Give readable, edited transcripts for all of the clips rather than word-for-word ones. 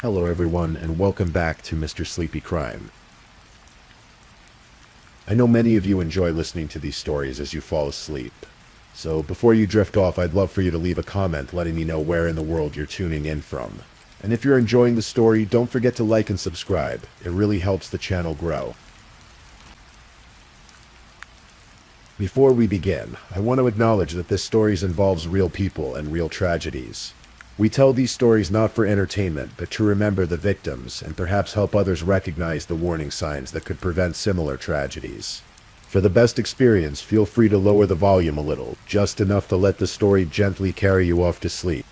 Hello everyone, and welcome back to Mr. Sleepy Crime. I know many of you enjoy listening to these stories as you fall asleep. So before you drift off, I'd love for you to leave a comment letting me know where in the world you're tuning in from. And if you're enjoying the story, don't forget to like and subscribe. It really helps the channel grow. Before we begin, I want to acknowledge that this story involves real people and real tragedies. We tell these stories not for entertainment, but to remember the victims and perhaps help others recognize the warning signs that could prevent similar tragedies. For the best experience, feel free to lower the volume a little, just enough to let the story gently carry you off to sleep.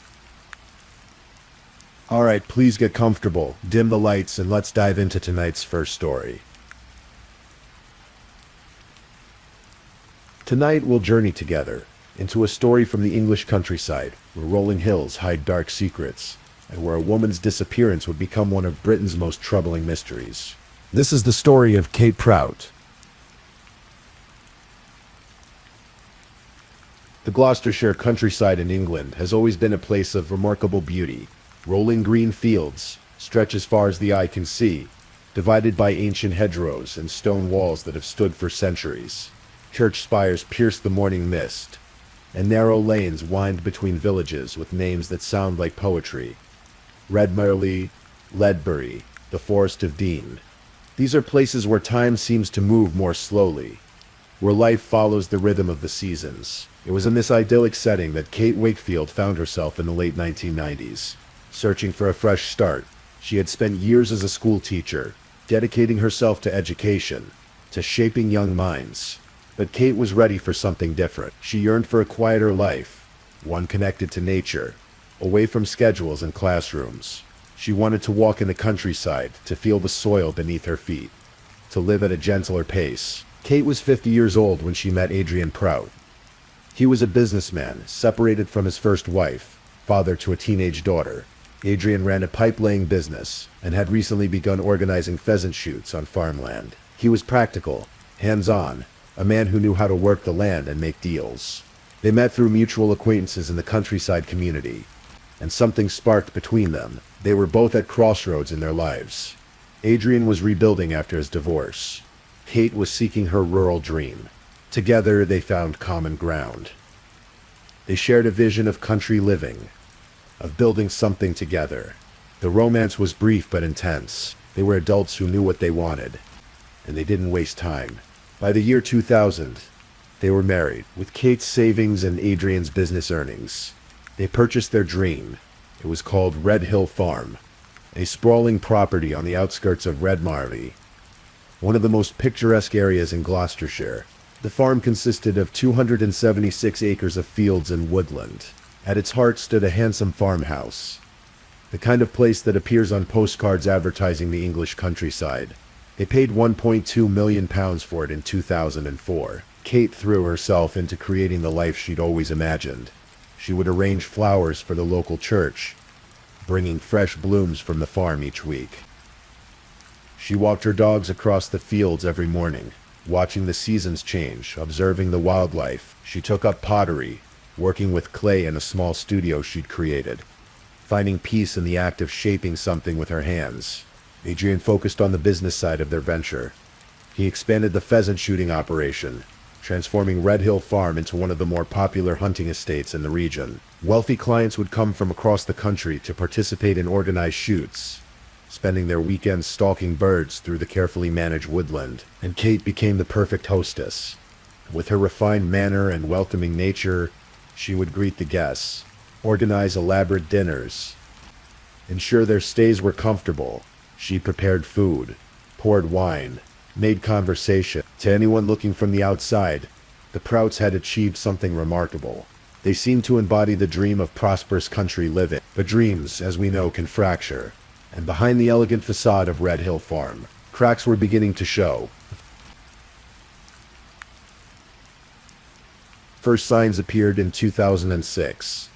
Alright, please get comfortable, dim the lights, and let's dive into tonight's first story. Tonight we'll journey together into a story from the English countryside, where rolling hills hide dark secrets, and where a woman's disappearance would become one of Britain's most troubling mysteries. This is the story of Kate Prout. The Gloucestershire countryside in England has always been a place of remarkable beauty. Rolling green fields stretch as far as the eye can see, divided by ancient hedgerows and stone walls that have stood for centuries. Church spires pierce the morning mist, and narrow lanes wind between villages with names that sound like poetry. Redmerley, Ledbury, the Forest of Dean. These are places where time seems to move more slowly, where life follows the rhythm of the seasons. It was in this idyllic setting that Kate Wakefield found herself in the late 1990s. Searching for a fresh start, she had spent years as a school teacher, dedicating herself to education, to shaping young minds. But Kate was ready for something different. She yearned for a quieter life, one connected to nature, away from schedules and classrooms. She wanted to walk in the countryside, to feel the soil beneath her feet, to live at a gentler pace. Kate was 50 years old when she met Adrian Prout. He was a businessman, separated from his first wife, father to a teenage daughter. Adrian ran a pipe-laying business, and had recently begun organizing pheasant shoots on farmland. He was practical, hands-on, a man who knew how to work the land and make deals. They met through mutual acquaintances in the countryside community, and something sparked between them. They were both at crossroads in their lives. Adrian was rebuilding after his divorce. Kate was seeking her rural dream. Together, they found common ground. They shared a vision of country living, of building something together. The romance was brief but intense. They were adults who knew what they wanted, and they didn't waste time. By the year 2000, they were married, with Kate's savings and Adrian's business earnings. They purchased their dream. It was called Red Hill Farm, a sprawling property on the outskirts of Redmarley, one of the most picturesque areas in Gloucestershire. The farm consisted of 276 acres of fields and woodland. At its heart stood a handsome farmhouse, the kind of place that appears on postcards advertising the English countryside. They paid £1.2 million for it in 2004. Kate threw herself into creating the life she'd always imagined. She would arrange flowers for the local church, bringing fresh blooms from the farm each week. She walked her dogs across the fields every morning, watching the seasons change, observing the wildlife. She took up pottery, working with clay in a small studio she'd created, finding peace in the act of shaping something with her hands. Adrian focused on the business side of their venture. He expanded the pheasant shooting operation, transforming Red Hill Farm into one of the more popular hunting estates in the region. Wealthy clients would come from across the country to participate in organized shoots, spending their weekends stalking birds through the carefully managed woodland. And Kate became the perfect hostess. With her refined manner and welcoming nature, she would greet the guests, organize elaborate dinners, ensure their stays were comfortable. She prepared food, poured wine, made conversation. To anyone looking from the outside, the Prouts had achieved something remarkable. They seemed to embody the dream of prosperous country living. But dreams, as we know, can fracture. And behind the elegant facade of Red Hill Farm, cracks were beginning to show. First signs appeared in 2006.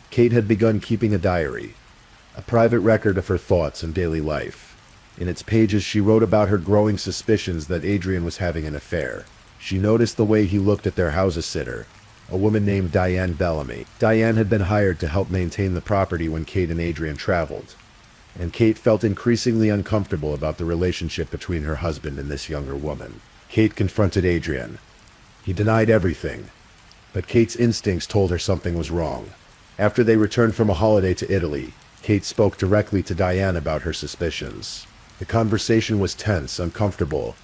Kate had begun keeping a diary, a private record of her thoughts and daily life. In its pages, she wrote about her growing suspicions that Adrian was having an affair. She noticed the way he looked at their house-sitter, a woman named Diane Bellamy. Diane had been hired to help maintain the property when Kate and Adrian traveled, and Kate felt increasingly uncomfortable about the relationship between her husband and this younger woman. Kate confronted Adrian. He denied everything, but Kate's instincts told her something was wrong. After they returned from a holiday to Italy, Kate spoke directly to Diane about her suspicions. The conversation was tense, uncomfortable.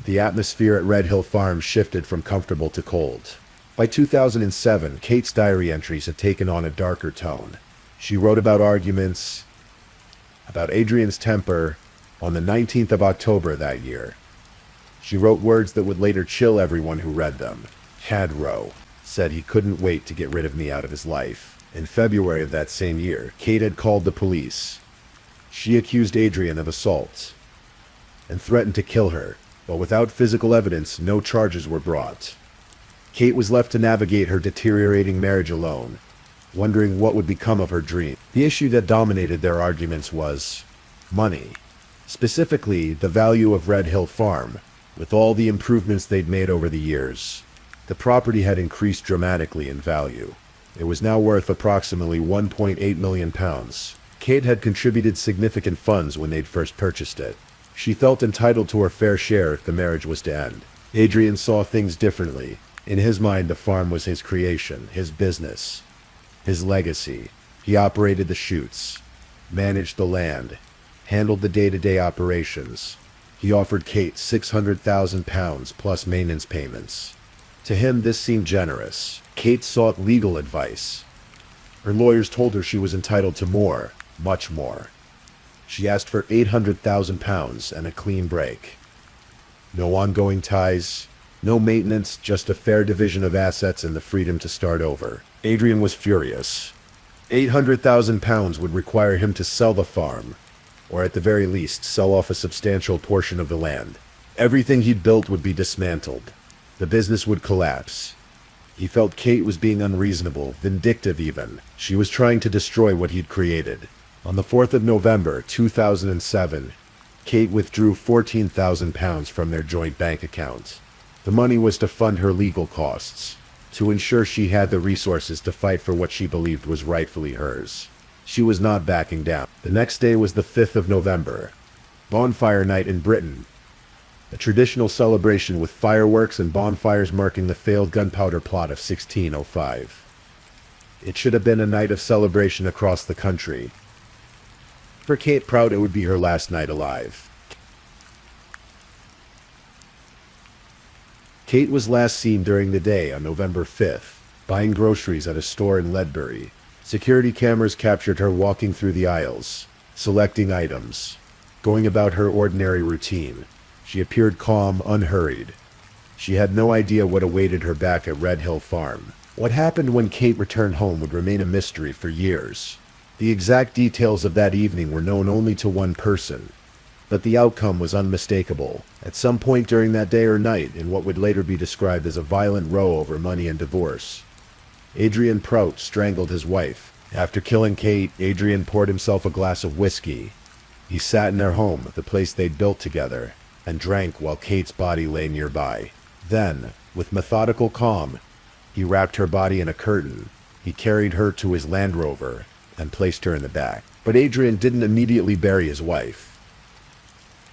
The atmosphere at Red Hill Farm shifted from comfortable to cold. By 2007, Kate's diary entries had taken on a darker tone. She wrote about arguments, about Adrian's temper, on the 19th of October that year. She wrote words that would later chill everyone who read them. Hadrow said he couldn't wait to get rid of me out of his life. In February of that same year, Kate had called the police. She accused Adrian of assault and threatened to kill her, but without physical evidence, no charges were brought. Kate was left to navigate her deteriorating marriage alone, wondering what would become of her dream. The issue that dominated their arguments was money. Specifically, the value of Red Hill Farm. With all the improvements they'd made over the years, the property had increased dramatically in value. It was now worth approximately £1.8 million. Kate had contributed significant funds when they'd first purchased it. She felt entitled to her fair share if the marriage was to end. Adrian saw things differently. In his mind, the farm was his creation, his business, his legacy. He operated the chutes, managed the land, handled the day-to-day operations. He offered Kate £600,000 plus maintenance payments. To him, this seemed generous. Kate sought legal advice. Her lawyers told her she was entitled to more, much more. She asked for £800,000 and a clean break. No ongoing ties, no maintenance, just a fair division of assets and the freedom to start over. Adrian was furious. £800,000 would require him to sell the farm, or at the very least, sell off a substantial portion of the land. Everything he'd built would be dismantled. The business would collapse. He felt Kate was being unreasonable, vindictive even. She was trying to destroy what he'd created. On the 4th of November, 2007, Kate withdrew £14,000 from their joint bank account. The money was to fund her legal costs, to ensure she had the resources to fight for what she believed was rightfully hers. She was not backing down. The next day was the 5th of November, Bonfire Night in Britain, a traditional celebration with fireworks and bonfires marking the failed gunpowder plot of 1605. It should have been a night of celebration across the country. For Kate Prout, it would be her last night alive. Kate was last seen during the day on November 5th, buying groceries at a store in Ledbury. Security cameras captured her walking through the aisles, selecting items, going about her ordinary routine. She appeared calm, unhurried. She had no idea what awaited her back at Red Hill Farm. What happened when Kate returned home would remain a mystery for years. The exact details of that evening were known only to one person, but the outcome was unmistakable. At some point during that day or night, in what would later be described as a violent row over money and divorce, Adrian Prout strangled his wife. After killing Kate, Adrian poured himself a glass of whiskey. He sat in their home, the place they'd built together, and drank while Kate's body lay nearby. Then, with methodical calm, he wrapped her body in a curtain. He carried her to his Land Rover and placed her in the back. But Adrian didn't immediately bury his wife.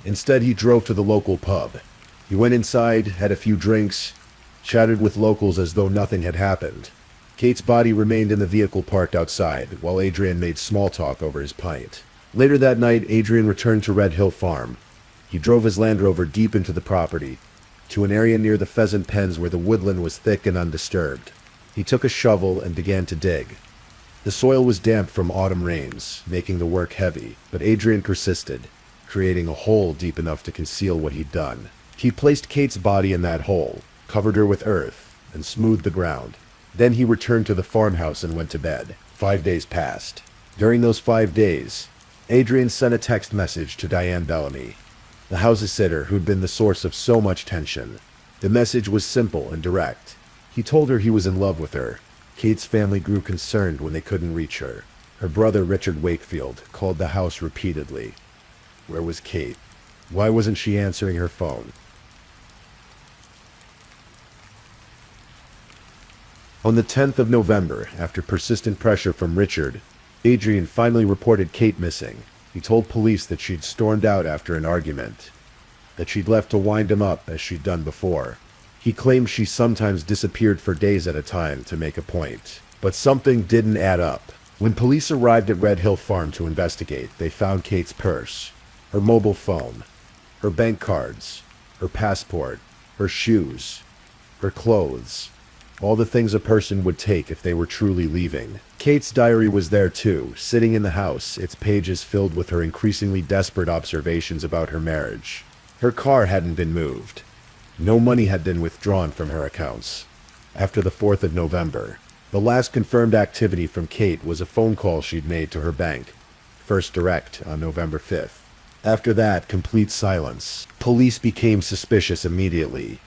Instead, he drove to the local pub. He went inside, had a few drinks, chatted with locals as though nothing had happened. Kate's body remained in the vehicle parked outside, while Adrian made small talk over his pint. Later that night, Adrian returned to Red Hill Farm. He drove his Land Rover deep into the property, to an area near the pheasant pens where the woodland was thick and undisturbed. He took a shovel and began to dig. The soil was damp from autumn rains, making the work heavy, but Adrian persisted, creating a hole deep enough to conceal what he'd done. He placed Kate's body in that hole, covered her with earth, and smoothed the ground. Then he returned to the farmhouse and went to bed. 5 days passed. During those 5 days, Adrian sent a text message to Diane Bellamy, the house-sitter who'd been the source of so much tension. The message was simple and direct. He told her he was in love with her. Kate's family grew concerned when they couldn't reach her. Her brother, Richard Wakefield, called the house repeatedly. Where was Kate? Why wasn't she answering her phone? On the 10th of November, after persistent pressure from Richard, Adrian finally reported Kate missing. He told police that she'd stormed out after an argument, that she'd left to wind him up as she'd done before. He claimed she sometimes disappeared for days at a time to make a point. But something didn't add up. When police arrived at Red Hill Farm to investigate, they found Kate's purse, her mobile phone, her bank cards, her passport, her shoes, her clothes, all the things a person would take if they were truly leaving. Kate's diary was there too, sitting in the house, its pages filled with her increasingly desperate observations about her marriage. Her car hadn't been moved. No money had been withdrawn from her accounts. After the 4th of November, the last confirmed activity from Kate was a phone call she'd made to her bank, First Direct, on November 5th. After that, complete silence. Police became suspicious immediately.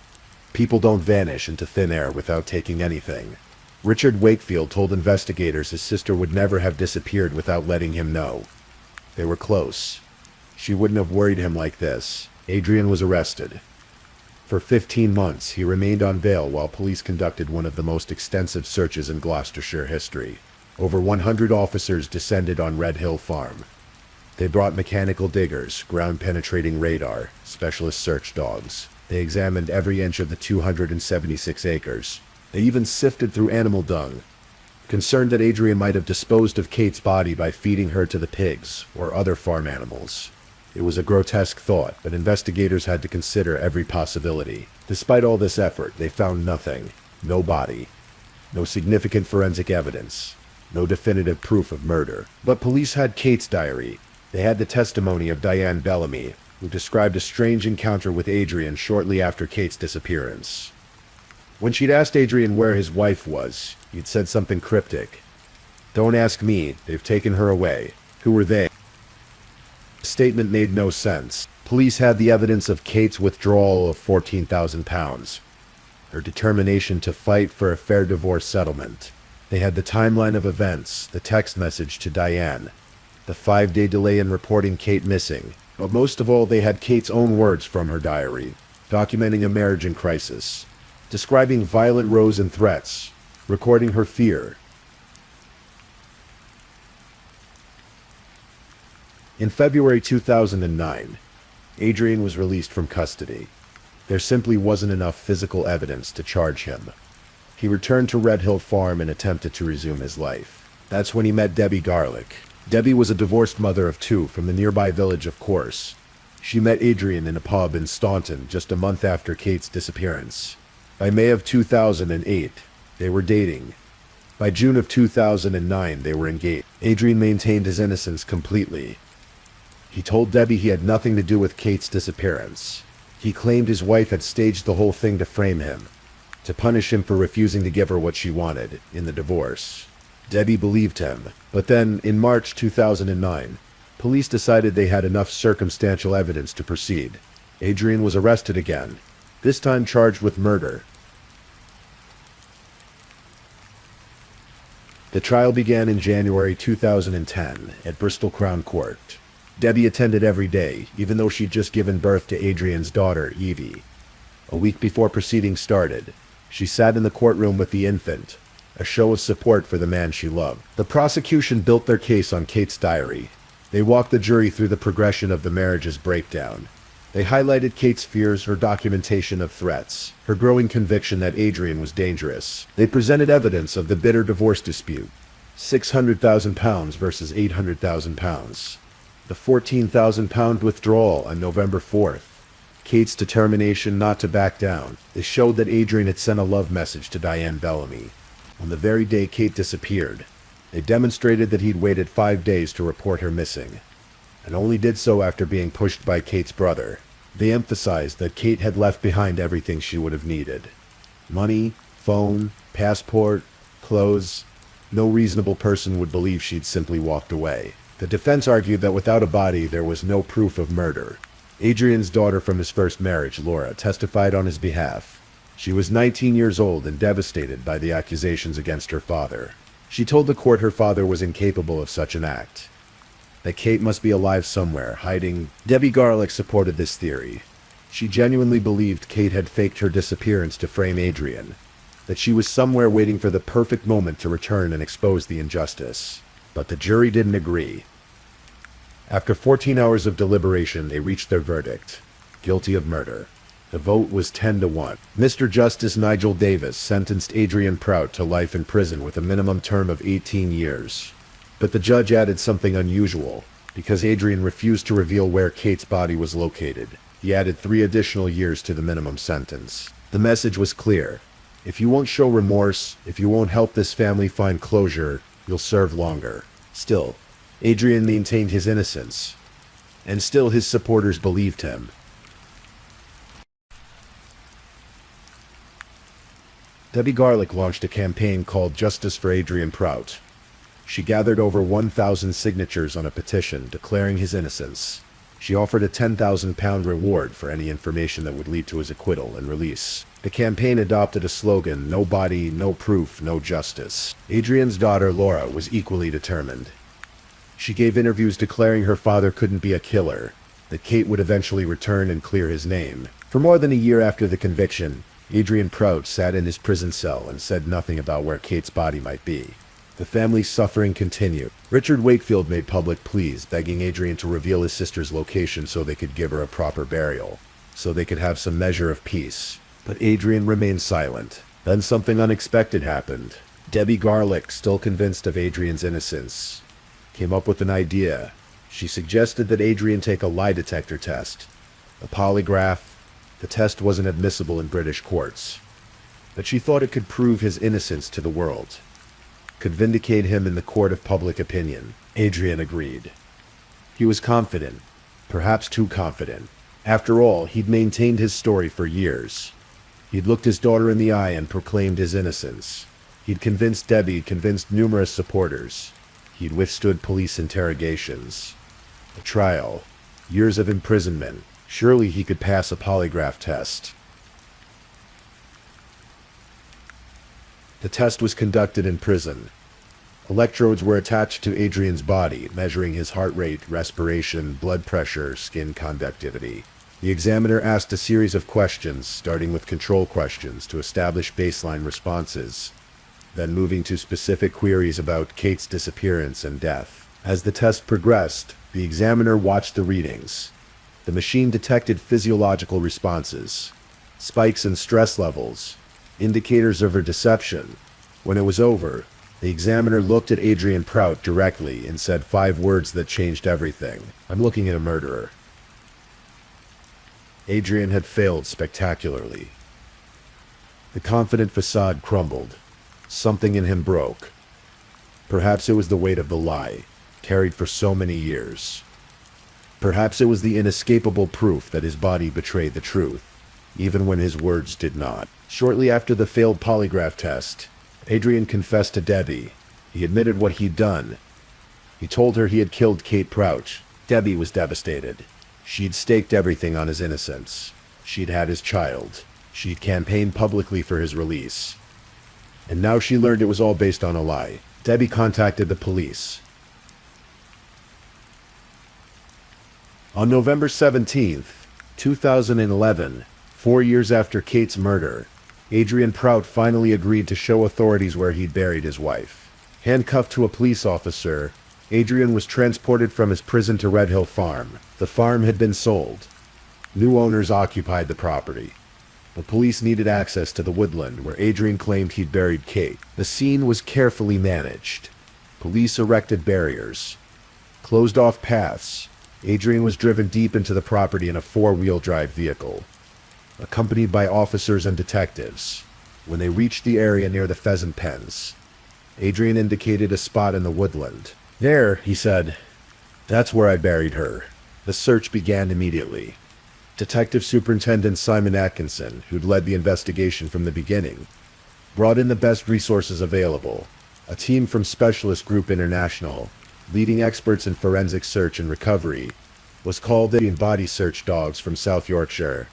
People don't vanish into thin air without taking anything. Richard Wakefield told investigators his sister would never have disappeared without letting him know. They were close. She wouldn't have worried him like this. Adrian was arrested. For 15 months, he remained on bail while police conducted one of the most extensive searches in Gloucestershire history. Over 100 officers descended on Red Hill Farm. They brought mechanical diggers, ground-penetrating radar, specialist search dogs. They examined every inch of the 276 acres. They even sifted through animal dung, concerned that Adrian might have disposed of Kate's body by feeding her to the pigs or other farm animals. It was a grotesque thought, but investigators had to consider every possibility. Despite all this effort, they found nothing. No body. No significant forensic evidence. No definitive proof of murder. But police had Kate's diary. They had the testimony of Diane Bellamy, who described a strange encounter with Adrian shortly after Kate's disappearance. When she'd asked Adrian where his wife was, he'd said something cryptic. "Don't ask me, they've taken her away." Who were they? The statement made no sense. Police had the evidence of Kate's withdrawal of £14,000, her determination to fight for a fair divorce settlement. They had the timeline of events, the text message to Diane, the 5-day delay in reporting Kate missing. But most of all, they had Kate's own words from her diary, documenting a marriage in crisis, describing violent rows and threats, recording her fear. In February 2009, Adrian was released from custody. There simply wasn't enough physical evidence to charge him. He returned to Red Hill Farm and attempted to resume his life. That's when he met Debbie Garlick. Debbie was a divorced mother of 2 from the nearby village of Course. She met Adrian in a pub in Staunton just a month after Kate's disappearance. By May of 2008, they were dating. By June of 2009, they were engaged. Adrian maintained his innocence completely. He told Debbie he had nothing to do with Kate's disappearance. He claimed his wife had staged the whole thing to frame him, to punish him for refusing to give her what she wanted in the divorce. Debbie believed him. But then, in March 2009, police decided they had enough circumstantial evidence to proceed. Adrian was arrested again, this time charged with murder. The trial began in January 2010 at Bristol Crown Court. Debbie attended every day, even though she'd just given birth to Adrian's daughter, Evie. A week before proceedings started, she sat in the courtroom with the infant, a show of support for the man she loved. The prosecution built their case on Kate's diary. They walked the jury through the progression of the marriage's breakdown. They highlighted Kate's fears, her documentation of threats, her growing conviction that Adrian was dangerous. They presented evidence of the bitter divorce dispute, £600,000 versus £800,000. The £14,000 withdrawal on November 4th. Kate's determination not to back down. They showed that Adrian had sent a love message to Diane Bellamy. On the very day Kate disappeared, they demonstrated that he'd waited 5 days to report her missing, and only did so after being pushed by Kate's brother. They emphasized that Kate had left behind everything she would have needed. Money, phone, passport, clothes. No reasonable person would believe she'd simply walked away. The defense argued that without a body, there was no proof of murder. Adrian's daughter from his first marriage, Laura, testified on his behalf. She was 19 years old and devastated by the accusations against her father. She told the court her father was incapable of such an act, that Kate must be alive somewhere, hiding. Debbie Garlick supported this theory. She genuinely believed Kate had faked her disappearance to frame Adrian, that she was somewhere waiting for the perfect moment to return and expose the injustice. But the jury didn't agree. After 14 hours of deliberation, they reached their verdict: guilty of murder. The vote was 10-1. Mr. Justice Nigel Davis sentenced Adrian Prout to life in prison with a minimum term of 18 years. But the judge added something unusual. Because Adrian refused to reveal where Kate's body was located, he added 3 additional years to the minimum sentence. The message was clear: if you won't show remorse, if you won't help this family find closure, you'll serve longer. Still, Adrian maintained his innocence, and still his supporters believed him. Debbie Garlick launched a campaign called Justice for Adrian Prout. She gathered over 1,000 signatures on a petition declaring his innocence. She offered a £10,000 reward for any information that would lead to his acquittal and release. The campaign adopted a slogan: no body, no proof, no justice. Adrian's daughter, Laura, was equally determined. She gave interviews declaring her father couldn't be a killer, that Kate would eventually return and clear his name. For more than a year after the conviction, Adrian Prout sat in his prison cell and said nothing about where Kate's body might be. The family's suffering continued. Richard Wakefield made public pleas begging Adrian to reveal his sister's location so they could give her a proper burial, so they could have some measure of peace. But Adrian remained silent. Then something unexpected happened. Debbie Garlick, still convinced of Adrian's innocence, came up with an idea. She suggested that Adrian take a lie detector test, a polygraph. The test wasn't admissible in British courts, but she thought it could prove his innocence to the world, could vindicate him in the court of public opinion. Adrian agreed. He was confident, perhaps too confident. After all, he'd maintained his story for years. He'd looked his daughter in the eye and proclaimed his innocence. He'd convinced Debbie, convinced numerous supporters. He'd withstood police interrogations, a trial, years of imprisonment. Surely he could pass a polygraph test. The test was conducted in prison. Electrodes were attached to Adrian's body, measuring his heart rate, respiration, blood pressure, skin conductivity. The examiner asked a series of questions, starting with control questions to establish baseline responses, then moving to specific queries about Kate's disappearance and death. As the test progressed, the examiner watched the readings. The machine detected physiological responses, spikes in stress levels, indicators of her deception. When it was over, the examiner looked at Adrian Prout directly and said 5 words that changed everything. "I'm looking at a murderer." Adrian had failed spectacularly. The confident facade crumbled. Something in him broke. Perhaps it was the weight of the lie, carried for so many years. Perhaps it was the inescapable proof that his body betrayed the truth, even when his words did not. Shortly after the failed polygraph test, Adrian confessed to Debbie. He admitted what he'd done. He told her he had killed Kate Prout. Debbie was devastated. She'd staked everything on his innocence. She'd had his child. She'd campaigned publicly for his release. And now she learned it was all based on a lie. Debbie contacted the police. On November 17th, 2011, 4 years after Kate's murder, Adrian Prout finally agreed to show authorities where he'd buried his wife. Handcuffed to a police officer, Adrian was transported from his prison to Red Hill Farm. The farm had been sold. New owners occupied the property. The police needed access to the woodland where Adrian claimed he'd buried Kate. The scene was carefully managed. Police erected barriers, closed off paths. Adrian was driven deep into the property in a 4-wheel drive vehicle, accompanied by officers and detectives. When they reached the area near the pheasant pens, Adrian indicated a spot in the woodland. "There," he said. "That's where I buried her." The search began immediately. Detective Superintendent Simon Atkinson, who'd led the investigation from the beginning, brought in the best resources available. A team from Specialist Group International, leading experts in forensic search and recovery, was called in. Body search dogs from South Yorkshire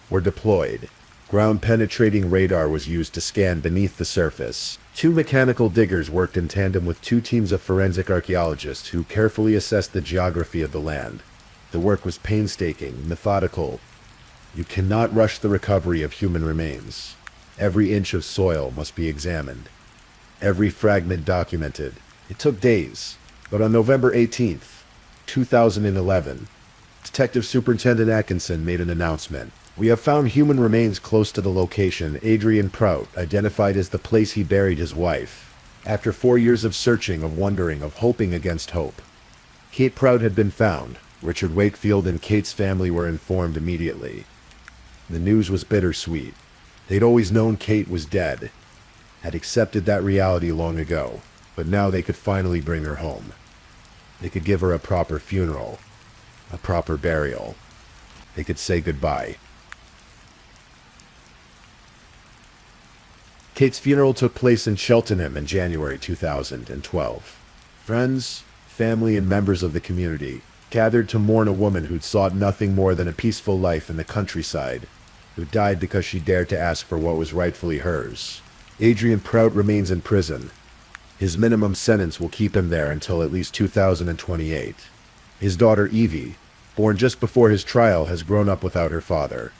were deployed. Ground-penetrating radar was used to scan beneath the surface. 2 mechanical diggers worked in tandem with 2 teams of forensic archaeologists who carefully assessed the geography of the land. The work was painstaking, methodical. You cannot rush the recovery of human remains. Every inch of soil must be examined, every fragment documented. It took days, but on November 18th, 2011, Detective Superintendent Atkinson made an announcement. We have found human remains close to the location Adrian Prout identified as the place he buried his wife. After 4 years of searching, of wondering, of hoping against hope, Kate Prout had been found. Richard Wakefield and Kate's family were informed immediately. The news was bittersweet. They'd always known Kate was dead, had accepted that reality long ago, but now they could finally bring her home. They could give her a proper funeral, a proper burial. They could say goodbye. Kate's funeral took place in Cheltenham in January 2012. Friends, family, and members of the community gathered to mourn a woman who'd sought nothing more than a peaceful life in the countryside, who died because she dared to ask for what was rightfully hers. Adrian Prout remains in prison. His minimum sentence will keep him there until at least 2028. His daughter Evie, born just before his trial, has grown up without her father.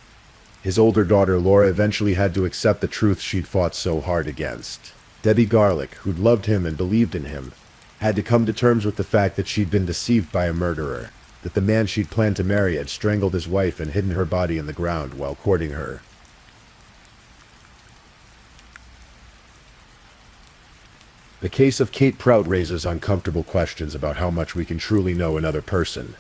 His older daughter Laura eventually had to accept the truth she'd fought so hard against. Debbie Garlick, who'd loved him and believed in him, had to come to terms with the fact that she'd been deceived by a murderer, that the man she'd planned to marry had strangled his wife and hidden her body in the ground while courting her. The case of Kate Prout raises uncomfortable questions about how much we can truly know another person,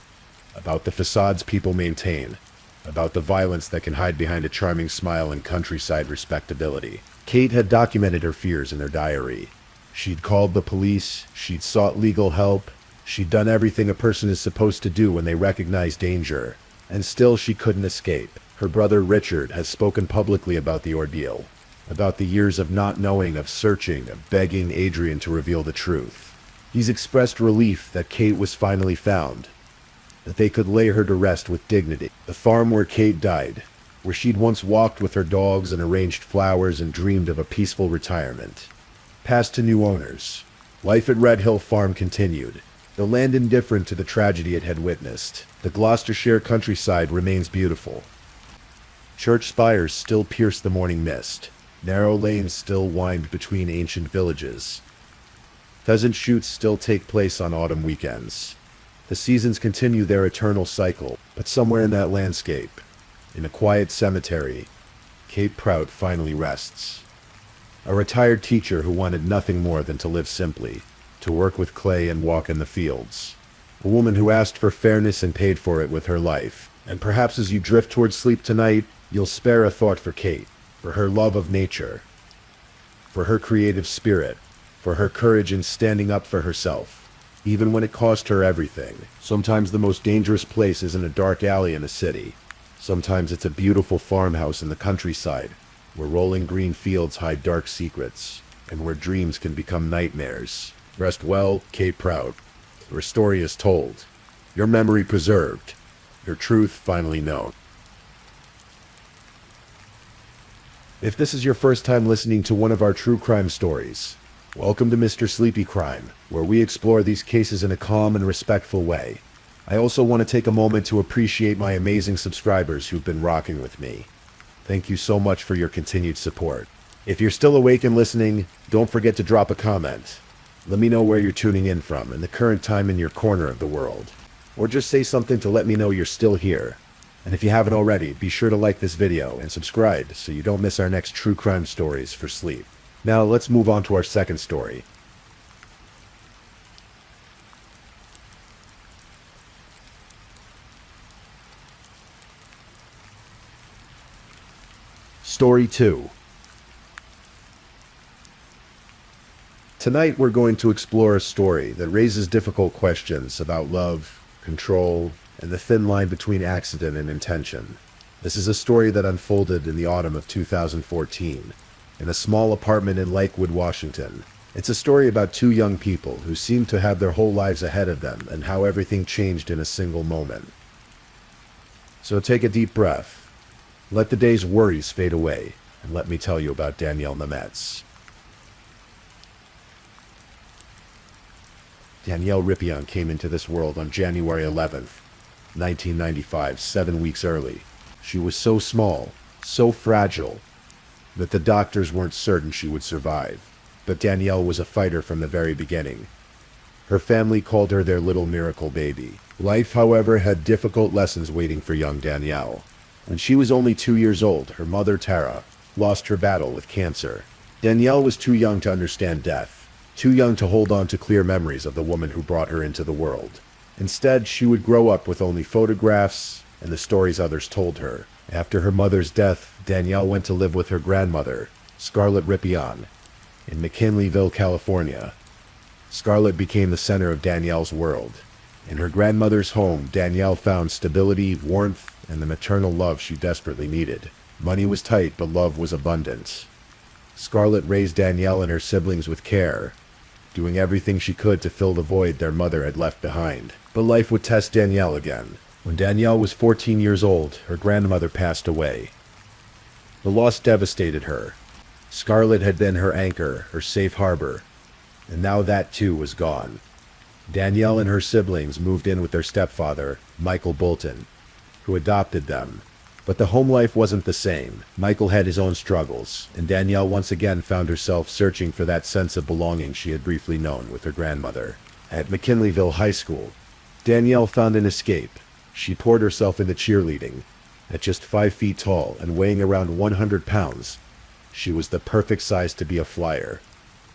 about the facades people maintain, about the violence that can hide behind a charming smile and countryside respectability. Kate had documented her fears in her diary. She'd called the police, she'd sought legal help, she'd done everything a person is supposed to do when they recognize danger, and still she couldn't escape. Her brother Richard has spoken publicly about the ordeal, about the years of not knowing, of searching, of begging Adrian to reveal the truth. He's expressed relief that Kate was finally found, that they could lay her to rest with dignity. The farm where Kate died, where she'd once walked with her dogs and arranged flowers and dreamed of a peaceful retirement, passed to new owners. Life at Red Hill Farm continued, the land indifferent to the tragedy it had witnessed. The Gloucestershire countryside remains beautiful. Church spires still pierce the morning mist. Narrow lanes still wind between ancient villages. Pheasant shoots still take place on autumn weekends. The seasons continue their eternal cycle, but somewhere in that landscape, in a quiet cemetery, Kate Prout finally rests. A retired teacher who wanted nothing more than to live simply, to work with clay and walk in the fields. A woman who asked for fairness and paid for it with her life. And perhaps as you drift towards sleep tonight, you'll spare a thought for Kate, for her love of nature, for her creative spirit, for her courage in standing up for herself, even when it cost her everything. Sometimes the most dangerous place isn't a dark alley in a city. Sometimes it's a beautiful farmhouse in the countryside, where rolling green fields hide dark secrets, and where dreams can become nightmares. Rest well, Kate Prout. Your story is told, your memory preserved, your truth finally known. If this is your first time listening to one of our true crime stories, welcome to Mr. Sleepy Crime, where we explore these cases in a calm and respectful way. I also want to take a moment to appreciate my amazing subscribers who've been rocking with me. Thank you so much for your continued support. If you're still awake and listening, don't forget to drop a comment. Let me know where you're tuning in from and the current time in your corner of the world. Or just say something to let me know you're still here. And if you haven't already, be sure to like this video and subscribe so you don't miss our next true crime stories for sleep. Now let's move on to our second story. Story 2. Tonight we're going to explore a story that raises difficult questions about love, control, and the thin line between accident and intention. This is a story that unfolded in the autumn of 2014, in a small apartment in Lakewood, Washington. It's a story about two young people who seemed to have their whole lives ahead of them and how everything changed in a single moment. So take a deep breath, let the day's worries fade away, and let me tell you about Danielle Nemetz. Danielle Ripion came into this world on January 11th, 1995, 7 weeks early. She was so small, so fragile, that the doctors weren't certain she would survive. But Danielle was a fighter from the very beginning. Her family called her their little miracle baby. Life, however, had difficult lessons waiting for young Danielle. When she was only 2 years old, her mother, Tara, lost her battle with cancer. Danielle was too young to understand death, too young to hold on to clear memories of the woman who brought her into the world. Instead, she would grow up with only photographs and the stories others told her. After her mother's death, Danielle went to live with her grandmother, Scarlett Ripion, in McKinleyville, California. Scarlett became the center of Danielle's world. In her grandmother's home, Danielle found stability, warmth, and the maternal love she desperately needed. Money was tight, but love was abundant. Scarlett raised Danielle and her siblings with care, doing everything she could to fill the void their mother had left behind. But life would test Danielle again. When Danielle was 14 years old, her grandmother passed away. The loss devastated her. Scarlett had been her anchor, her safe harbor, and now that too was gone. Danielle and her siblings moved in with their stepfather, Michael Bolton, who adopted them. But the home life wasn't the same. Michael had his own struggles, and Danielle once again found herself searching for that sense of belonging she had briefly known with her grandmother. At McKinleyville High School, Danielle found an escape. She poured herself into cheerleading. At just 5 feet tall and weighing around 100 pounds, she was the perfect size to be a flyer.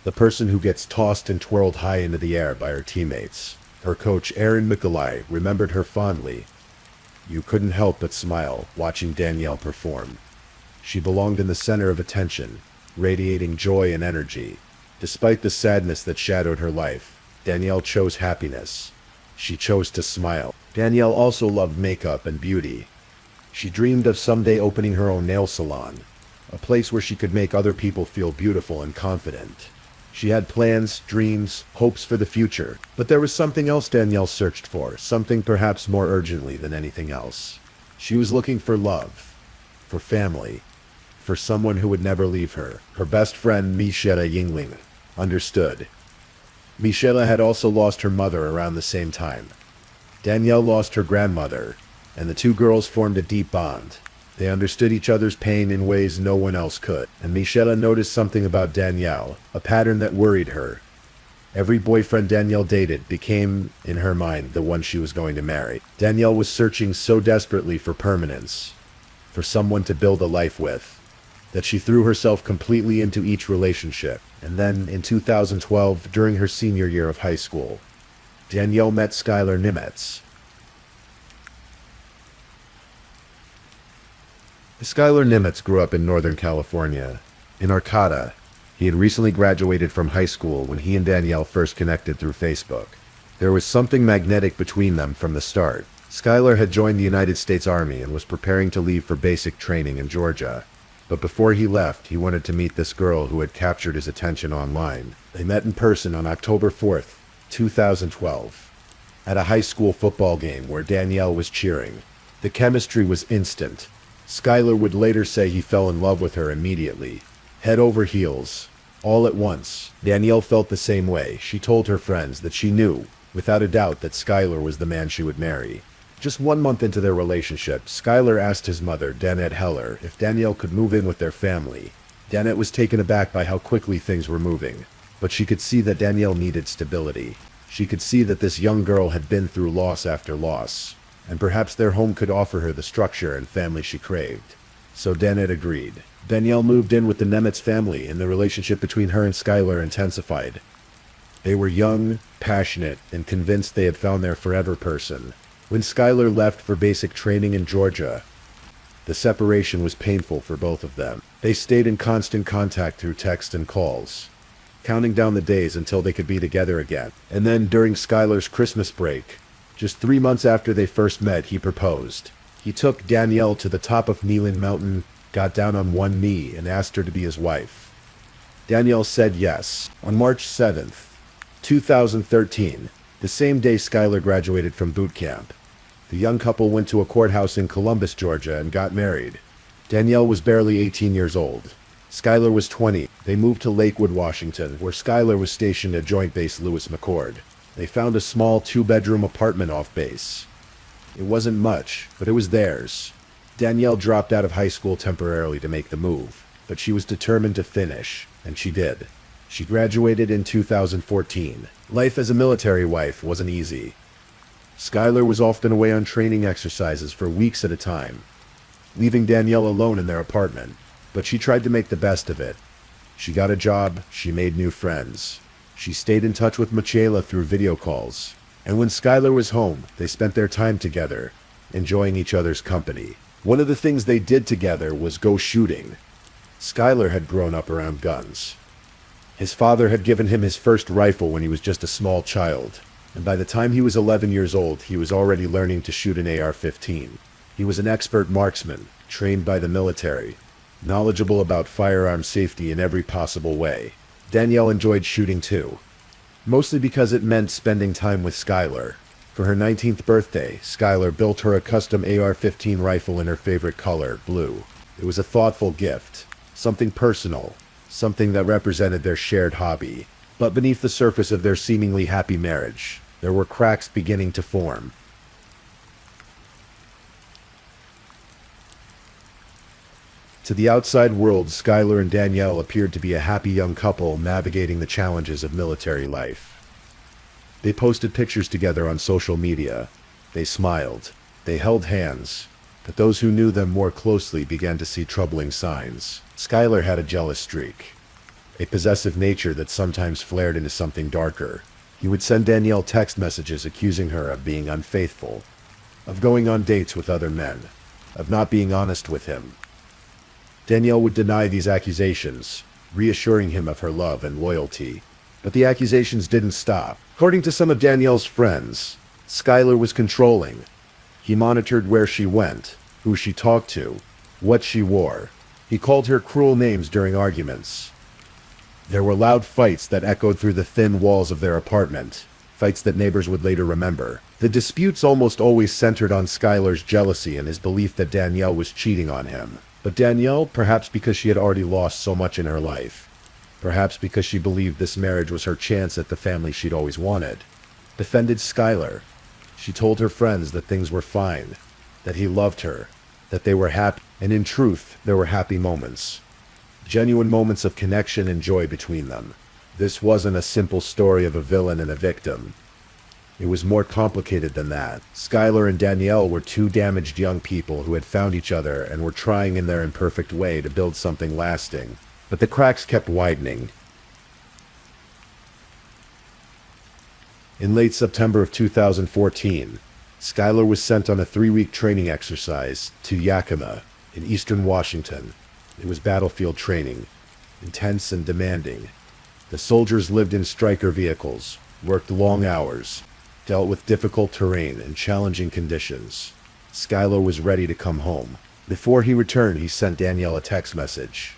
The person who gets tossed and twirled high into the air by her teammates. Her coach, Aaron Mikolai, remembered her fondly. You couldn't help but smile watching Danielle perform. She belonged in the center of attention, radiating joy and energy. Despite the sadness that shadowed her life, Danielle chose happiness. She chose to smile. Danielle also loved makeup and beauty. She dreamed of someday opening her own nail salon, a place where she could make other people feel beautiful and confident. She had plans, dreams, hopes for the future. But there was something else Danielle searched for, something perhaps more urgently than anything else. She was looking for love, for family, for someone who would never leave her. Her best friend, Michelle Yingling, understood. Michelle had also lost her mother around the same time. Danielle lost her grandmother, and the two girls formed a deep bond. They understood each other's pain in ways no one else could, and Michelle noticed something about Danielle, a pattern that worried her. Every boyfriend Danielle dated became, in her mind, the one she was going to marry. Danielle was searching so desperately for permanence, for someone to build a life with, that she threw herself completely into each relationship. And then, in 2012, during her senior year of high school, Danielle met Skylar Nimitz. Skylar Nimitz grew up in Northern California, in Arcata. He had recently graduated from high school when he and Danielle first connected through Facebook. There was something magnetic between them from the start. Skylar had joined the United States Army and was preparing to leave for basic training in Georgia. But before he left, he wanted to meet this girl who had captured his attention online. They met in person on October 4th, 2012, at a high school football game where Danielle was cheering. The chemistry was instant. Skylar would later say he fell in love with her immediately, head over heels, all at once. Danielle felt the same way. She told her friends that she knew, without a doubt, that Skylar was the man she would marry. Just 1 month into their relationship, Skylar asked his mother, Danette Heller, if Danielle could move in with their family. Danette was taken aback by how quickly things were moving, but she could see that Danielle needed stability. She could see that this young girl had been through loss after loss, and perhaps their home could offer her the structure and family she craved. So Danette agreed. Danielle moved in with the Nimitz family, and the relationship between her and Skylar intensified. They were young, passionate, and convinced they had found their forever person. When Skylar left for basic training in Georgia, the separation was painful for both of them. They stayed in constant contact through text and calls, counting down the days until they could be together again. And then, during Skylar's Christmas break, just 3 months after they first met, he proposed. He took Danielle to the top of Neelan Mountain, got down on one knee, and asked her to be his wife. Danielle said yes. On March 7th, 2013, the same day Skylar graduated from boot camp, the young couple went to a courthouse in Columbus, Georgia, and got married. Danielle was barely 18 years old. Skylar was 20. They moved to Lakewood, Washington, where Skylar was stationed at Joint Base Lewis McChord. They found a small 2-bedroom apartment off base. It wasn't much, but it was theirs. Danielle dropped out of high school temporarily to make the move, but she was determined to finish, and she did. She graduated in 2014. Life as a military wife wasn't easy. Skylar was often away on training exercises for weeks at a time, leaving Danielle alone in their apartment. But she tried to make the best of it. She got a job, she made new friends. She stayed in touch with Michaela through video calls. And when Skylar was home, they spent their time together, enjoying each other's company. One of the things they did together was go shooting. Skylar had grown up around guns. His father had given him his first rifle when he was just a small child, and by the time he was 11 years old, he was already learning to shoot an AR-15. He was an expert marksman, trained by the military, knowledgeable about firearm safety in every possible way. Danielle enjoyed shooting too, mostly because it meant spending time with Skylar. For her 19th birthday, Skylar built her a custom AR-15 rifle in her favorite color, blue. It was a thoughtful gift, something personal, something that represented their shared hobby. But beneath the surface of their seemingly happy marriage, there were cracks beginning to form. To the outside world, Skylar and Danielle appeared to be a happy young couple navigating the challenges of military life. They posted pictures together on social media. They smiled. They held hands. But those who knew them more closely began to see troubling signs. Skylar had a jealous streak, a possessive nature that sometimes flared into something darker. He would send Danielle text messages accusing her of being unfaithful, of going on dates with other men, of not being honest with him. Danielle would deny these accusations, reassuring him of her love and loyalty. But the accusations didn't stop. According to some of Danielle's friends, Skylar was controlling. He monitored where she went, who she talked to, what she wore. He called her cruel names during arguments. There were loud fights that echoed through the thin walls of their apartment, fights that neighbors would later remember. The disputes almost always centered on Skylar's jealousy and his belief that Danielle was cheating on him. But Danielle, perhaps because she had already lost so much in her life, perhaps because she believed this marriage was her chance at the family she'd always wanted, defended Skylar. She told her friends that things were fine, that he loved her, that they were happy, and in truth, there were happy moments. Genuine moments of connection and joy between them. This wasn't a simple story of a villain and a victim. It was more complicated than that. Skylar and Danielle were two damaged young people who had found each other and were trying in their imperfect way to build something lasting. But the cracks kept widening. In late September of 2014, Skylar was sent on a 3-week training exercise to Yakima in eastern Washington. It was battlefield training, intense and demanding. The soldiers lived in striker vehicles, worked long hours, dealt with difficult terrain and challenging conditions. Skylar was ready to come home. Before he returned, he sent Danielle a text message.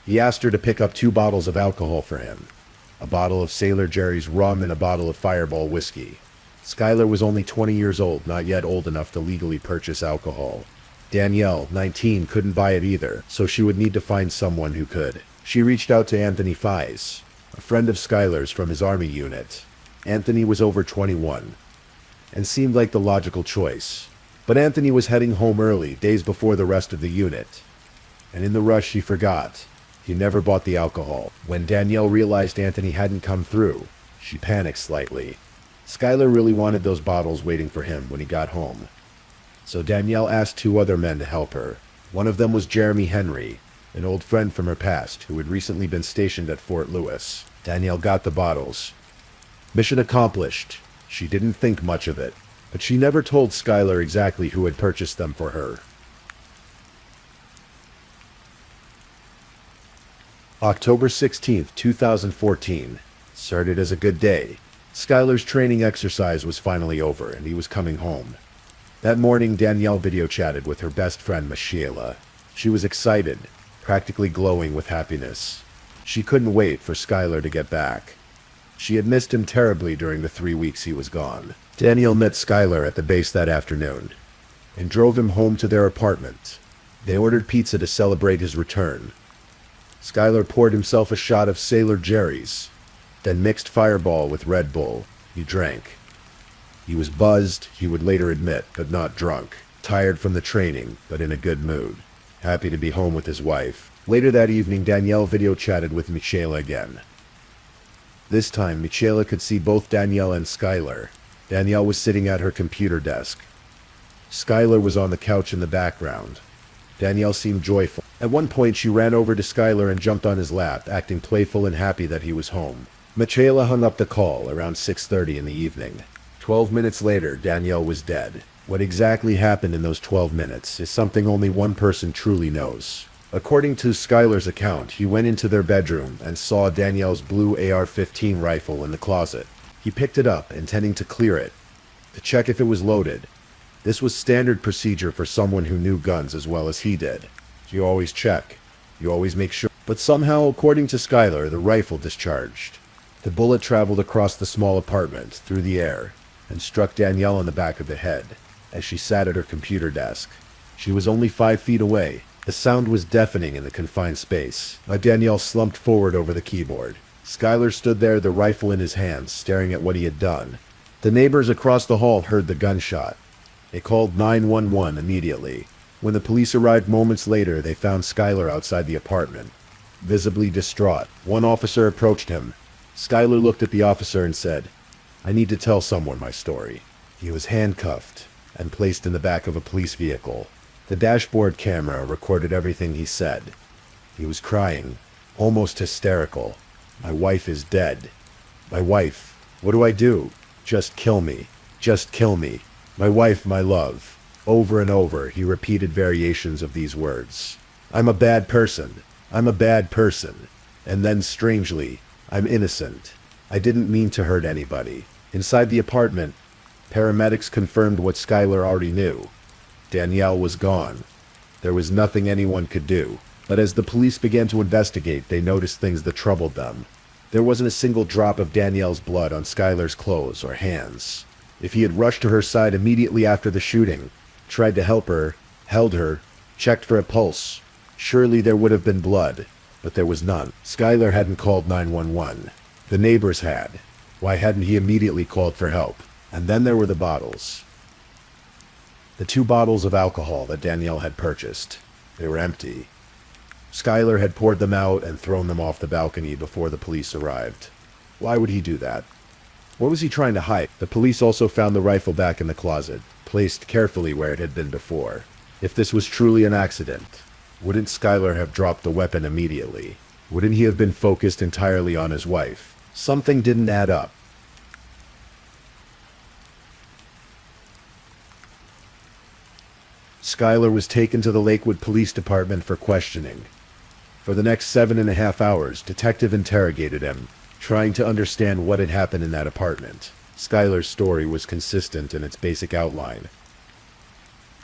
He asked her to pick up 2 bottles of alcohol for him, a bottle of Sailor Jerry's rum and a bottle of Fireball whiskey. Skylar was only 20 years old, not yet old enough to legally purchase alcohol. Danielle, 19, couldn't buy it either, so she would need to find someone who could. She reached out to Anthony Fies, a friend of Skylar's from his army unit. Anthony was over 21, and seemed like the logical choice. But Anthony was heading home early, days before the rest of the unit. And in the rush, she forgot. He never bought the alcohol. When Danielle realized Anthony hadn't come through, she panicked slightly. Skylar really wanted those bottles waiting for him when he got home. So Danielle asked 2 other men to help her. One of them was Jeremy Henry, an old friend from her past who had recently been stationed at Fort Lewis. Danielle got the bottles. Mission accomplished. She didn't think much of it, but she never told Skylar exactly who had purchased them for her. October 16th, 2014, started as a good day. Skylar's training exercise was finally over, and he was coming home. That morning, Danielle video chatted with her best friend, Michaela. She was excited, practically glowing with happiness. She couldn't wait for Skylar to get back. She had missed him terribly during the 3 weeks he was gone. Danielle met Skylar at the base that afternoon and drove him home to their apartment. They ordered pizza to celebrate his return. Skylar poured himself a shot of Sailor Jerry's, then mixed Fireball with Red Bull. He drank. He was buzzed, he would later admit, but not drunk. Tired from the training, but in a good mood. Happy to be home with his wife. Later that evening, Danielle video chatted with Michaela again. This time, Michaela could see both Danielle and Skylar. Danielle was sitting at her computer desk. Skylar was on the couch in the background. Danielle seemed joyful. At one point, she ran over to Skylar and jumped on his lap, acting playful and happy that he was home. Michaela hung up the call around 6:30 in the evening. 12 minutes later, Danielle was dead. What exactly happened in those 12 minutes is something only one person truly knows. According to Skylar's account, he went into their bedroom and saw Danielle's blue AR-15 rifle in the closet. He picked it up, intending to clear it, to check if it was loaded. This was standard procedure for someone who knew guns as well as he did. You always check. You always make sure. But somehow, according to Skylar, the rifle discharged. The bullet traveled across the small apartment, through the air, and struck Danielle in the back of the head, as she sat at her computer desk. She was only 5 feet away. The sound was deafening in the confined space. Danielle slumped forward over the keyboard. Skylar stood there, the rifle in his hands, staring at what he had done. The neighbors across the hall heard the gunshot. They called 911 immediately. When the police arrived moments later, they found Skylar outside the apartment, visibly distraught. One officer approached him. Skylar looked at the officer and said, "I need to tell someone my story." He was handcuffed and placed in the back of a police vehicle. The dashboard camera recorded everything he said. He was crying, almost hysterical. "My wife is dead. My wife. What do I do? Just kill me. Just kill me. My wife, my love." Over and over, he repeated variations of these words. "I'm a bad person. I'm a bad person. And then, strangely, I'm innocent. I didn't mean to hurt anybody." Inside the apartment, paramedics confirmed what Skylar already knew. Danielle was gone. There was nothing anyone could do. But as the police began to investigate, they noticed things that troubled them. There wasn't a single drop of Danielle's blood on Skylar's clothes or hands. If he had rushed to her side immediately after the shooting, tried to help her, held her, checked for a pulse, surely there would have been blood, but there was none. Skylar hadn't called 911. The neighbors had. Why hadn't he immediately called for help? And then there were the bottles. The 2 bottles of alcohol that Danielle had purchased. They were empty. Skylar had poured them out and thrown them off the balcony before the police arrived. Why would he do that? What was he trying to hide? The police also found the rifle back in the closet, placed carefully where it had been before. If this was truly an accident, wouldn't Skylar have dropped the weapon immediately? Wouldn't he have been focused entirely on his wife? Something didn't add up. Skylar was taken to the Lakewood Police Department for questioning. For the next 7.5 hours, detective interrogated him, trying to understand what had happened in that apartment. Skylar's story was consistent in its basic outline.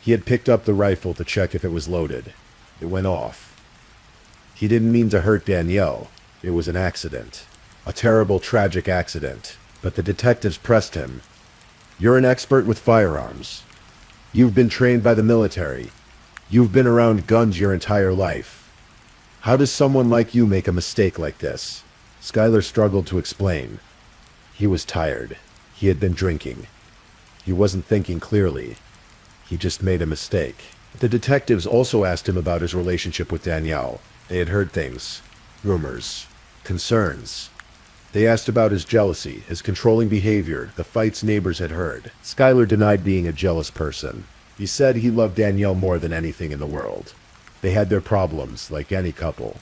He had picked up the rifle to check if it was loaded. It went off. He didn't mean to hurt Danielle. It was an accident. A terrible, tragic accident. But the detectives pressed him. "You're an expert with firearms. You've been trained by the military. You've been around guns your entire life. How does someone like you make a mistake like this?" Skylar struggled to explain. He was tired. He had been drinking. He wasn't thinking clearly. He just made a mistake. The detectives also asked him about his relationship with Danielle. They had heard things. Rumors. Concerns. They asked about his jealousy, his controlling behavior, the fights neighbors had heard. Skylar denied being a jealous person. He said he loved Danielle more than anything in the world. They had their problems, like any couple.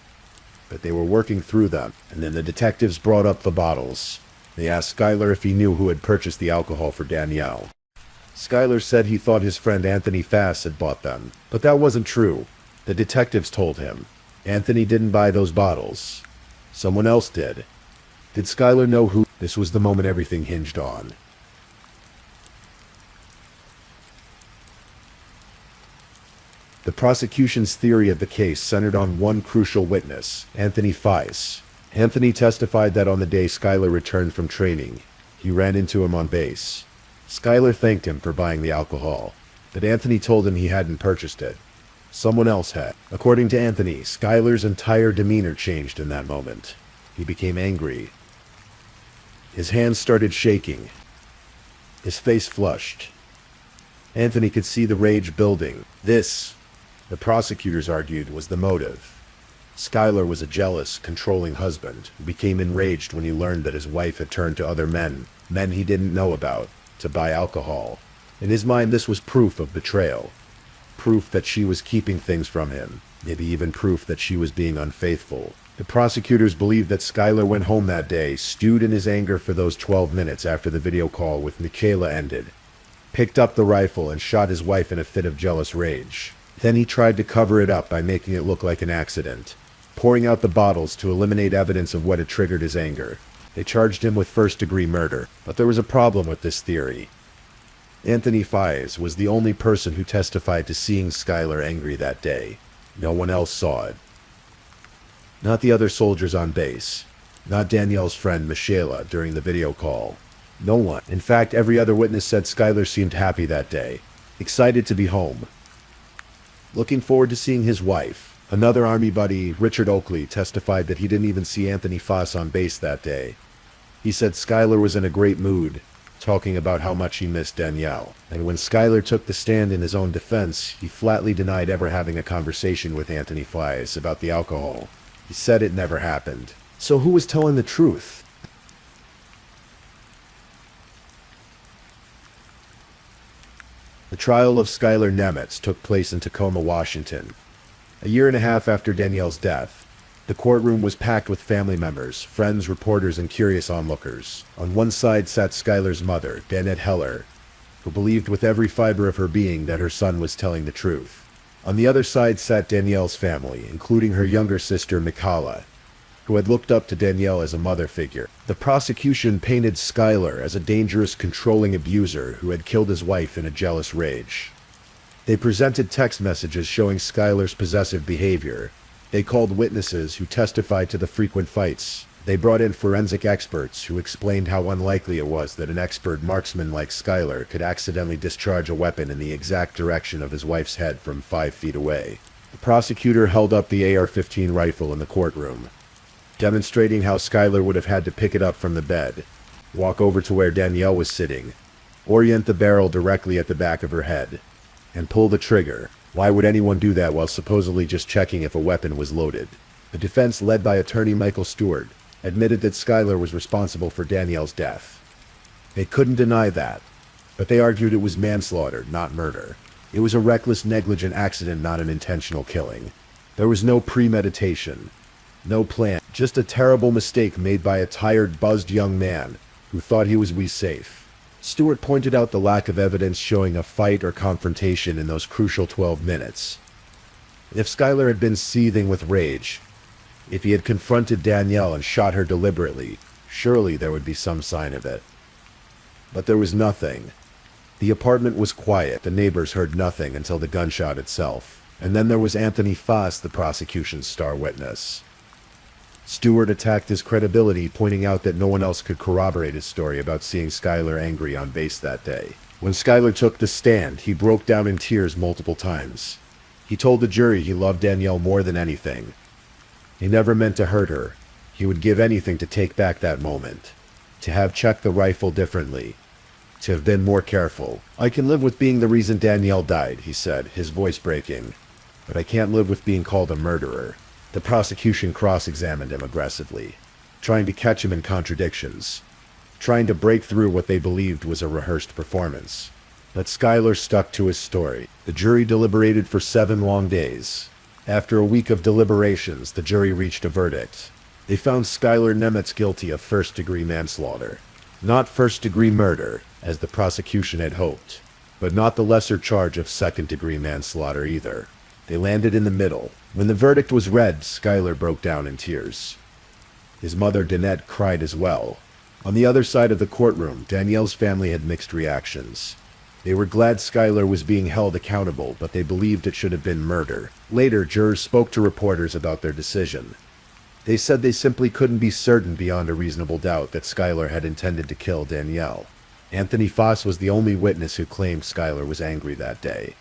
But they were working through them, and then the detectives brought up the bottles. They asked Skylar if he knew who had purchased the alcohol for Danielle. Skylar said he thought his friend Anthony Fass had bought them, but that wasn't true. The detectives told him. Anthony didn't buy those bottles. Someone else did. Did Skylar know who? This was the moment everything hinged on. The prosecution's theory of the case centered on one crucial witness, Anthony Fass. Anthony testified that on the day Skylar returned from training, he ran into him on base. Skylar thanked him for buying the alcohol, but Anthony told him he hadn't purchased it. Someone else had. According to Anthony, Skylar's entire demeanor changed in that moment. He became angry. His hands started shaking. His face flushed. Anthony could see the rage building. This, the prosecutors argued, was the motive. Skylar was a jealous, controlling husband who became enraged when he learned that his wife had turned to other men he didn't know about. to buy alcohol. In his mind, this was proof of betrayal. Proof that she was keeping things from him. Maybe even proof that she was being unfaithful. The prosecutors believed that Skylar went home that day, stewed in his anger for those 12 minutes after the video call with Michaela ended, picked up the rifle and shot his wife in a fit of jealous rage. Then he tried to cover it up by making it look like an accident, pouring out the bottles to eliminate evidence of what had triggered his anger. They charged him with first-degree murder, but there was a problem with this theory. Anthony Fies was the only person who testified to seeing Skylar angry that day. No one else saw it. Not the other soldiers on base. Not Danielle's friend Michaela during the video call. No one. In fact, every other witness said Skylar seemed happy that day, excited to be home, looking forward to seeing his wife. Another Army buddy, Richard Oakley, testified that he didn't even see Anthony Foss on base that day. He said Skylar was in a great mood, talking about how much he missed Danielle. And when Skylar took the stand in his own defense, he flatly denied ever having a conversation with Anthony Fies about the alcohol. He said it never happened. So who was telling the truth? The trial of Skylar Nemitz took place in Tacoma, Washington. A year and a half after Danielle's death, the courtroom was packed with family members, friends, reporters, and curious onlookers. On one side sat Skylar's mother, Danette Heller, who believed with every fiber of her being that her son was telling the truth. On the other side sat Danielle's family, including her younger sister, Michaela, who had looked up to Danielle as a mother figure. The prosecution painted Skylar as a dangerous, controlling abuser who had killed his wife in a jealous rage. They presented text messages showing Skylar's possessive behavior. They called witnesses who testified to the frequent fights. They brought in forensic experts who explained how unlikely it was that an expert marksman like Skylar could accidentally discharge a weapon in the exact direction of his wife's head from 5 feet away. The prosecutor held up the AR-15 rifle in the courtroom, demonstrating how Skylar would have had to pick it up from the bed, walk over to where Danielle was sitting, orient the barrel directly at the back of her head, and pull the trigger. Why would anyone do that while supposedly just checking if a weapon was loaded? The defense, led by attorney Michael Stewart, admitted that Skylar was responsible for Danielle's death. They couldn't deny that, but they argued it was manslaughter, not murder. It was a reckless, negligent accident, not an intentional killing. There was no premeditation, no plan, just a terrible mistake made by a tired, buzzed young man who thought he was safe. Stewart pointed out the lack of evidence showing a fight or confrontation in those crucial 12 minutes. If Skylar had been seething with rage, if he had confronted Danielle and shot her deliberately, surely there would be some sign of it. But there was nothing. The apartment was quiet. The neighbors heard nothing until the gunshot itself. And then there was Anthony Foss, the prosecution's star witness. Stewart attacked his credibility, pointing out that no one else could corroborate his story about seeing Skylar angry on base that day. When Skylar took the stand, he broke down in tears multiple times. He told the jury he loved Danielle more than anything. He never meant to hurt her. He would give anything to take back that moment, to have checked the rifle differently, to have been more careful. I can live with being the reason Danielle died, he said, his voice breaking, but I can't live with being called a murderer. The prosecution cross-examined him aggressively, trying to catch him in contradictions, trying to break through what they believed was a rehearsed performance. But Skylar stuck to his story. The jury deliberated for 7 long days. After a week of deliberations, the jury reached a verdict. They found Skylar Nemitz guilty of first-degree manslaughter. Not first-degree murder, as the prosecution had hoped, but not the lesser charge of second-degree manslaughter either. They landed in the middle. When the verdict was read, Skylar broke down in tears. His mother, Danette, cried as well. On the other side of the courtroom, Danielle's family had mixed reactions. They were glad Skylar was being held accountable, but they believed it should have been murder. Later, jurors spoke to reporters about their decision. They said they simply couldn't be certain beyond a reasonable doubt that Skylar had intended to kill Danielle. Anthony Foss was the only witness who claimed Skylar was angry that day,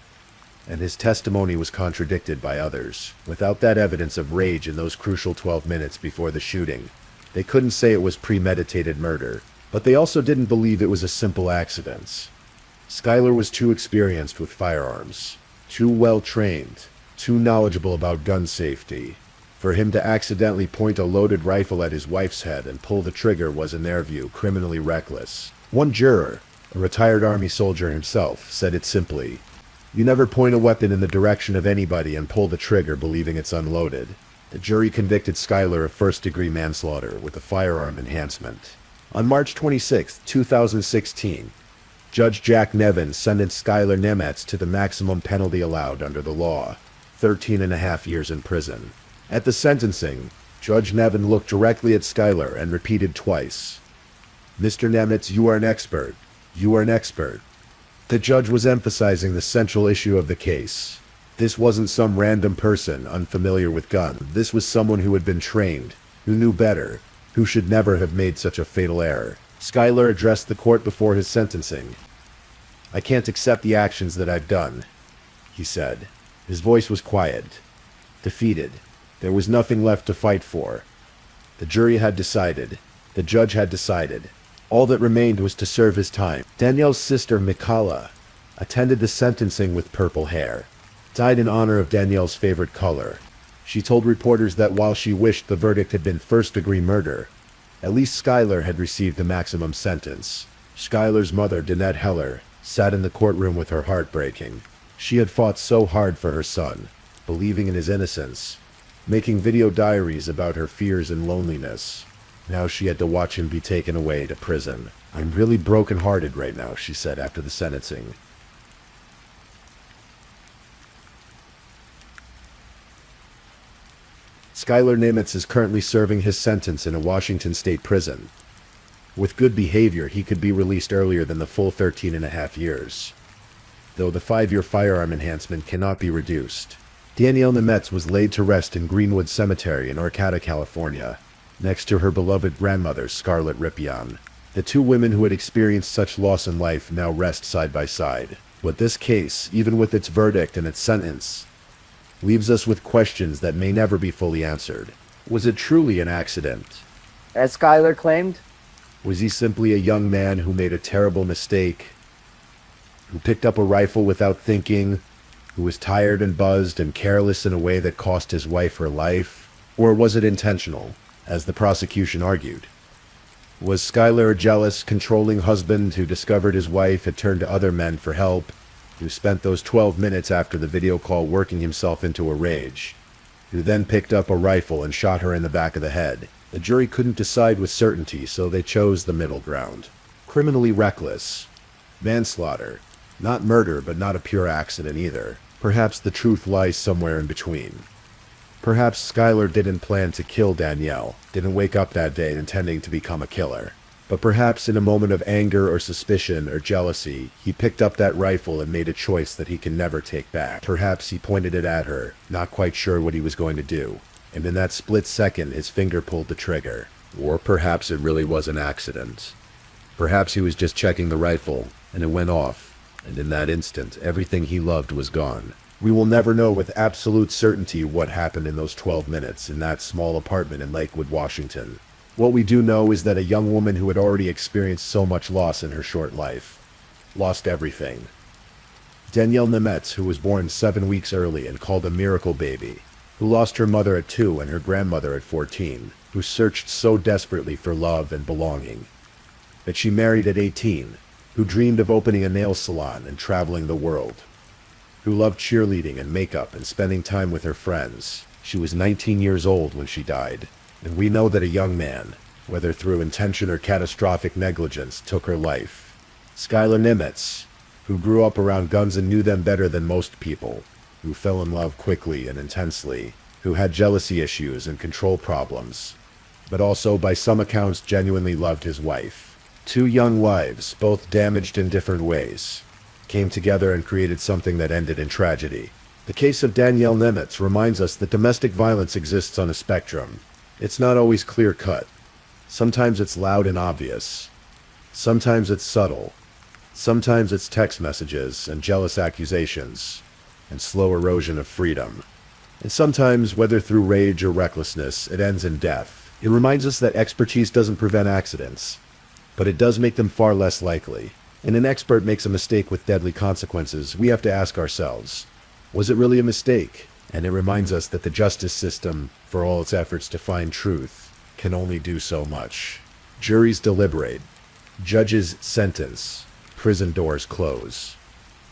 and his testimony was contradicted by others. Without that evidence of rage in those crucial 12 minutes before the shooting, they couldn't say it was premeditated murder, but they also didn't believe it was a simple accident. Skylar was too experienced with firearms, too well trained, too knowledgeable about gun safety. For him to accidentally point a loaded rifle at his wife's head and pull the trigger was, in their view, criminally reckless. One juror, a retired army soldier himself, said it simply. You never point a weapon in the direction of anybody and pull the trigger believing it's unloaded. The jury convicted Schuyler of first-degree manslaughter with a firearm enhancement. On March 26, 2016, Judge Jack Nevin sentenced Schuyler Nemetz to the maximum penalty allowed under the law, 13.5 years in prison. At the sentencing, Judge Nevin looked directly at Schuyler and repeated twice, "Mr. Nemetz, you are an expert. You are an expert." The judge was emphasizing the central issue of the case. This wasn't some random person unfamiliar with guns. This was someone who had been trained, who knew better, who should never have made such a fatal error. Schuyler addressed the court before his sentencing. "I can't accept the actions that I've done," he said. His voice was quiet, defeated. There was nothing left to fight for. The jury had decided. The judge had decided. All that remained was to serve his time. Danielle's sister, Mikala, attended the sentencing with purple hair, died in honor of Danielle's favorite color. She told reporters that while she wished the verdict had been first-degree murder, at least Schuyler had received the maximum sentence. Schuyler's mother, Danette Heller, sat in the courtroom with her heart breaking. She had fought so hard for her son, believing in his innocence, making video diaries about her fears and loneliness. Now she had to watch him be taken away to prison. "I'm really broken-hearted right now," she said after the sentencing. Schuyler Nemetz is currently serving his sentence in a Washington state prison. With good behavior, he could be released earlier than the full 13.5 years, though the 5-year firearm enhancement cannot be reduced. Danielle Nemetz was laid to rest in Greenwood Cemetery in Arcata, California, next to her beloved grandmother, Scarlett Ripion. The two women who had experienced such loss in life now rest side by side. But this case, even with its verdict and its sentence, leaves us with questions that may never be fully answered. Was it truly an accident? As Schuyler claimed? Was he simply a young man who made a terrible mistake, who picked up a rifle without thinking, who was tired and buzzed and careless in a way that cost his wife her life? Or was it intentional, as the prosecution argued? Was Schuyler a jealous, controlling husband who discovered his wife had turned to other men for help, who spent those 12 minutes after the video call working himself into a rage, who then picked up a rifle and shot her in the back of the head? The jury couldn't decide with certainty, so they chose the middle ground. Criminally reckless. Manslaughter. Not murder, but not a pure accident either. Perhaps the truth lies somewhere in between. Perhaps Schuyler didn't plan to kill Danielle, didn't wake up that day intending to become a killer. But perhaps in a moment of anger or suspicion or jealousy, he picked up that rifle and made a choice that he can never take back. Perhaps he pointed it at her, not quite sure what he was going to do, and in that split second his finger pulled the trigger. Or perhaps it really was an accident. Perhaps he was just checking the rifle, and it went off, and in that instant everything he loved was gone. We will never know with absolute certainty what happened in those 12 minutes in that small apartment in Lakewood, Washington. What we do know is that a young woman who had already experienced so much loss in her short life lost everything. Danielle Nemetz, who was born 7 weeks early and called a miracle baby, who lost her mother at 2 and her grandmother at 14, who searched so desperately for love and belonging, that she married at 18, who dreamed of opening a nail salon and traveling the world, who loved cheerleading and makeup and spending time with her friends. She was 19 years old when she died. And we know that a young man, whether through intention or catastrophic negligence, took her life. Schuyler Nemetz, who grew up around guns and knew them better than most people, who fell in love quickly and intensely, who had jealousy issues and control problems, but also by some accounts genuinely loved his wife. 2 young lives, both damaged in different ways, came together and created something that ended in tragedy. The case of Danielle Nemetz reminds us that domestic violence exists on a spectrum. It's not always clear-cut. Sometimes it's loud and obvious. Sometimes it's subtle. Sometimes it's text messages and jealous accusations and slow erosion of freedom. And sometimes, whether through rage or recklessness, it ends in death. It reminds us that expertise doesn't prevent accidents, but it does make them far less likely. And an expert makes a mistake with deadly consequences, we have to ask ourselves, was it really a mistake? And it reminds us that the justice system, for all its efforts to find truth, can only do so much. Juries deliberate. Judges sentence. prison doors close.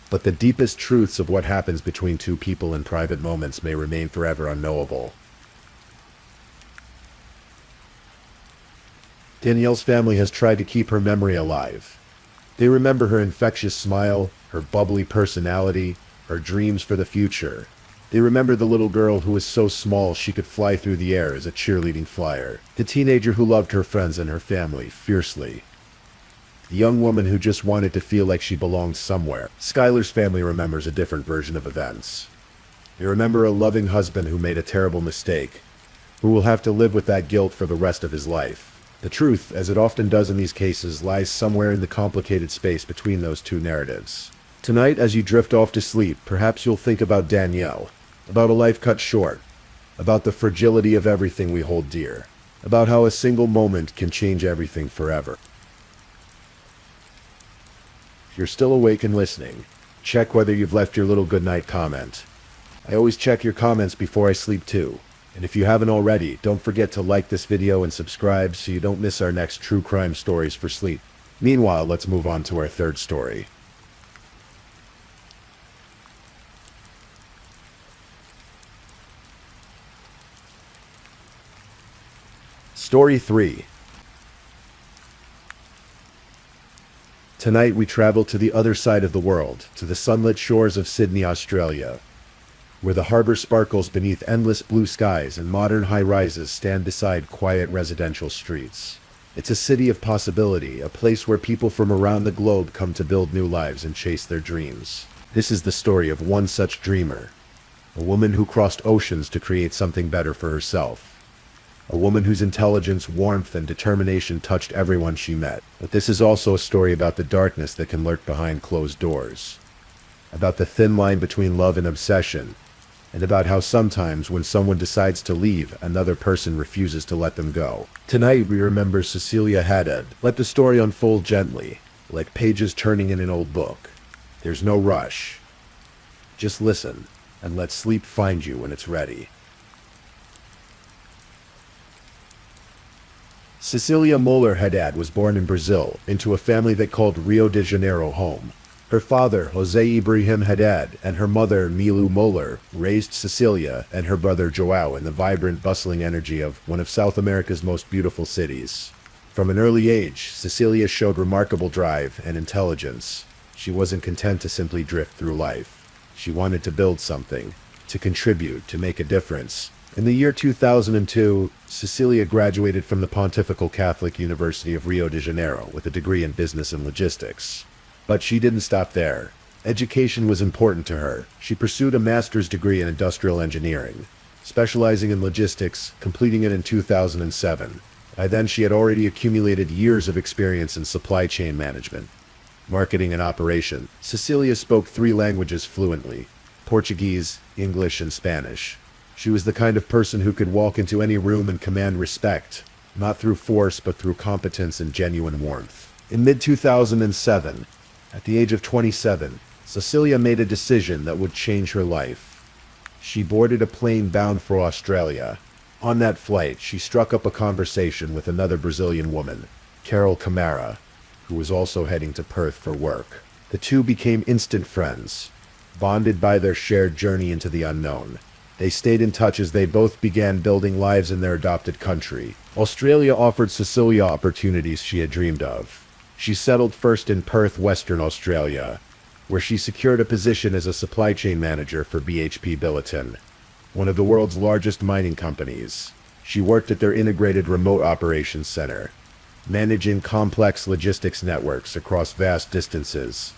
But the deepest truths of what happens between two people in private moments may remain forever unknowable. Danielle's family has tried to keep her memory alive. They remember her infectious smile, her bubbly personality, her dreams for the future. They remember the little girl who was so small she could fly through the air as a cheerleading flyer. The teenager who loved her friends and her family fiercely. The young woman who just wanted to feel like she belonged somewhere. Skylar's family remembers a different version of events. They remember a loving husband who made a terrible mistake, who will have to live with that guilt for the rest of his life. The truth, as it often does in these cases, lies somewhere in the complicated space between those two narratives. Tonight, as you drift off to sleep, perhaps you'll think about Danielle, about a life cut short, about the fragility of everything we hold dear, about how a single moment can change everything forever. If you're still awake and listening, check whether you've left your little goodnight comment. I always check your comments before I sleep too. And if you haven't already, don't forget to like this video and subscribe so you don't miss our next true crime stories for sleep. Meanwhile, let's move on to our third story. Story 3. Tonight we travel to the other side of the world, to the sunlit shores of Sydney, Australia, where the harbor sparkles beneath endless blue skies and modern high-rises stand beside quiet residential streets. It's a city of possibility, a place where people from around the globe come to build new lives and chase their dreams. This is the story of one such dreamer, a woman who crossed oceans to create something better for herself. A woman whose intelligence, warmth, and determination touched everyone she met. But this is also a story about the darkness that can lurk behind closed doors, about the thin line between love and obsession, and about how sometimes when someone decides to leave, another person refuses to let them go. Tonight we remember Cecilia Haddad. Let the story unfold gently, like pages turning in an old book. There's no rush. Just listen, and let sleep find you when it's ready. Cecilia Moller Haddad was born in Brazil, into a family that called Rio de Janeiro home. Her father, Jose Ibrahim Haddad, and her mother, Milu Moller, raised Cecilia and her brother Joao in the vibrant, bustling energy of one of South America's most beautiful cities. From an early age, Cecilia showed remarkable drive and intelligence. She wasn't content to simply drift through life. She wanted to build something, to contribute, to make a difference. In the year 2002, Cecilia graduated from the Pontifical Catholic University of Rio de Janeiro with a degree in business and logistics. But she didn't stop there. Education was important to her. She pursued a master's degree in industrial engineering, specializing in logistics, completing it in 2007. By then, she had already accumulated years of experience in supply chain management, marketing, and operation. Cecilia spoke 3 languages fluently: Portuguese, English, and Spanish. She was the kind of person who could walk into any room and command respect, not through force but through competence and genuine warmth. In mid-2007, at the age of 27, Cecilia made a decision that would change her life. She boarded a plane bound for Australia. On that flight, she struck up a conversation with another Brazilian woman, Carol Camara, who was also heading to Perth for work. The two became instant friends, bonded by their shared journey into the unknown. They stayed in touch as they both began building lives in their adopted country. Australia offered Cecilia opportunities she had dreamed of. She settled first in Perth, Western Australia, where she secured a position as a supply chain manager for BHP Billiton, one of the world's largest mining companies. She worked at their integrated remote operations center, managing complex logistics networks across vast distances.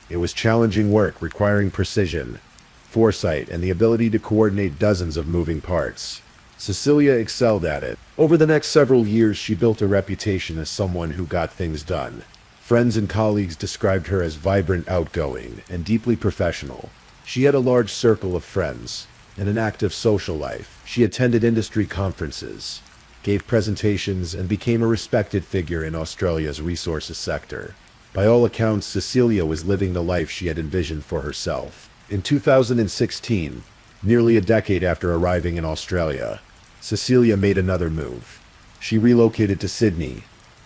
It was challenging work requiring precision, foresight, and the ability to coordinate dozens of moving parts. Cecilia excelled at it. Over the next several years, she built a reputation as someone who got things done. Friends and colleagues described her as vibrant, outgoing, and deeply professional. She had a large circle of friends and an active social life. She attended industry conferences, gave presentations, and became a respected figure in Australia's resources sector. By all accounts, Cecilia was living the life she had envisioned for herself. In 2016, nearly a decade after arriving in Australia, Cecilia made another move. She relocated to Sydney,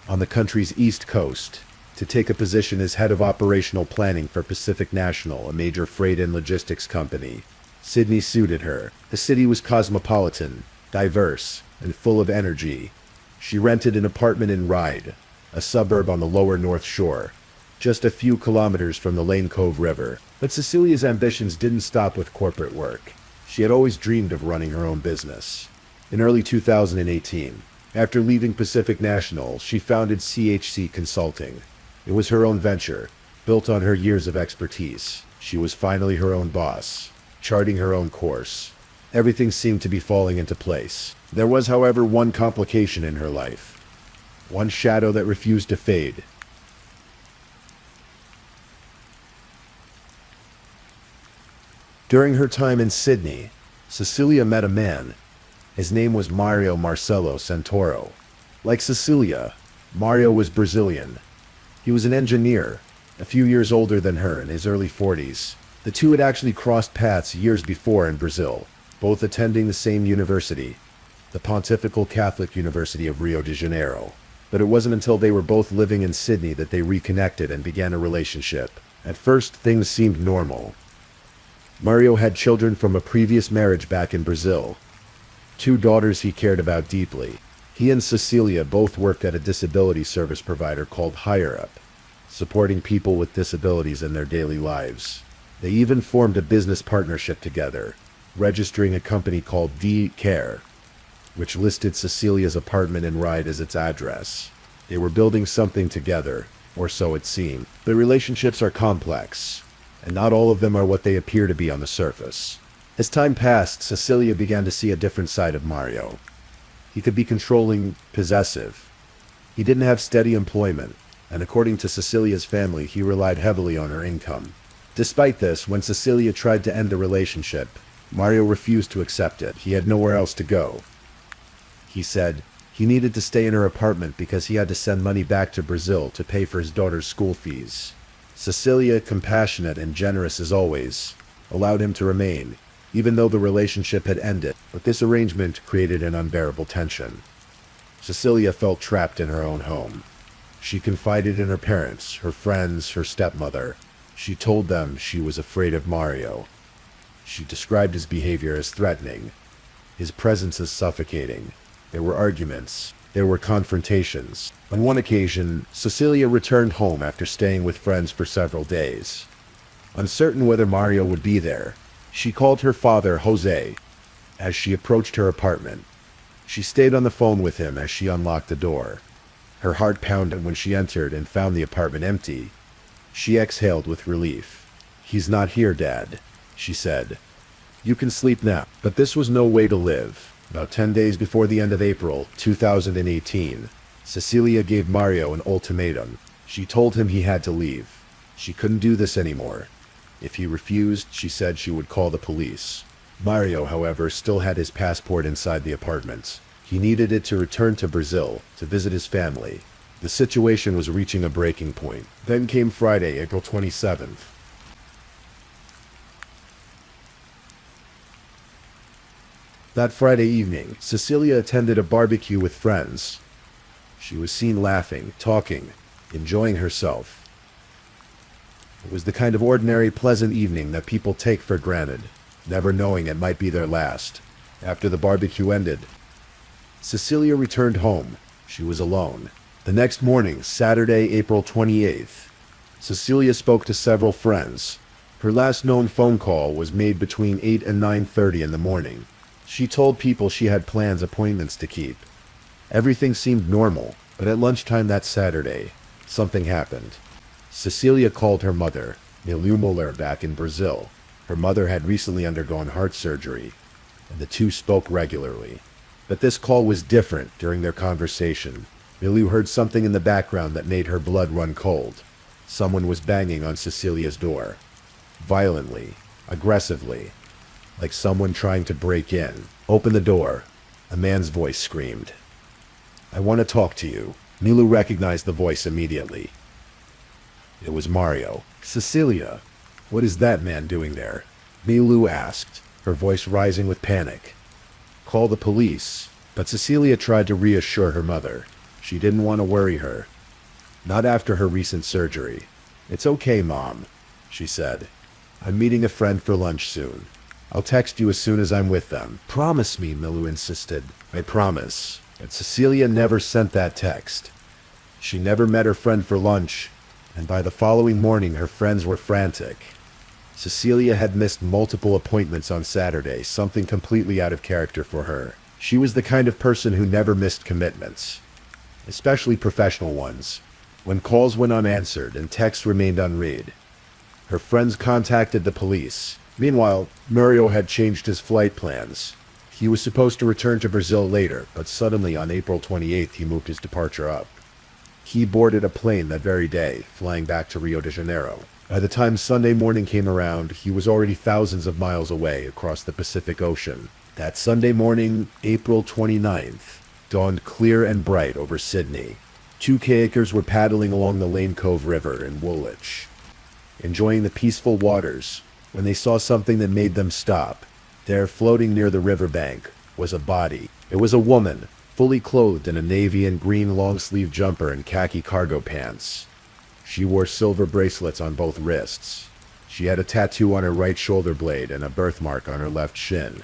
on the country's east coast, to take a position as head of operational planning for Pacific National, a major freight and logistics company. Sydney suited her. The city was cosmopolitan, diverse, and full of energy. She rented an apartment in Ryde, a suburb on the lower North Shore, just a few kilometers from the Lane Cove River. But Cecilia's ambitions didn't stop with corporate work. She had always dreamed of running her own business. In early 2018, after leaving Pacific National, she founded CHC Consulting. It was her own venture, built on her years of expertise. She was finally her own boss, charting her own course. Everything seemed to be falling into place. There was, however, one complication in her life. One shadow that refused to fade. During her time in Sydney, Cecilia met a man. His name was Mario Marcelo Santoro. Like Cecilia, Mario was Brazilian. He was an engineer, a few years older than her, in his early 40s. The two had actually crossed paths years before in Brazil, both attending the same university, the Pontifical Catholic University of Rio de Janeiro. But it wasn't until they were both living in Sydney that they reconnected and began a relationship. At first, things seemed normal. Mario had children from a previous marriage back in Brazil. 2 daughters he cared about deeply. He and Cecilia both worked at a disability service provider called Higher Up, supporting people with disabilities in their daily lives. They even formed a business partnership together, registering a company called D Care, which listed Cecilia's apartment in Ryde as its address. They were building something together, or so it seemed. But relationships are complex, and not all of them are what they appear to be on the surface. As time passed, Cecilia began to see a different side of Mario. He could be controlling, possessive. He didn't have steady employment, and according to Cecilia's family, he relied heavily on her income. Despite this, when Cecilia tried to end the relationship, Mario refused to accept it. He had nowhere else to go. He said he needed to stay in her apartment because he had to send money back to Brazil to pay for his daughter's school fees. Cecilia, compassionate and generous as always, allowed him to remain, even though the relationship had ended. But this arrangement created an unbearable tension. Cecilia felt trapped in her own home. She confided in her parents, her friends, her stepmother. She told them she was afraid of Mario. She described his behavior as threatening, his presence as suffocating. There were arguments. There were confrontations. On one occasion, Cecilia returned home after staying with friends for several days. Uncertain whether Mario would be there, she called her father, Jose, as she approached her apartment. She stayed on the phone with him as she unlocked the door. Her heart pounded when she entered and found the apartment empty. She exhaled with relief. "He's not here, Dad," she said. "You can sleep now." But this was no way to live. About 10 days before the end of April 2018, Cecilia gave Mario an ultimatum. She told him he had to leave. She couldn't do this anymore. If he refused, she said she would call the police. Mario, however, still had his passport inside the apartment. He needed it to return to Brazil, to visit his family. The situation was reaching a breaking point. Then came Friday, April 27th. That Friday evening, Cecilia attended a barbecue with friends. She was seen laughing, talking, enjoying herself. It was the kind of ordinary, pleasant evening that people take for granted, never knowing it might be their last. After the barbecue ended, Cecilia returned home. She was alone. The next morning, Saturday, April 28th, Cecilia spoke to several friends. Her last known phone call was made between 8 and 9:30 in the morning. She told people she had plans, appointments to keep. Everything seemed normal, but at lunchtime that Saturday, something happened. Cecilia called her mother, Miliu Muller, back in Brazil. Her mother had recently undergone heart surgery, and the two spoke regularly. But this call was different. During their conversation, Miliu heard something in the background that made her blood run cold. Someone was banging on Cecilia's door. Violently, aggressively, like someone trying to break in. "Open the door," a man's voice screamed. "I want to talk to you." Miliu recognized the voice immediately. It was Mario. "Cecilia, what is that man doing there?" Miliu asked, her voice rising with panic. "Call the police." But Cecilia tried to reassure her mother. She didn't want to worry her. Not after her recent surgery. It's okay, Mom, she said. I'm meeting a friend for lunch soon. I'll text you as soon as I'm with them. Promise me, Milou insisted. I promise. But Cecilia never sent that text. She never met her friend for lunch, and by the following morning her friends were frantic. Cecilia had missed multiple appointments on Saturday, something completely out of character for her. She was the kind of person who never missed commitments, especially professional ones. When calls went unanswered and texts remained unread, her friends contacted the police. Meanwhile, Mario had changed his flight plans. He was supposed to return to Brazil later, but suddenly on April 28th he moved his departure up. He boarded a plane that very day, flying back to Rio de Janeiro. By the time Sunday morning came around, he was already thousands of miles away across the Pacific Ocean. That Sunday morning, April 29th, dawned clear and bright over Sydney. Two kayakers were paddling along the Lane Cove River in Woolwich, enjoying the peaceful waters, when they saw something that made them stop. There, floating near the riverbank, was a body. It was a woman, fully clothed in a navy and green long-sleeve jumper and khaki cargo pants. She wore silver bracelets on both wrists. She had a tattoo on her right shoulder blade and a birthmark on her left shin.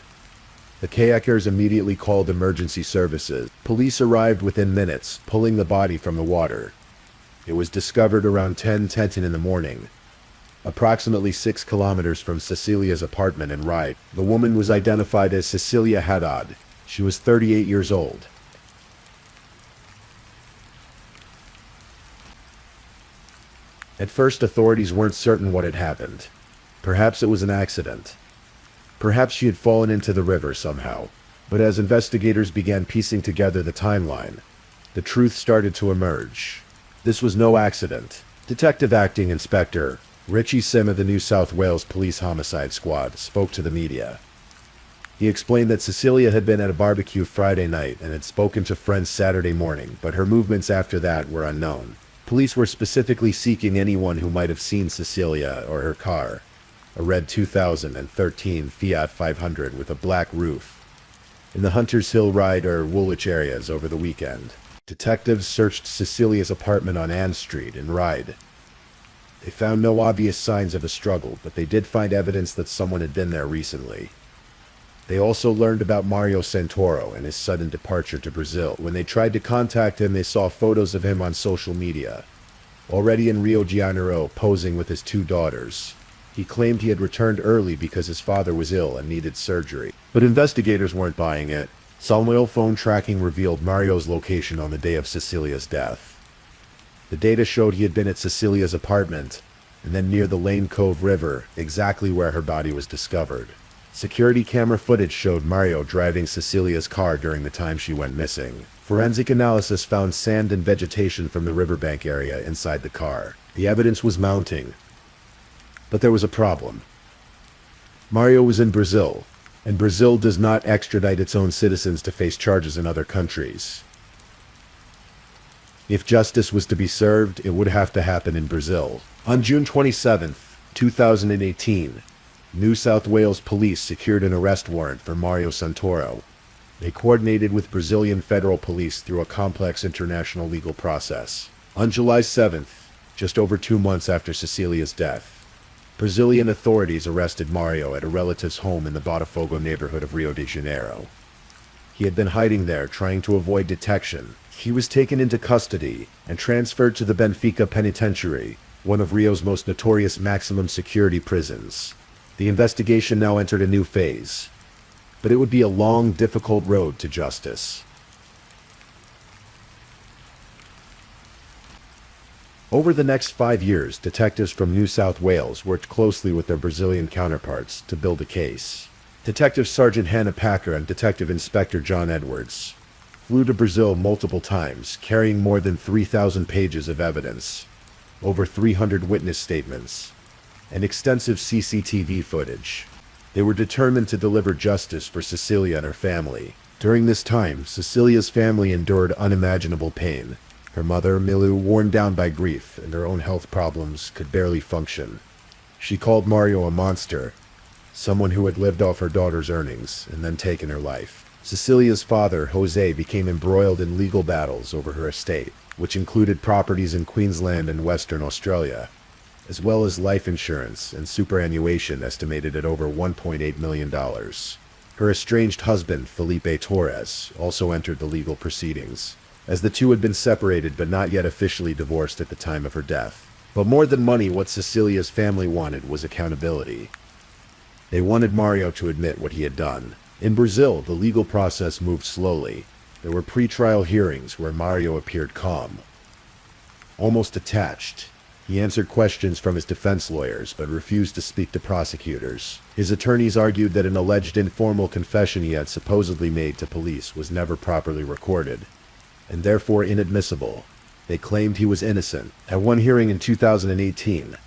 The kayakers immediately called emergency services. Police arrived within minutes, pulling the body from the water. It was discovered around 10:10 in the morning, approximately 6 kilometers from Cecilia's apartment in Ryde. The woman was identified as Cecilia Haddad. She was 38 years old. At first, authorities weren't certain what had happened. Perhaps it was an accident. Perhaps she had fallen into the river somehow. But as investigators began piecing together the timeline, the truth started to emerge. This was no accident. Detective Acting Inspector Richie Sim of the New South Wales Police Homicide Squad spoke to the media. He explained that Cecilia had been at a barbecue Friday night and had spoken to friends Saturday morning, but her movements after that were unknown. Police were specifically seeking anyone who might have seen Cecilia or her car, a red 2013 Fiat 500 with a black roof, in the Hunters Hill Ryde or Woolwich areas over the weekend. Detectives searched Cecilia's apartment on Ann Street in Ryde. They found no obvious signs of a struggle, but they did find evidence that someone had been there recently. They also learned about Mario Santoro and his sudden departure to Brazil. When they tried to contact him, they saw photos of him on social media, already in Rio de Janeiro, posing with his 2 daughters. He claimed he had returned early because his father was ill and needed surgery. But investigators weren't buying it. Cell phone tracking revealed Mario's location on the day of Cecilia's death. The data showed he had been at Cecilia's apartment, and then near the Lane Cove River, exactly where her body was discovered. Security camera footage showed Mario driving Cecilia's car during the time she went missing. Forensic analysis found sand and vegetation from the riverbank area inside the car. The evidence was mounting. But there was a problem. Mario was in Brazil, and Brazil does not extradite its own citizens to face charges in other countries. If justice was to be served, it would have to happen in Brazil. On June 27, 2018, New South Wales police secured an arrest warrant for Mario Santoro. They coordinated with Brazilian federal police through a complex international legal process. On July 7th, just over 2 months after Cecilia's death, Brazilian authorities arrested Mario at a relative's home in the Botafogo neighborhood of Rio de Janeiro. He had been hiding there, trying to avoid detection. He was taken into custody and transferred to the Benfica Penitentiary, one of Rio's most notorious maximum security prisons. The investigation now entered a new phase, but it would be a long, difficult road to justice. Over the next 5 years, detectives from New South Wales worked closely with their Brazilian counterparts to build a case. Detective Sergeant Hannah Packer and Detective Inspector John Edwards flew to Brazil multiple times, carrying more than 3,000 pages of evidence, over 300 witness statements, and extensive CCTV footage. They were determined to deliver justice for Cecilia and her family. During this time, Cecilia's family endured unimaginable pain. Her mother, Milou, worn down by grief and her own health problems, could barely function. She called Mario a monster, someone who had lived off her daughter's earnings and then taken her life. Cecilia's father, Jose, became embroiled in legal battles over her estate. which included properties in Queensland and Western Australia, as well as life insurance and superannuation estimated at over $1.8 million. Her estranged husband, Felipe Torres, also entered the legal proceedings, as the two had been separated but not yet officially divorced at the time of her death. But more than money, what Cecilia's family wanted was accountability. They wanted Mario to admit what he had done. In Brazil, the legal process moved slowly. There were pre-trial hearings where Mario appeared calm, almost detached. He answered questions from his defense lawyers, but refused to speak to prosecutors. His attorneys argued that an alleged informal confession he had supposedly made to police was never properly recorded, and therefore inadmissible. They claimed he was innocent. At one hearing in 2018,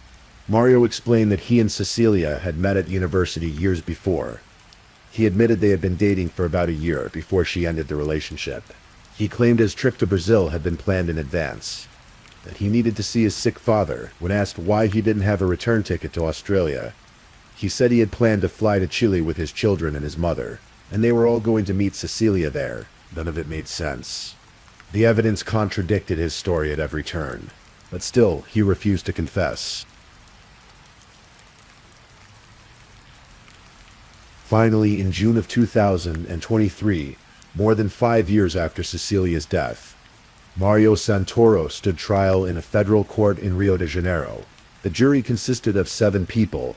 Mario explained that he and Cecilia had met at university years before. He admitted they had been dating for about a year before she ended the relationship. He claimed his trip to Brazil had been planned in advance, that he needed to see his sick father. When asked why he didn't have a return ticket to Australia, he said he had planned to fly to Chile with his children and his mother, and they were all going to meet Cecilia there. None of it made sense. The evidence contradicted his story at every turn, but still, he refused to confess. Finally, in June of 2023, more than 5 years after Cecilia's death, Mario Santoro stood trial in a federal court in Rio de Janeiro. The jury consisted of 7 people,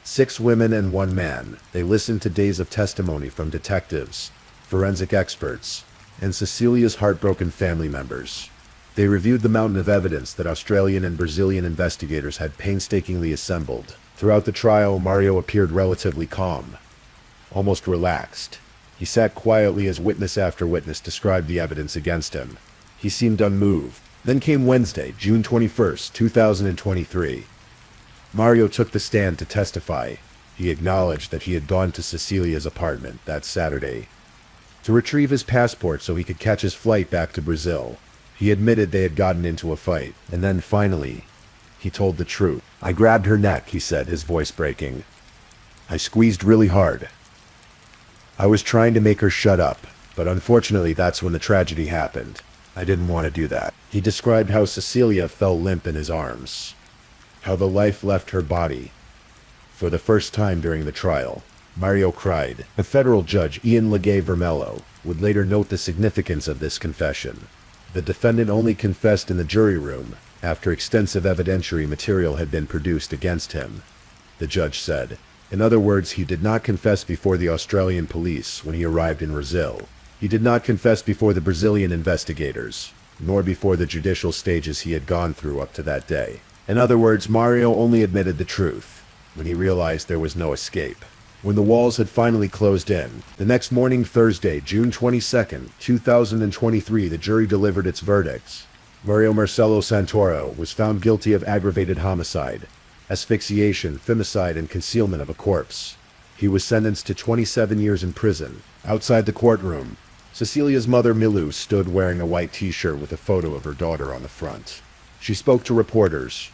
6 women and 1 man. They listened to days of testimony from detectives, forensic experts, and Cecilia's heartbroken family members. They reviewed the mountain of evidence that Australian and Brazilian investigators had painstakingly assembled. Throughout the trial, Mario appeared relatively calm, almost relaxed. He sat quietly as witness after witness described the evidence against him. He seemed unmoved. Then came Wednesday, June 21st, 2023. Mario took the stand to testify. He acknowledged that he had gone to Cecilia's apartment that Saturday to retrieve his passport so he could catch his flight back to Brazil. He admitted they had gotten into a fight, and then finally, he told the truth. "I grabbed her neck," he said, his voice breaking. "I squeezed really hard. I was trying to make her shut up, but unfortunately that's when the tragedy happened. I didn't want to do that." He described how Cecilia fell limp in his arms, how the life left her body. For the first time during the trial, Mario cried. A federal judge, Ian Legay Vermelho, would later note the significance of this confession. The defendant only confessed in the jury room after extensive evidentiary material had been produced against him, the judge said. In other words, he did not confess before the Australian police when he arrived in Brazil. He did not confess before the Brazilian investigators, nor before the judicial stages he had gone through up to that day. In other words, Mario only admitted the truth when he realized there was no escape. When the walls had finally closed in, the next morning, Thursday, June 22nd, 2023, the jury delivered its verdicts. Mario Marcelo Santoro was found guilty of aggravated homicide, asphyxiation, femicide, and concealment of a corpse. He was sentenced to 27 years in prison. Outside the courtroom, Cecilia's mother, Milu, stood wearing a white t-shirt with a photo of her daughter on the front. She spoke to reporters,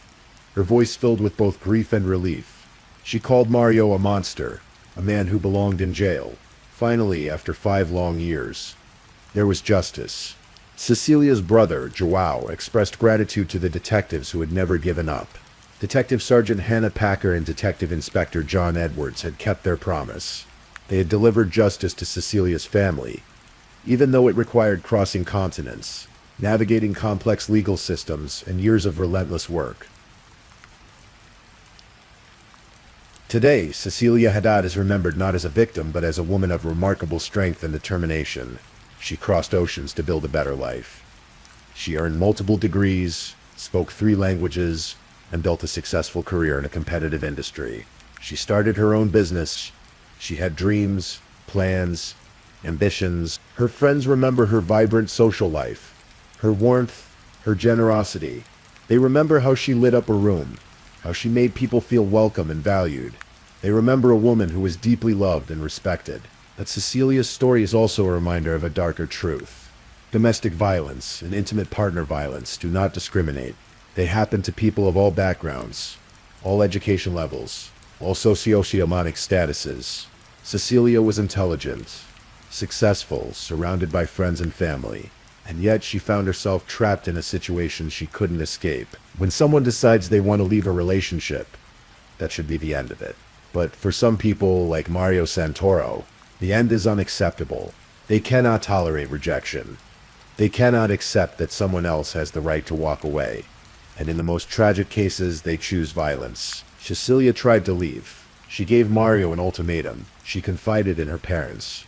her voice filled with both grief and relief. She called Mario a monster, a man who belonged in jail. Finally, after 5 long years, there was justice. Cecilia's brother, Joao, expressed gratitude to the detectives who had never given up. Detective Sergeant Hannah Packer and Detective Inspector John Edwards had kept their promise. They had delivered justice to Cecilia's family, even though it required crossing continents, navigating complex legal systems, and years of relentless work. Today, Cecilia Haddad is remembered not as a victim, but as a woman of remarkable strength and determination. She crossed oceans to build a better life. She earned multiple degrees, spoke 3 languages, and built a successful career in a competitive industry. She started her own business. She had dreams, plans, ambitions. Her friends remember her vibrant social life, her warmth, her generosity. They remember how she lit up a room, how she made people feel welcome and valued. They remember a woman who was deeply loved and respected. But Cecilia's story is also a reminder of a darker truth. Domestic violence and intimate partner violence do not discriminate. They happen to people of all backgrounds, all education levels, all socioeconomic statuses. Cecilia was intelligent, successful, surrounded by friends and family. And yet she found herself trapped in a situation she couldn't escape. When someone decides they want to leave a relationship, that should be the end of it. But for some people, like Mario Santoro, the end is unacceptable. They cannot tolerate rejection. They cannot accept that someone else has the right to walk away. And in the most tragic cases, they choose violence. Cecilia tried to leave. She gave Mario an ultimatum. She confided in her parents.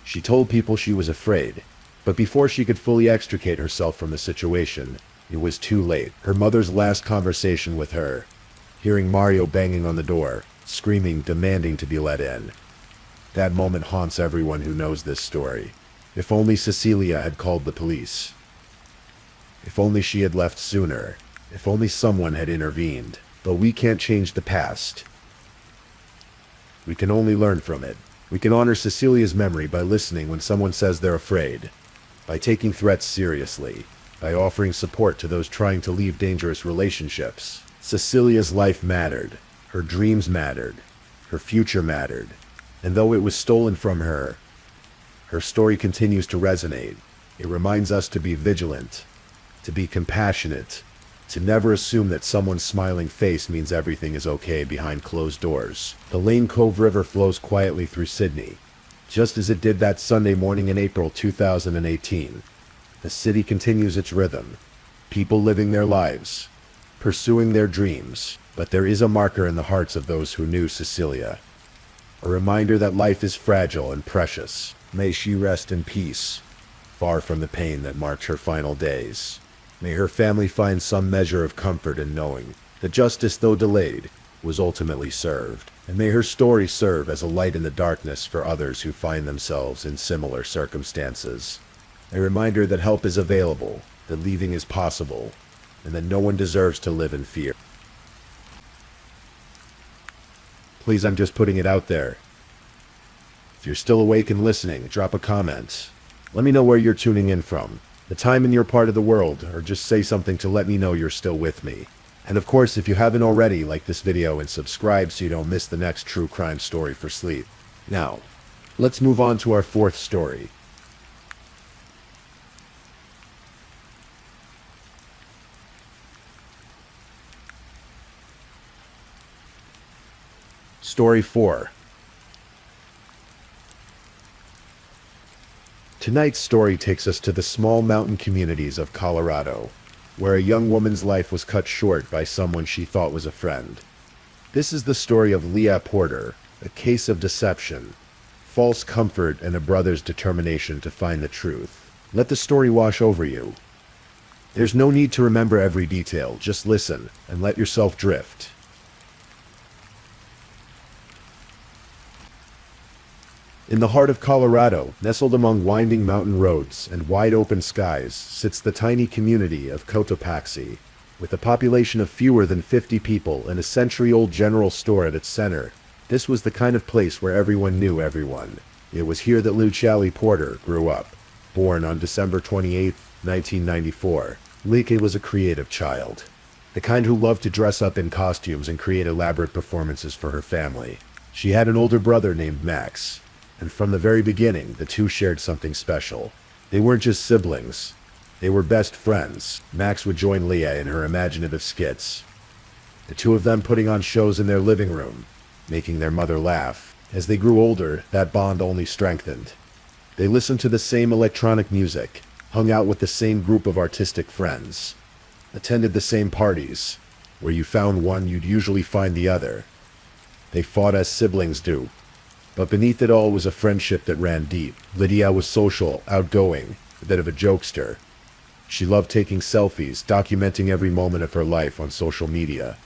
She told people she was afraid. But before she could fully extricate herself from the situation, it was too late. Her mother's last conversation with her, hearing Mario banging on the door, screaming, demanding to be let in. That moment haunts everyone who knows this story. If only Cecilia had called the police. If only she had left sooner. If only someone had intervened. But we can't change the past. We can only learn from it. We can honor Cecilia's memory by listening when someone says they're afraid, by taking threats seriously, by offering support to those trying to leave dangerous relationships. Cecilia's life mattered. Her dreams mattered. Her future mattered. And though it was stolen from her, her story continues to resonate. It reminds us to be vigilant, to be compassionate, to never assume that someone's smiling face means everything is okay behind closed doors. The Lane Cove River flows quietly through Sydney, just as it did that Sunday morning in April 2018. The city continues its rhythm, people living their lives, pursuing their dreams, but there is a marker in the hearts of those who knew Cecilia. A reminder that life is fragile and precious. May she rest in peace, far from the pain that marked her final days. May her family find some measure of comfort in knowing that justice, though delayed, was ultimately served. And may her story serve as a light in the darkness for others who find themselves in similar circumstances. A reminder that help is available, that leaving is possible, and that no one deserves to live in fear. Please, I'm just putting it out there. If you're still awake and listening, drop a comment. Let me know where you're tuning in from, the time in your part of the world, or just say something to let me know you're still with me. And of course, if you haven't already, like this video and subscribe so you don't miss the next true crime story for sleep. Now, let's move on to our fourth story. Story 4. Tonight's story takes us to the small mountain communities of Colorado, where a young woman's life was cut short by someone she thought was a friend. This is the story of Leah Porter, a case of deception, false comfort, and a brother's determination to find the truth. Let the story wash over you. There's no need to remember every detail, just listen and let yourself drift. In the heart of Colorado, nestled among winding mountain roads and wide-open skies, sits the tiny community of Cotopaxi. With a population of fewer than 50 people and a century-old general store at its center, this was the kind of place where everyone knew everyone. It was here that Luciali Porter grew up. Born on December 28, 1994, Leah was a creative child, the kind who loved to dress up in costumes and create elaborate performances for her family. She had an older brother named Max, and from the very beginning, the two shared something special. They weren't just siblings. They were best friends. Max would join Leah in her imaginative skits, the two of them putting on shows in their living room, making their mother laugh. As they grew older, that bond only strengthened. They listened to the same electronic music, hung out with the same group of artistic friends, attended the same parties. Where you found one, you'd usually find the other. They fought as siblings do. But beneath it all was a friendship that ran deep. Lydia was social, outgoing, a bit of a jokester. She loved taking selfies, documenting every moment of her life on social media.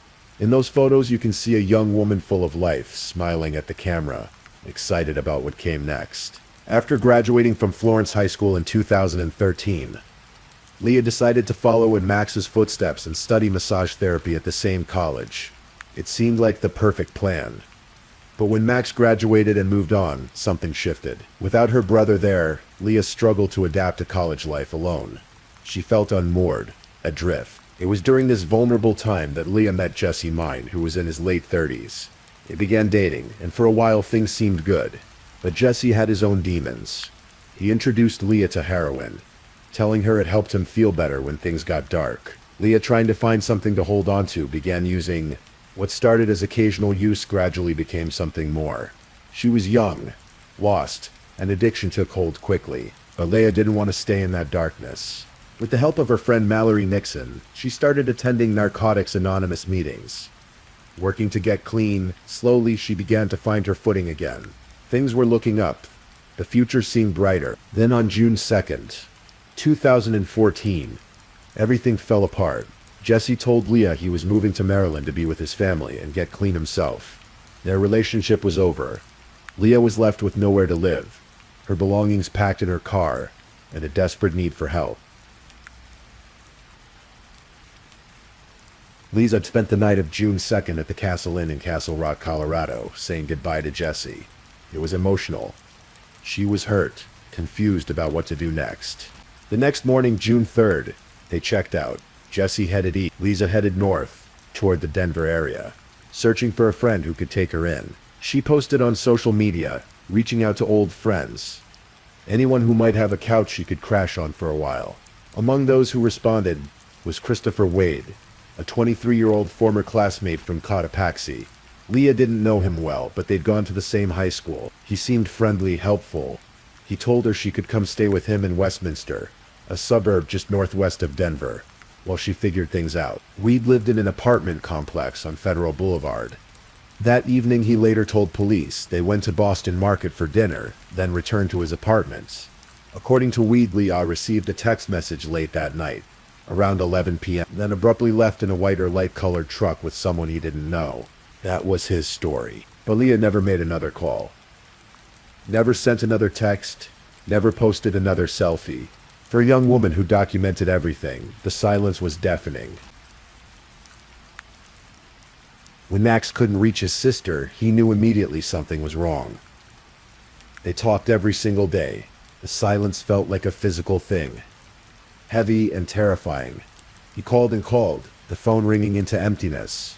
In those photos, you can see a young woman full of life, smiling at the camera, excited about what came next. After graduating from Florence High School in 2013, Leah decided to follow in Max's footsteps and study massage therapy at the same college. It seemed like the perfect plan. But when Max graduated and moved on, something shifted. Without her brother there, Leah struggled to adapt to college life alone. She felt unmoored, adrift. It was during this vulnerable time that Leah met Jesse Mine, who was in his late 30s. They began dating, and for a while things seemed good. But Jesse had his own demons. He introduced Leah to heroin. telling her it helped him feel better when things got dark. Leah, trying to find something to hold on to, began using what started as occasional use gradually became something more. She was young, lost, and addiction took hold quickly, but Leah didn't want to stay in that darkness. With the help of her friend Mallory Nixon, she started attending Narcotics Anonymous meetings. Working to get clean, slowly she began to find her footing again. Things were looking up. The future seemed brighter. Then on June 2nd, 2014, everything fell apart. Jesse told Leah he was moving to Maryland to be with his family and get clean himself. Their relationship was over. Leah was left with nowhere to live, her belongings packed in her car, and a desperate need for help. Leah had spent the night of June 2nd at the Castle Inn in Castle Rock, Colorado, saying goodbye to Jesse. It was emotional. She was hurt, confused about what to do next. The next morning, June 3rd, they checked out. Jesse headed east, Lisa headed north, toward the Denver area, searching for a friend who could take her in. She posted on social media, reaching out to old friends, anyone who might have a couch she could crash on for a while. Among those who responded was Christopher Wade, a 23-year-old former classmate from Cotopaxi. Leah didn't know him well, but they'd gone to the same high school. He seemed friendly, helpful. He told her she could come stay with him in Westminster, a suburb just northwest of Denver, while she figured things out. We'd lived in an apartment complex on Federal Boulevard. That evening, he later told police they went to Boston Market for dinner, then returned to his apartment. According to Weed, Leah received a text message late that night, around 11 p.m., then abruptly left in a white or light-colored truck with someone he didn't know. That was his story. But Leah never made another call. Never sent another text, never posted another selfie. For a young woman who documented everything, the silence was deafening. When Max couldn't reach his sister, he knew immediately something was wrong. They talked every single day. The silence felt like a physical thing, heavy and terrifying. He called and called, the phone ringing into emptiness.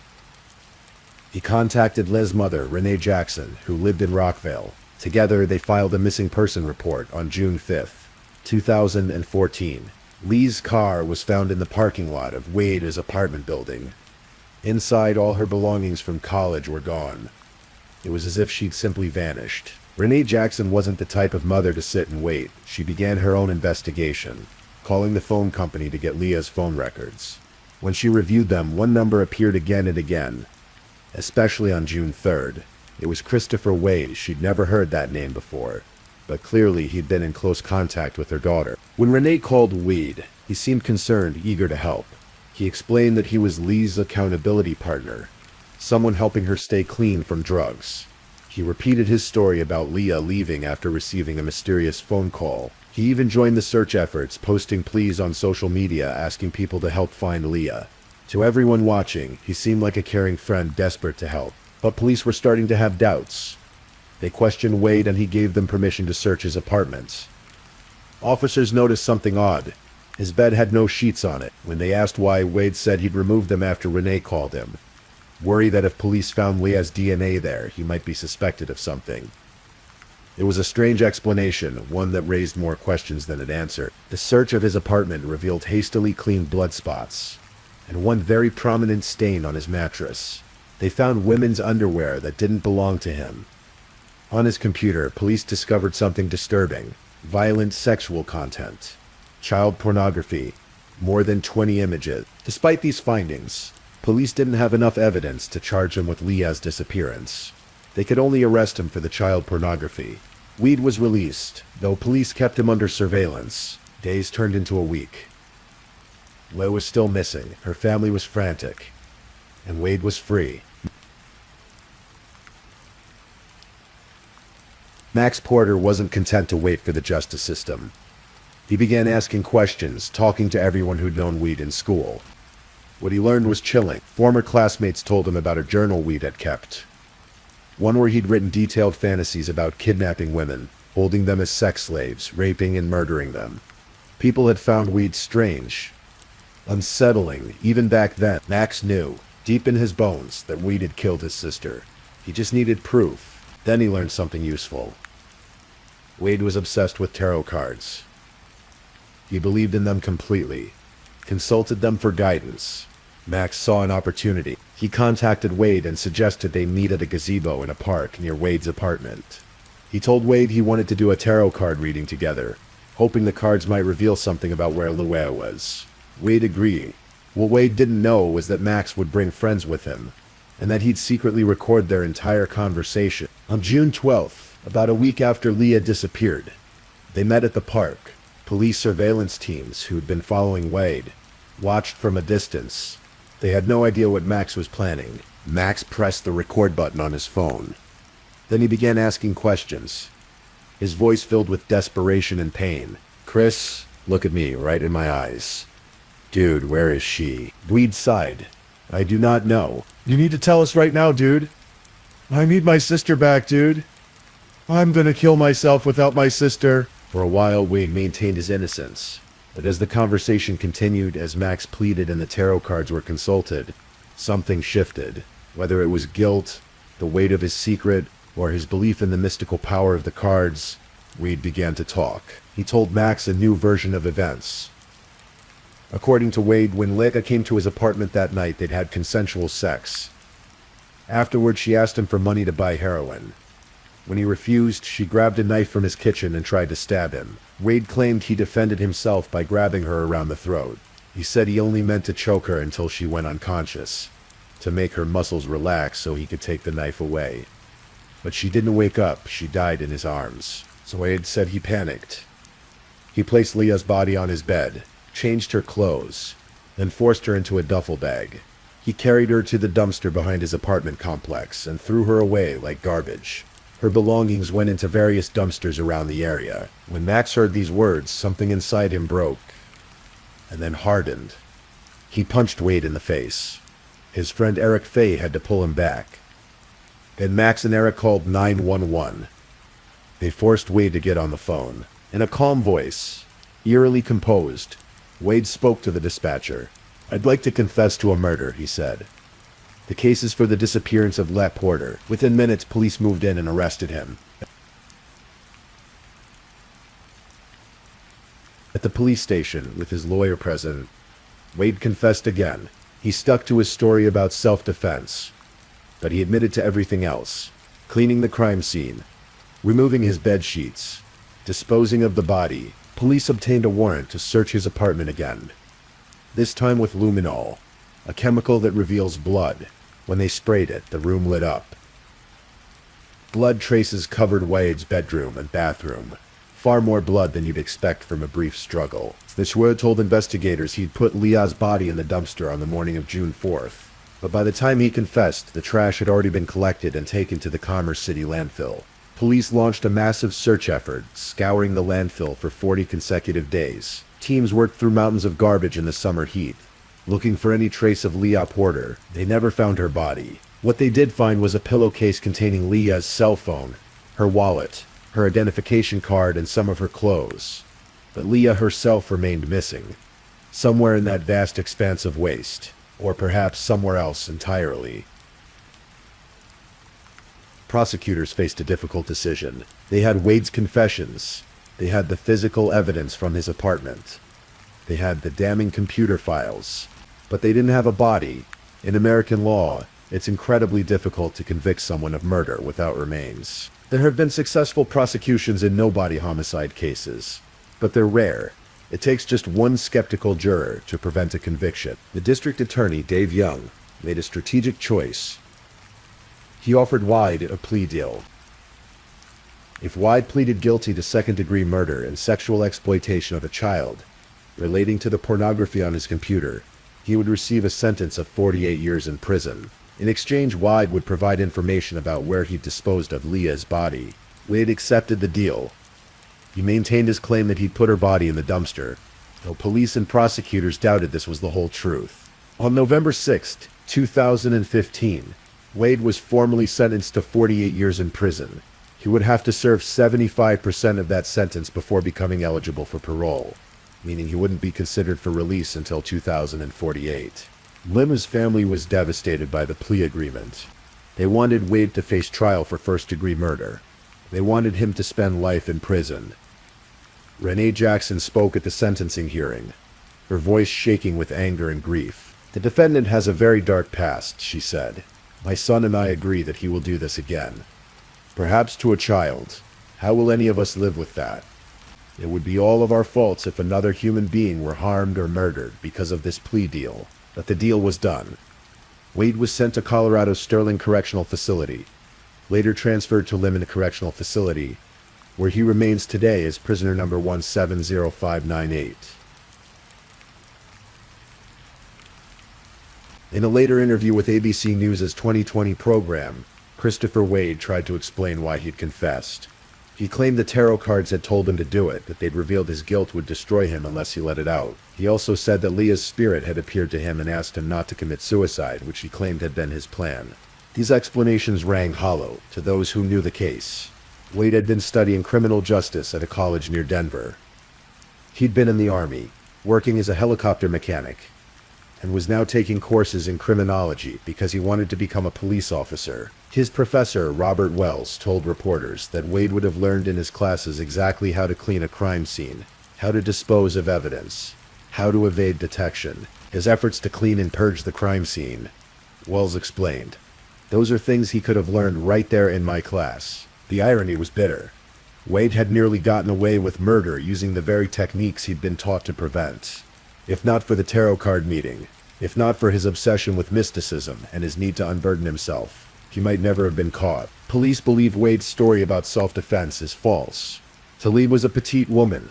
He contacted Liz's mother, Renee Jackson, who lived in Rockville. Together, they filed a missing person report on June 5th, 2014. Lee's car was found in the parking lot of Wade's apartment building. Inside, all her belongings from college were gone. It was as if she'd simply vanished. Renee Jackson wasn't the type of mother to sit and wait. She began her own investigation, calling the phone company to get Leah's phone records. When she reviewed them, one number appeared again and again, especially on June 3rd. It was Christopher Wade. She'd never heard that name before, but clearly he'd been in close contact with her daughter. When Renee called Wade, he seemed concerned, eager to help. He explained that he was Lee's accountability partner, someone helping her stay clean from drugs. He repeated his story about Leah leaving after receiving a mysterious phone call. He even joined the search efforts, posting pleas on social media asking people to help find Leah. To everyone watching, he seemed like a caring friend desperate to help. But police were starting to have doubts. They questioned Wade and he gave them permission to search his apartment. Officers noticed something odd. His bed had no sheets on it. When they asked why, Wade said he'd removed them after Renee called him, worried that if police found Leah's DNA there, he might be suspected of something. It was a strange explanation, one that raised more questions than it answered. The search of his apartment revealed hastily cleaned blood spots, and one very prominent stain on his mattress. They found women's underwear that didn't belong to him. On his computer, police discovered something disturbing: violent sexual content, child pornography, more than 20 images. Despite these findings, police didn't have enough evidence to charge him with Leah's disappearance. They could only arrest him for the child pornography. Weed was released, though police kept him under surveillance. Days turned into a week. Leah was still missing, her family was frantic, and Wade was free. Max Porter wasn't content to wait for the justice system. He began asking questions, talking to everyone who'd known Weed in school. What he learned was chilling. Former classmates told him about a journal Weed had kept, one where he'd written detailed fantasies about kidnapping women, holding them as sex slaves, raping and murdering them. People had found Weed strange, unsettling. Even back then, Max knew, deep in his bones, that Weed had killed his sister. He just needed proof. Then he learned something useful. Wade was obsessed with tarot cards. He believed in them completely, consulted them for guidance. Max saw an opportunity. He contacted Wade and suggested they meet at a gazebo in a park near Wade's apartment. He told Wade he wanted to do a tarot card reading together, hoping the cards might reveal something about where Louis was. Wade agreed. What Wade didn't know was that Max would bring friends with him, and that he'd secretly record their entire conversation. On June 12th, about a week after Leah disappeared, they met at the park. Police surveillance teams who had been following Wade watched from a distance. They had no idea what Max was planning. Max pressed the record button on his phone. Then he began asking questions, his voice filled with desperation and pain. "Chris, look at me, right in my eyes. Dude, where is she?" Weed sighed. "I do not know." "You need to tell us right now, dude. I need my sister back, dude. I'm gonna kill myself without my sister." For a while, Wade maintained his innocence. But as the conversation continued, as Max pleaded and the tarot cards were consulted, something shifted. Whether it was guilt, the weight of his secret, or his belief in the mystical power of the cards, Wade began to talk. He told Max a new version of events. According to Wade, when Leah came to his apartment that night, they'd had consensual sex. Afterwards, she asked him for money to buy heroin. When he refused, she grabbed a knife from his kitchen and tried to stab him. Wade claimed he defended himself by grabbing her around the throat. He said he only meant to choke her until she went unconscious, to make her muscles relax so he could take the knife away. But she didn't wake up. She died in his arms. So Wade said he panicked. He placed Leah's body on his bed, changed her clothes, then forced her into a duffel bag. He carried her to the dumpster behind his apartment complex and threw her away like garbage. Her belongings went into various dumpsters around the area. When Max heard these words, something inside him broke, and then hardened. He punched Wade in the face. His friend Eric Fay had to pull him back. Then Max and Eric called 911. They forced Wade to get on the phone. In a calm voice, eerily composed, Wade spoke to the dispatcher. "I'd like to confess to a murder," he said. "The case is for the disappearance of Le Porter." Within minutes, police moved in and arrested him. At the police station, with his lawyer present, Wade confessed again. He stuck to his story about self-defense, but he admitted to everything else: cleaning the crime scene, removing his bed sheets, disposing of the body. Police obtained a warrant to search his apartment again, this time with luminol, a chemical that reveals blood. When they sprayed it, the room lit up. Blood traces covered Wade's bedroom and bathroom. Far more blood than you'd expect from a brief struggle. The Schwer told investigators he'd put Leah's body in the dumpster on the morning of June 4th. But by the time he confessed, the trash had already been collected and taken to the Commerce City landfill. Police launched a massive search effort, scouring the landfill for 40 consecutive days. Teams worked through mountains of garbage in the summer heat, looking for any trace of Leah Porter. They never found her body. What they did find was a pillowcase containing Leah's cell phone, her wallet, her identification card, and some of her clothes. But Leah herself remained missing, somewhere in that vast expanse of waste, or perhaps somewhere else entirely. Prosecutors faced a difficult decision. They had Wade's confessions. They had the physical evidence from his apartment. They had the damning computer files. But they didn't have a body. In American law, it's incredibly difficult to convict someone of murder without remains. There have been successful prosecutions in no-body homicide cases, but they're rare. It takes just one skeptical juror to prevent a conviction. The district attorney, Dave Young, made a strategic choice. He offered Wade a plea deal. If Wade pleaded guilty to second-degree murder and sexual exploitation of a child relating to the pornography on his computer, he would receive a sentence of 48 years in prison. In exchange, Wade would provide information about where he'd disposed of Leah's body. Wade accepted the deal. He maintained his claim that he'd put her body in the dumpster, though police and prosecutors doubted this was the whole truth. On November 6, 2015, Wade was formally sentenced to 48 years in prison. He would have to serve 75% of that sentence before becoming eligible for parole, meaning he wouldn't be considered for release until 2048. Lim's family was devastated by the plea agreement. They wanted Wade to face trial for first-degree murder. They wanted him to spend life in prison. Renee Jackson spoke at the sentencing hearing, her voice shaking with anger and grief. The defendant has a very dark past, she said. My son and I agree that he will do this again. Perhaps to a child. How will any of us live with that? It would be all of our faults if another human being were harmed or murdered because of this plea deal. But the deal was done. Wade was sent to Colorado's Sterling Correctional Facility, later transferred to Limon Correctional Facility, where he remains today as prisoner number 170598. In a later interview with ABC News' 2020 program, Christopher Wade tried to explain why he'd confessed. He claimed the tarot cards had told him to do it, that they'd revealed his guilt would destroy him unless he let it out. He also said that Leah's spirit had appeared to him and asked him not to commit suicide, which he claimed had been his plan. These explanations rang hollow to those who knew the case. Wade had been studying criminal justice at a college near Denver. He'd been in the Army, working as a helicopter mechanic, and was now taking courses in criminology because he wanted to become a police officer. His professor, Robert Wells, told reporters that Wade would have learned in his classes exactly how to clean a crime scene, how to dispose of evidence, how to evade detection. His efforts to clean and purge the crime scene, Wells explained. Those are things he could have learned right there in my class. The irony was bitter. Wade had nearly gotten away with murder using the very techniques he'd been taught to prevent. If not for the tarot card meeting, if not for his obsession with mysticism and his need to unburden himself, he might never have been caught. Police believe Wade's story about self-defense is false. Talib was a petite woman,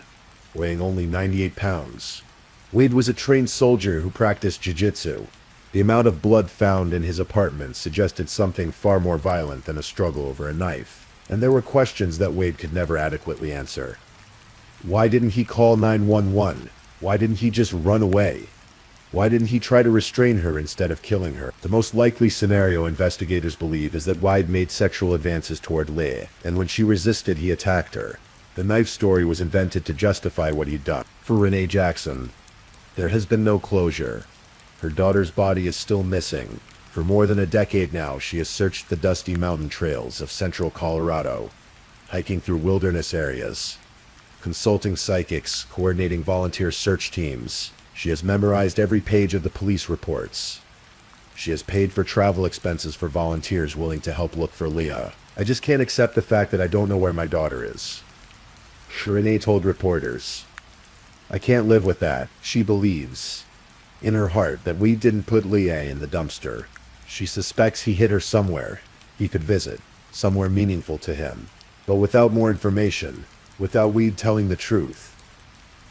weighing only 98 pounds. Wade was a trained soldier who practiced jiu-jitsu. The amount of blood found in his apartment suggested something far more violent than a struggle over a knife. And there were questions that Wade could never adequately answer. Why didn't he call 911? Why didn't he just run away? Why didn't he try to restrain her instead of killing her? The most likely scenario investigators believe is that Wade made sexual advances toward Leah, and when she resisted, he attacked her. The knife story was invented to justify what he'd done. For Renee Jackson, there has been no closure. Her daughter's body is still missing. For more than a decade now, she has searched the dusty mountain trails of central Colorado, hiking through wilderness areas, consulting psychics, coordinating volunteer search teams. She has memorized every page of the police reports. She has paid for travel expenses for volunteers willing to help look for Leah. I just can't accept the fact that I don't know where my daughter is. Renee told reporters. I can't live with that. She believes, in her heart, that we didn't put Leah in the dumpster. She suspects he hid her somewhere he could visit, somewhere meaningful to him. But without more information, without Weed telling the truth,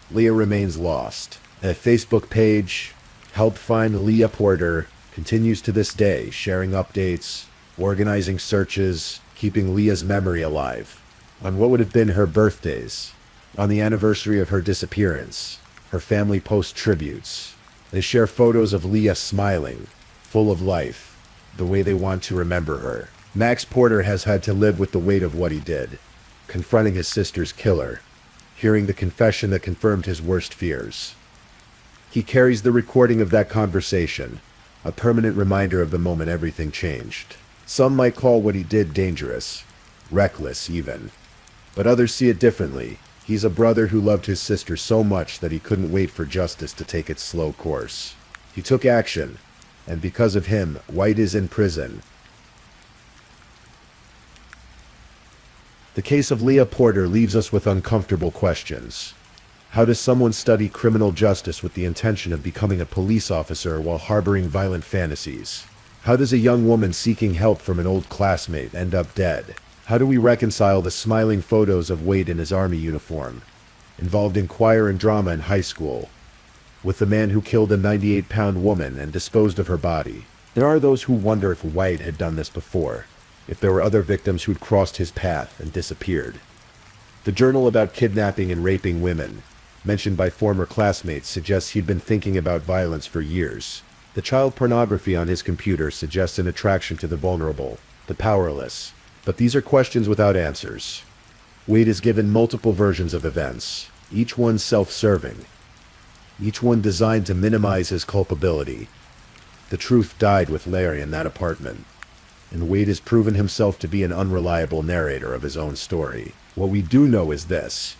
Leah remains lost. A Facebook page, Help Find Leah Porter, continues to this day, sharing updates, organizing searches, keeping Leah's memory alive. On what would have been her birthdays, on the anniversary of her disappearance, her family posts tributes. They share photos of Leah smiling, full of life, the way they want to remember her. Max Porter has had to live with the weight of what he did, confronting his sister's killer, hearing the confession that confirmed his worst fears. He carries the recording of that conversation, a permanent reminder of the moment everything changed. Some might call what he did dangerous, reckless even, but others see it differently. He's a brother who loved his sister so much that he couldn't wait for justice to take its slow course. He took action, and because of him, White is in prison. The case of Leah Porter leaves us with uncomfortable questions. How does someone study criminal justice with the intention of becoming a police officer while harboring violent fantasies? How does a young woman seeking help from an old classmate end up dead? How do we reconcile the smiling photos of Wade in his army uniform, involved in choir and drama in high school, with the man who killed a 98-pound woman and disposed of her body? There are those who wonder if White had done this before, if there were other victims who'd crossed his path and disappeared. The journal about kidnapping and raping women, mentioned by former classmates, suggests he'd been thinking about violence for years. The child pornography on his computer suggests an attraction to the vulnerable, the powerless. But these are questions without answers. Wade is given multiple versions of events, each one self-serving, each one designed to minimize his culpability. The truth died with Larry in that apartment, and Wade has proven himself to be an unreliable narrator of his own story. What we do know is this: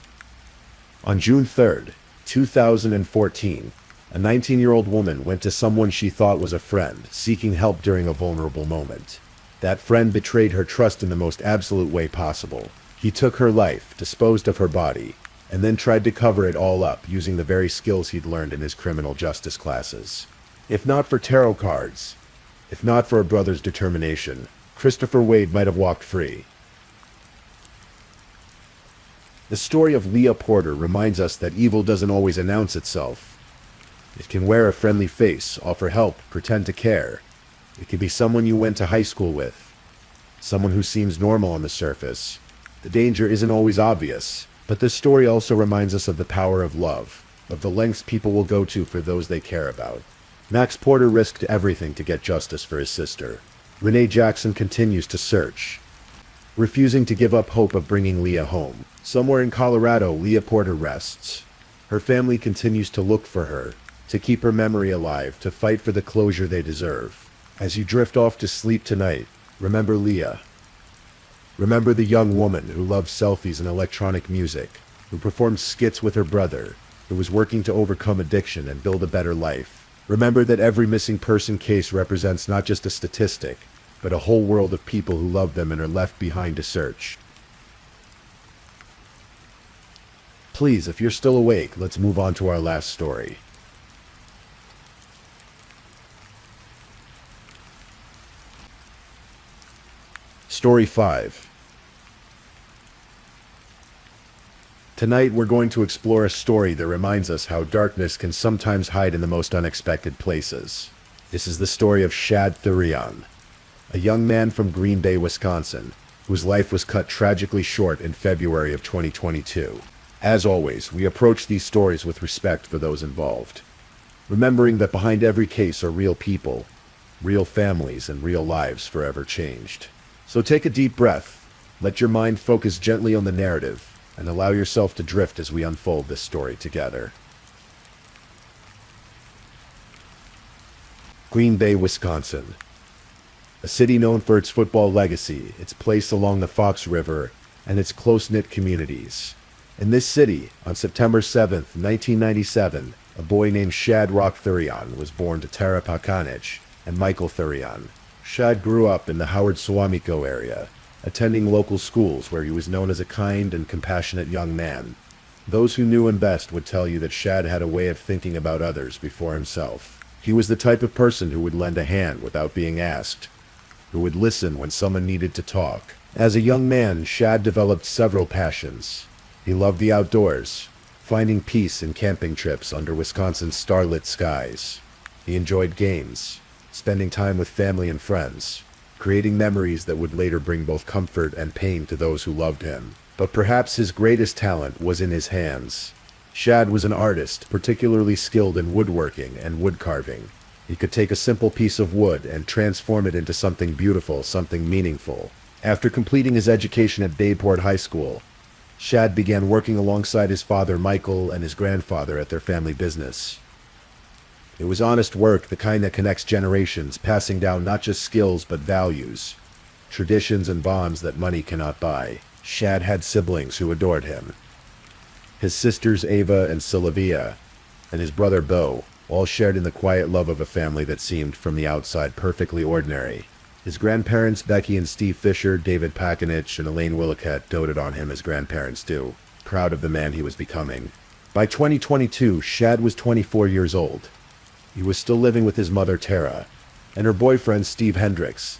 On June 3rd, 2014, a 19-year-old woman went to someone she thought was a friend, seeking help during a vulnerable moment. That friend betrayed her trust in the most absolute way possible. He took her life, disposed of her body, and then tried to cover it all up using the very skills he'd learned in his criminal justice classes. If not for tarot cards, if not for a brother's determination, Christopher Wade might have walked free. The story of Leah Porter reminds us that evil doesn't always announce itself. It can wear a friendly face, offer help, pretend to care. It can be someone you went to high school with, someone who seems normal on the surface. The danger isn't always obvious, but this story also reminds us of the power of love, of the lengths people will go to for those they care about. Max Porter risked everything to get justice for his sister. Renee Jackson continues to search, refusing to give up hope of bringing Leah home. Somewhere in Colorado, Leah Porter rests. Her family continues to look for her, to keep her memory alive, to fight for the closure they deserve. As you drift off to sleep tonight, remember Leah. Remember the young woman who loved selfies and electronic music, who performed skits with her brother, who was working to overcome addiction and build a better life. Remember that every missing person case represents not just a statistic, but a whole world of people who love them and are left behind to search. Please, if you're still awake, let's move on to our last story. Story 5. Tonight we're going to explore a story that reminds us how darkness can sometimes hide in the most unexpected places. This is the story of Shad Thurian, a young man from Green Bay, Wisconsin, whose life was cut tragically short in February of 2022. As always, we approach these stories with respect for those involved, remembering that behind every case are real people, real families, and real lives forever changed. So take a deep breath, let your mind focus gently on the narrative, and allow yourself to drift as we unfold this story together. Green Bay, Wisconsin. A city known for its football legacy, its place along the Fox River, and its close-knit communities. In this city, on September 7th, 1997, a boy named Shad Thurian was born to Tara Pakanich and Michael Thurian. Shad grew up in the Howard Suamico area, attending local schools where he was known as a kind and compassionate young man. Those who knew him best would tell you that Shad had a way of thinking about others before himself. He was the type of person who would lend a hand without being asked, who would listen when someone needed to talk. As a young man, Shad developed several passions. He loved the outdoors, finding peace in camping trips under Wisconsin's starlit skies. He enjoyed games, spending time with family and friends, creating memories that would later bring both comfort and pain to those who loved him. But perhaps his greatest talent was in his hands. Shad was an artist, particularly skilled in woodworking and wood carving. He could take a simple piece of wood and transform it into something beautiful, something meaningful. After completing his education at Bayport High School, Shad began working alongside his father Michael and his grandfather at their family business. It was honest work, the kind that connects generations, passing down not just skills but values, traditions and bonds that money cannot buy. Shad had siblings who adored him. His sisters Ava and Sylvia, and his brother Bo, all shared in the quiet love of a family that seemed, from the outside, perfectly ordinary. His grandparents, Becky and Steve Fisher, David Pakanich, and Elaine Willicat, doted on him as grandparents do, proud of the man he was becoming. By 2022, Shad was 24 years old. He was still living with his mother Tara, and her boyfriend Steve Hendricks,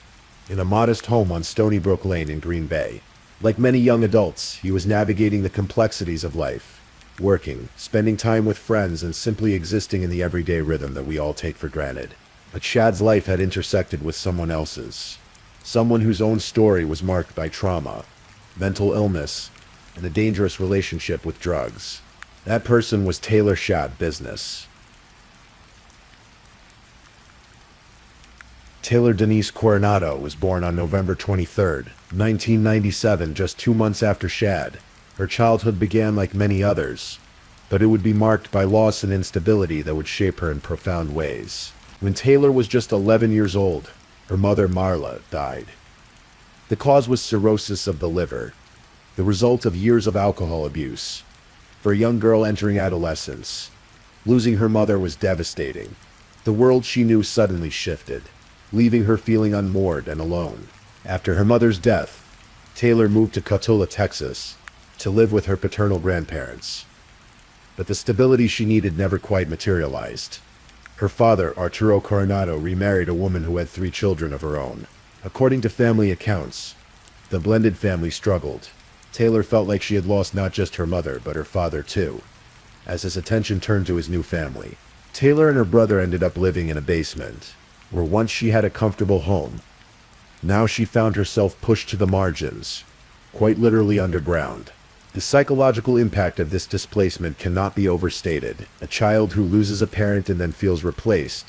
in a modest home on Stony Brook Lane in Green Bay. Like many young adults, he was navigating the complexities of life, working, spending time with friends, and simply existing in the everyday rhythm that we all take for granted. But Shad's life had intersected with someone else's, someone whose own story was marked by trauma, mental illness, and a dangerous relationship with drugs. That person was Taylor Shad Business. Taylor Denise Coronado was born on November 23, 1997, just 2 months after Shad. Her childhood began like many others, but it would be marked by loss and instability that would shape her in profound ways. When Taylor was just 11 years old, her mother Marla died. The cause was cirrhosis of the liver, the result of years of alcohol abuse. for a young girl entering adolescence. Losing her mother was devastating. The world she knew suddenly shifted, leaving her feeling unmoored and alone. After her mother's death, Taylor moved to Cotulla, Texas, to live with her paternal grandparents. But the stability she needed never quite materialized. Her father, Arturo Coronado, remarried a woman who had 3 children of her own. According to family accounts, the blended family struggled. Taylor felt like she had lost not just her mother, but her father too, as his attention turned to his new family. Taylor and her brother ended up living in a basement, where once she had a comfortable home, now she found herself pushed to the margins, quite literally underground. The psychological impact of this displacement cannot be overstated. A child who loses a parent and then feels replaced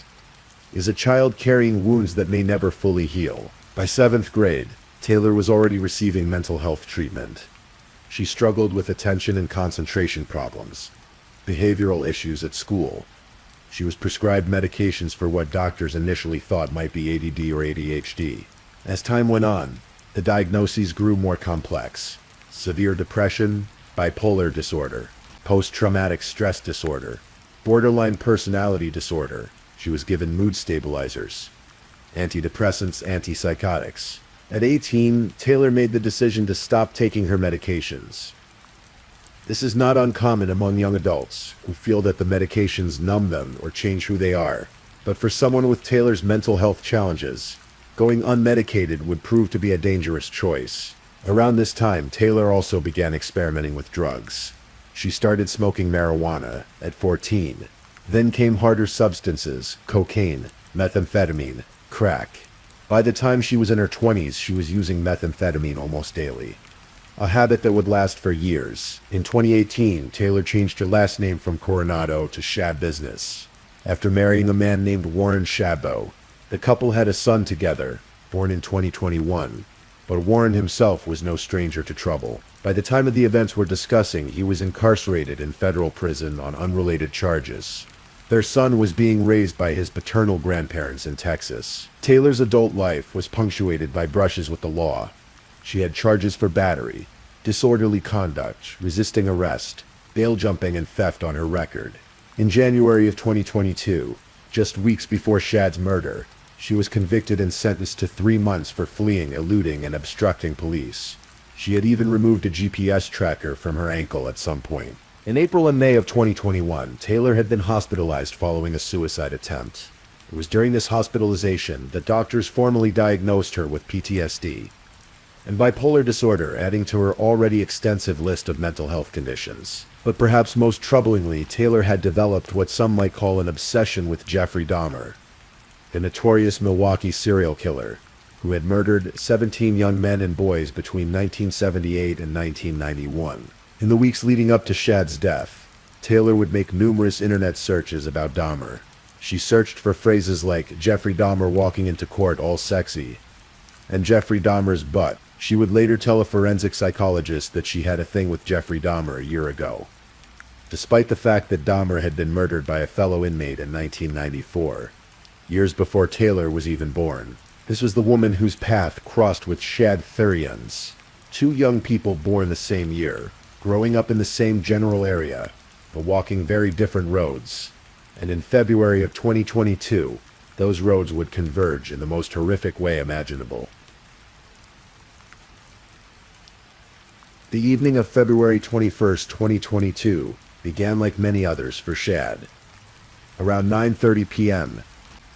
is a child carrying wounds that may never fully heal. By 7th grade, Taylor was already receiving mental health treatment. She struggled with attention and concentration problems, behavioral issues at school. She was prescribed medications for what doctors initially thought might be ADD or ADHD. As time went on, the diagnoses grew more complex. Severe depression, bipolar disorder, post-traumatic stress disorder, borderline personality disorder. She was given mood stabilizers, antidepressants, antipsychotics. At 18, Taylor made the decision to stop taking her medications. This is not uncommon among young adults who feel that the medications numb them or change who they are. But for someone with Taylor's mental health challenges, going unmedicated would prove to be a dangerous choice. Around this time, Taylor also began experimenting with drugs. She started smoking marijuana at 14. Then came harder substances, cocaine, methamphetamine, crack. By the time she was in her 20s, she was using methamphetamine almost daily, a habit that would last for years. In 2018, Taylor changed her last name from Coronado to Shad Business, after marrying a man named Warren Chabot. The couple had a son together, born in 2021, but Warren himself was no stranger to trouble. By the time of the events we're discussing, he was incarcerated in federal prison on unrelated charges. Their son was being raised by his paternal grandparents in Texas. Taylor's adult life was punctuated by brushes with the law. She had charges for battery, disorderly conduct, resisting arrest, bail jumping, and theft on her record. In January of 2022, just weeks before Shad's murder, she was convicted and sentenced to 3 months for fleeing, eluding, and obstructing police. She had even removed a GPS tracker from her ankle at some point. In April and May of 2021, Taylor had been hospitalized following a suicide attempt. It was during this hospitalization that doctors formally diagnosed her with PTSD and bipolar disorder, adding to her already extensive list of mental health conditions. But perhaps most troublingly, Taylor had developed what some might call an obsession with Jeffrey Dahmer, the notorious Milwaukee serial killer who had murdered 17 young men and boys between 1978 and 1991. In the weeks leading up to Shad's death, Taylor would make numerous internet searches about Dahmer. She searched for phrases like Jeffrey Dahmer walking into court all sexy and Jeffrey Dahmer's butt. She would later tell a forensic psychologist that she had a thing with Jeffrey Dahmer a year ago, despite the fact that Dahmer had been murdered by a fellow inmate in 1994, years before Taylor was even born. This was the woman whose path crossed with Shad Thurian's, 2 young people born the same year, growing up in the same general area, but walking very different roads. And in February of 2022, those roads would converge in the most horrific way imaginable. The evening of February 21st, 2022, began like many others for Shad. Around 9:30 p.m.,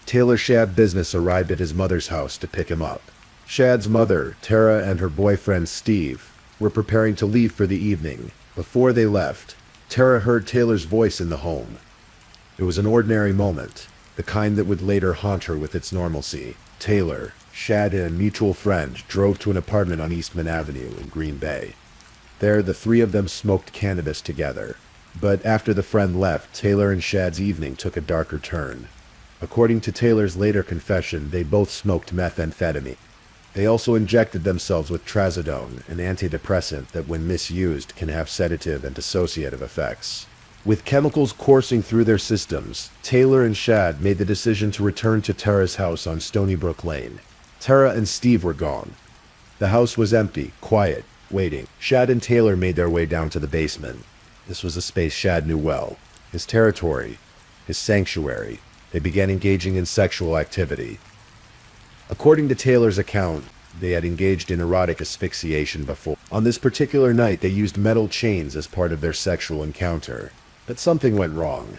Taylor Shad Business arrived at his mother's house to pick him up. Shad's mother, Tara, and her boyfriend, Steve, were preparing to leave for the evening. Before they left, Tara heard Taylor's voice in the home. It was an ordinary moment, the kind that would later haunt her with its normalcy. Taylor, Shad, and a mutual friend drove to an apartment on Eastman Avenue in Green Bay. There, the 3 of them smoked cannabis together. But after the friend left, Taylor and Shad's evening took a darker turn. According to Taylor's later confession, they both smoked methamphetamine. They also injected themselves with trazodone, an antidepressant that when misused can have sedative and dissociative effects. With chemicals coursing through their systems, Taylor and Shad made the decision to return to Tara's house on Stony Brook Lane. Tara and Steve were gone. The house was empty, quiet, waiting. Shad and Taylor made their way down to the basement. This was a space Shad knew well. His territory, his sanctuary. They began engaging in sexual activity. According to Taylor's account, they had engaged in erotic asphyxiation before. On this particular night, they used metal chains as part of their sexual encounter. But something went wrong.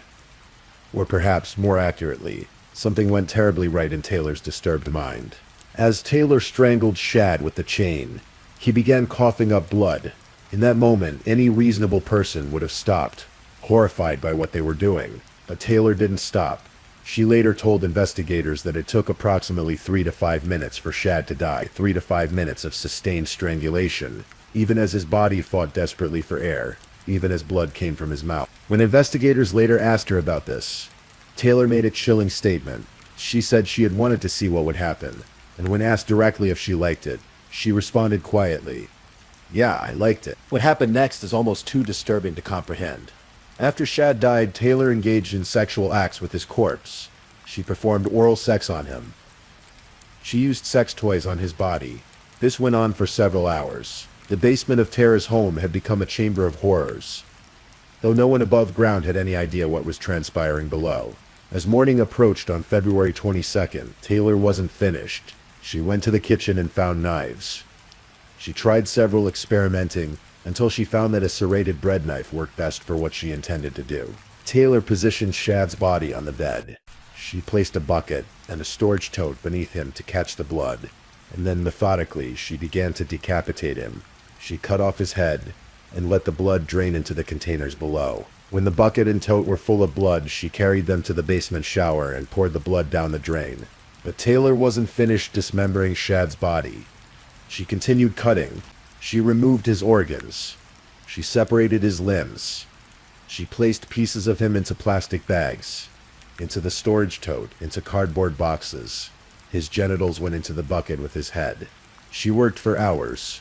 Or perhaps, more accurately, something went terribly right in Taylor's disturbed mind. As Taylor strangled Shad with the chain, he began coughing up blood. In that moment, any reasonable person would have stopped, horrified by what they were doing. But Taylor didn't stop. She later told investigators that it took approximately 3 to 5 minutes for Shad to die. 3 to 5 minutes of sustained strangulation, even as his body fought desperately for air, even as blood came from his mouth. When investigators later asked her about this, Taylor made a chilling statement. She said she had wanted to see what would happen, and when asked directly if she liked it, she responded quietly, "Yeah, I liked it." What happened next is almost too disturbing to comprehend. After Shad died, Taylor engaged in sexual acts with his corpse. She performed oral sex on him. She used sex toys on his body. This went on for several hours. The basement of Tara's home had become a chamber of horrors, though no one above ground had any idea what was transpiring below. As morning approached on February 22nd, Taylor wasn't finished. She went to the kitchen and found knives. She tried several experimenting, until she found that a serrated bread knife worked best for what she intended to do. Taylor positioned Shad's body on the bed. She placed a bucket and a storage tote beneath him to catch the blood, and then methodically she began to decapitate him. She cut off his head and let the blood drain into the containers below. When the bucket and tote were full of blood, she carried them to the basement shower and poured the blood down the drain. But Taylor wasn't finished dismembering Shad's body. She continued cutting. She removed his organs. She separated his limbs. She placed pieces of him into plastic bags, into the storage tote, into cardboard boxes. His genitals went into the bucket with his head. She worked for hours,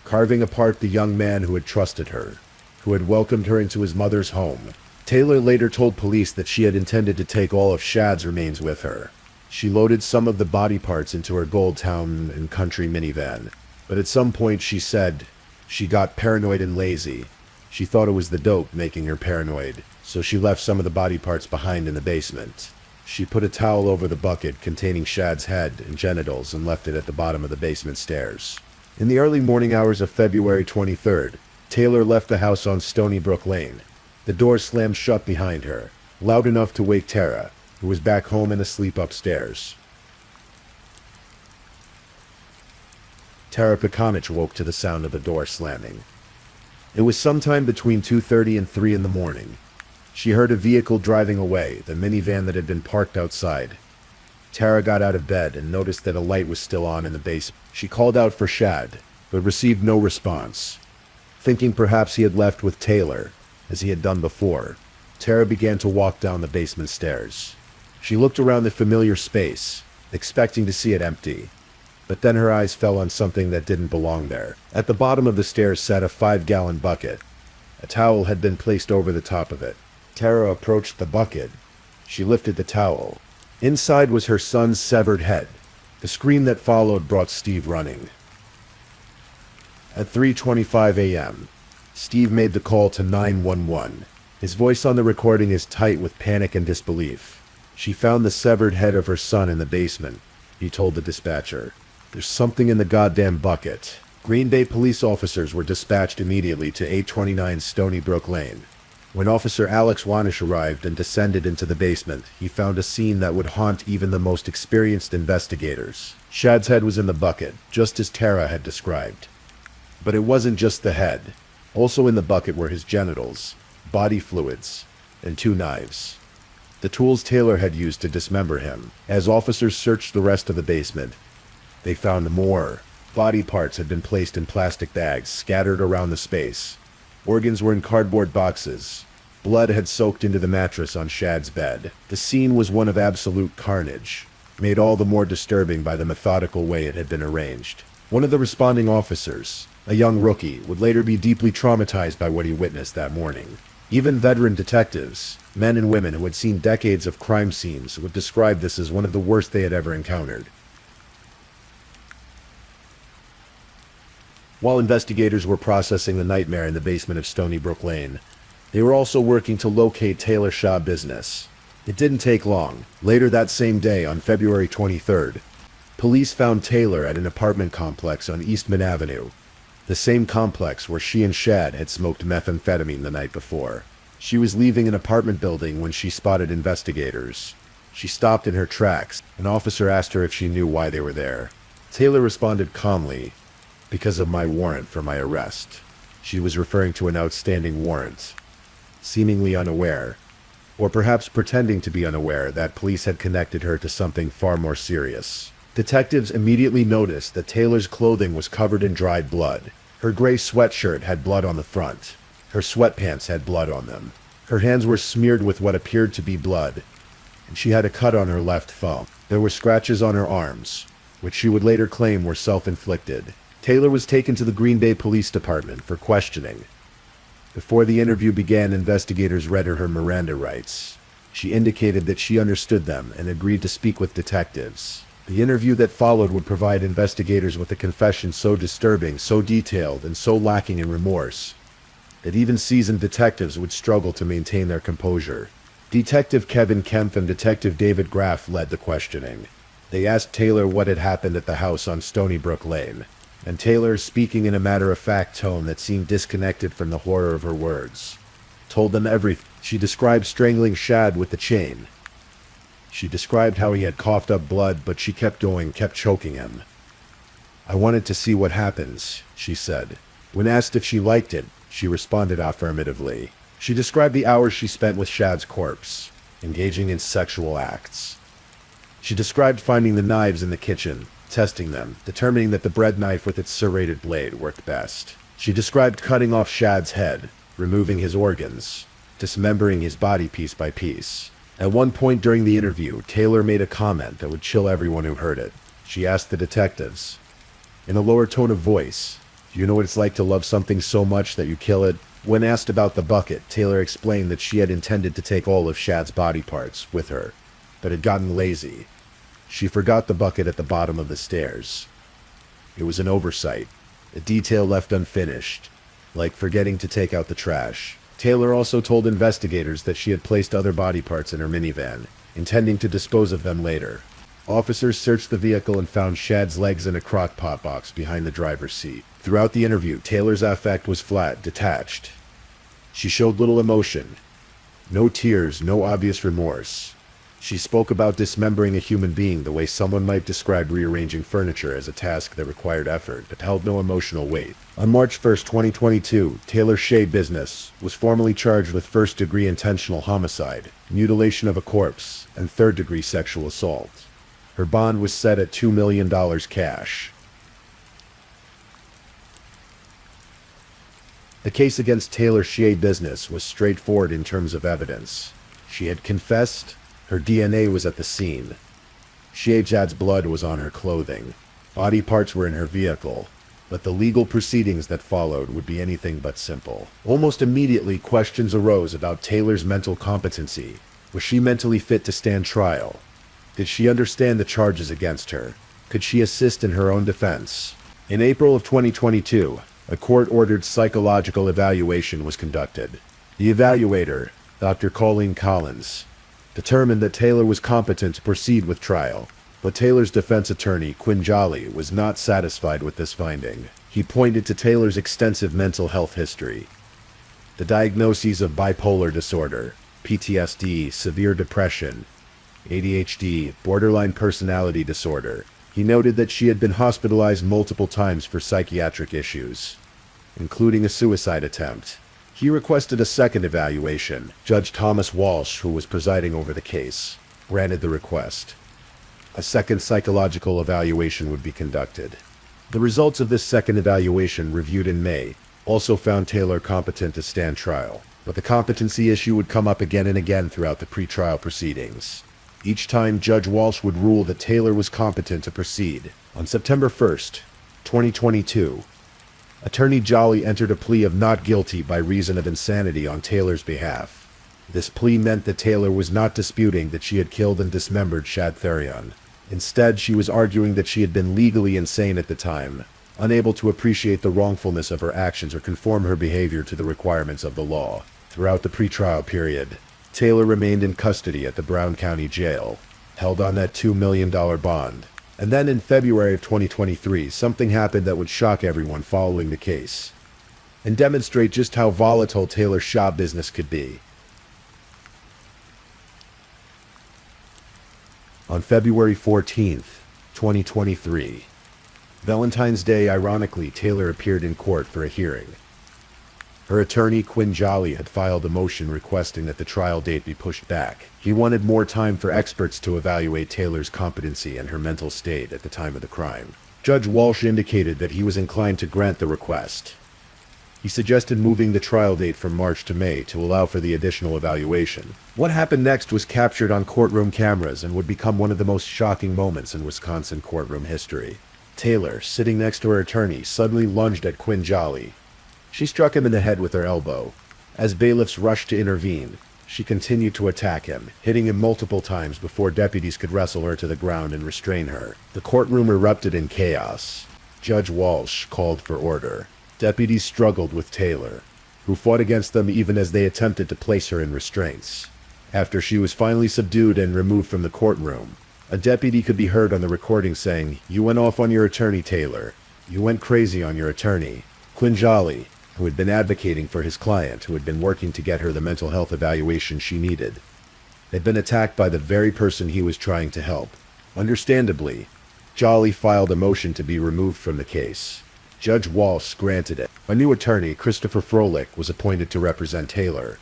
carving apart the young man who had trusted her, who had welcomed her into his mother's home. Taylor later told police that she had intended to take all of Shad's remains with her. She loaded some of the body parts into her Gold Town and Country minivan. But at some point she said she got paranoid and lazy. She thought it was the dope making her paranoid, so she left some of the body parts behind in the basement. She put a towel over the bucket containing Shad's head and genitals and left it at the bottom of the basement stairs. In the early morning hours of February 23rd, Taylor left the house on Stony Brook Lane. The door slammed shut behind her, loud enough to wake Tara, who was back home and asleep upstairs. Tara Pekanich woke to the sound of the door slamming. It was sometime between 2:30 and 3 in the morning. She heard a vehicle driving away, the minivan that had been parked outside. Tara got out of bed and noticed that a light was still on in the basement. She called out for Shad, but received no response. Thinking perhaps he had left with Taylor, as he had done before, Tara began to walk down the basement stairs. She looked around the familiar space, expecting to see it empty. But then her eyes fell on something that didn't belong there. At the bottom of the stairs sat a 5-gallon bucket. A towel had been placed over the top of it. Tara approached the bucket. She lifted the towel. Inside was her son's severed head. The scream that followed brought Steve running. At 3:25 a.m., Steve made the call to 911. His voice on the recording is tight with panic and disbelief. "She found the severed head of her son in the basement," he told the dispatcher. "There's something in the goddamn bucket." Green Bay police officers were dispatched immediately to 829 Stony Brook Lane. When Officer Alex Wanish arrived and descended into the basement, he found a scene that would haunt even the most experienced investigators. Shad's head was in the bucket, just as Tara had described. But it wasn't just the head. Also in the bucket were his genitals, body fluids, and 2 knives. The tools Taylor had used to dismember him. As officers searched the rest of the basement, they found more. Body parts had been placed in plastic bags, scattered around the space. Organs were in cardboard boxes. Blood had soaked into the mattress on Shad's bed. The scene was one of absolute carnage, made all the more disturbing by the methodical way it had been arranged. One of the responding officers, a young rookie, would later be deeply traumatized by what he witnessed that morning. Even veteran detectives, men and women who had seen decades of crime scenes, would describe this as one of the worst they had ever encountered. While investigators were processing the nightmare in the basement of Stony Brook Lane, They were also working to locate Taylor Shaw Business. It didn't take long. Later that same day, on February 23rd, police found Taylor at an apartment complex on Eastman Avenue, the same complex where she and Shad had smoked methamphetamine the night before. She was leaving an apartment building when she spotted investigators. She stopped in her tracks. An officer asked her if she knew why they were there. Taylor responded calmly, "Because of my warrant for my arrest." She was referring to an outstanding warrant. Seemingly unaware, or perhaps pretending to be unaware, that police had connected her to something far more serious. Detectives immediately noticed that Taylor's clothing was covered in dried blood. Her gray sweatshirt had blood on the front. Her sweatpants had blood on them. Her hands were smeared with what appeared to be blood, and she had a cut on her left thumb. There were scratches on her arms, which she would later claim were self-inflicted. Taylor was taken to the Green Bay Police Department for questioning. Before the interview began, investigators read her Miranda rights. She indicated that she understood them and agreed to speak with detectives. The interview that followed would provide investigators with a confession so disturbing, so detailed, and so lacking in remorse that even seasoned detectives would struggle to maintain their composure. Detective Kevin Kempf and Detective David Graff led the questioning. They asked Taylor what had happened at the house on Stony Brook Lane, and Taylor, speaking in a matter-of-fact tone that seemed disconnected from the horror of her words, told them everything. She described strangling Shad with the chain. She described how he had coughed up blood, but she kept going, kept choking him. "I wanted to see what happens," she said. When asked if she liked it, she responded affirmatively. She described the hours she spent with Shad's corpse, engaging in sexual acts. She described finding the knives in the kitchen, testing them, determining that the bread knife with its serrated blade worked best. She described cutting off Shad's head, removing his organs, dismembering his body piece by piece. At one point during the interview, Taylor made a comment that would chill everyone who heard it. She asked the detectives, in a lower tone of voice, "Do you know what it's like to love something so much that you kill it?" When asked about the bucket, Taylor explained that she had intended to take all of Shad's body parts with her, but had gotten lazy. She forgot the bucket at the bottom of the stairs. It was an oversight, a detail left unfinished, like forgetting to take out the trash. Taylor also told investigators that she had placed other body parts in her minivan, intending to dispose of them later. Officers searched the vehicle and found Shad's legs in a crock-pot box behind the driver's seat. Throughout the interview, Taylor's affect was flat, detached. She showed little emotion. No tears, no obvious remorse. She spoke about dismembering a human being the way someone might describe rearranging furniture as a task that required effort, but held no emotional weight. On March 1st, 2022, Taylor Shea Business was formally charged with first-degree intentional homicide, mutilation of a corpse, and third-degree sexual assault. Her bond was set at $2 million cash. The case against Taylor Shea Business was straightforward in terms of evidence. She had confessed. Her DNA was at the scene. Shad's blood was on her clothing. Body parts were in her vehicle. But the legal proceedings that followed would be anything but simple. Almost immediately, questions arose about Taylor's mental competency. Was she mentally fit to stand trial? Did she understand the charges against her? Could she assist in her own defense? In April of 2022, a court-ordered psychological evaluation was conducted. The evaluator, Dr. Colleen Collins, determined that Taylor was competent to proceed with trial, but Taylor's defense attorney, Quinn Jolly, was not satisfied with this finding. He pointed to Taylor's extensive mental health history. The diagnoses of bipolar disorder, PTSD, severe depression, ADHD, borderline personality disorder. He noted that she had been hospitalized multiple times for psychiatric issues, including a suicide attempt. He requested a second evaluation. Judge Thomas Walsh, who was presiding over the case, granted the request. A second psychological evaluation would be conducted. The results of this second evaluation, reviewed in May, also found Taylor competent to stand trial, but the competency issue would come up again and again throughout the pretrial proceedings. Each time, Judge Walsh would rule that Taylor was competent to proceed. On September 1st, 2022, Attorney Jolly entered a plea of not guilty by reason of insanity on Taylor's behalf. This plea meant that Taylor was not disputing that she had killed and dismembered Shad Therion. Instead, she was arguing that she had been legally insane at the time, unable to appreciate the wrongfulness of her actions or conform her behavior to the requirements of the law. Throughout the pretrial period, Taylor remained in custody at the Brown County Jail, held on that $2 million bond. And then in February of 2023, something happened that would shock everyone following the case, and demonstrate just how volatile Taylor's shop business could be. On February 14th, 2023, Valentine's Day, ironically, Taylor appeared in court for a hearing. Her attorney, Quinn Jolly, had filed a motion requesting that the trial date be pushed back. He wanted more time for experts to evaluate Taylor's competency and her mental state at the time of the crime. Judge Walsh indicated that he was inclined to grant the request. He suggested moving the trial date from March to May to allow for the additional evaluation. What happened next was captured on courtroom cameras and would become one of the most shocking moments in Wisconsin courtroom history. Taylor, sitting next to her attorney, suddenly lunged at Quinn Jolly. She struck him in the head with her elbow. As bailiffs rushed to intervene, she continued to attack him, hitting him multiple times before deputies could wrestle her to the ground and restrain her. The courtroom erupted in chaos. Judge Walsh called for order. Deputies struggled with Taylor, who fought against them even as they attempted to place her in restraints. After she was finally subdued and removed from the courtroom, a deputy could be heard on the recording saying, "You went off on your attorney, Taylor. You went crazy on your attorney." Quinn Jolly, who had been advocating for his client, who had been working to get her the mental health evaluation she needed, had been attacked by the very person he was trying to help. Understandably, Jolly filed a motion to be removed from the case. Judge Walsh granted it. A new attorney, Christopher Froelich, was appointed to represent Taylor,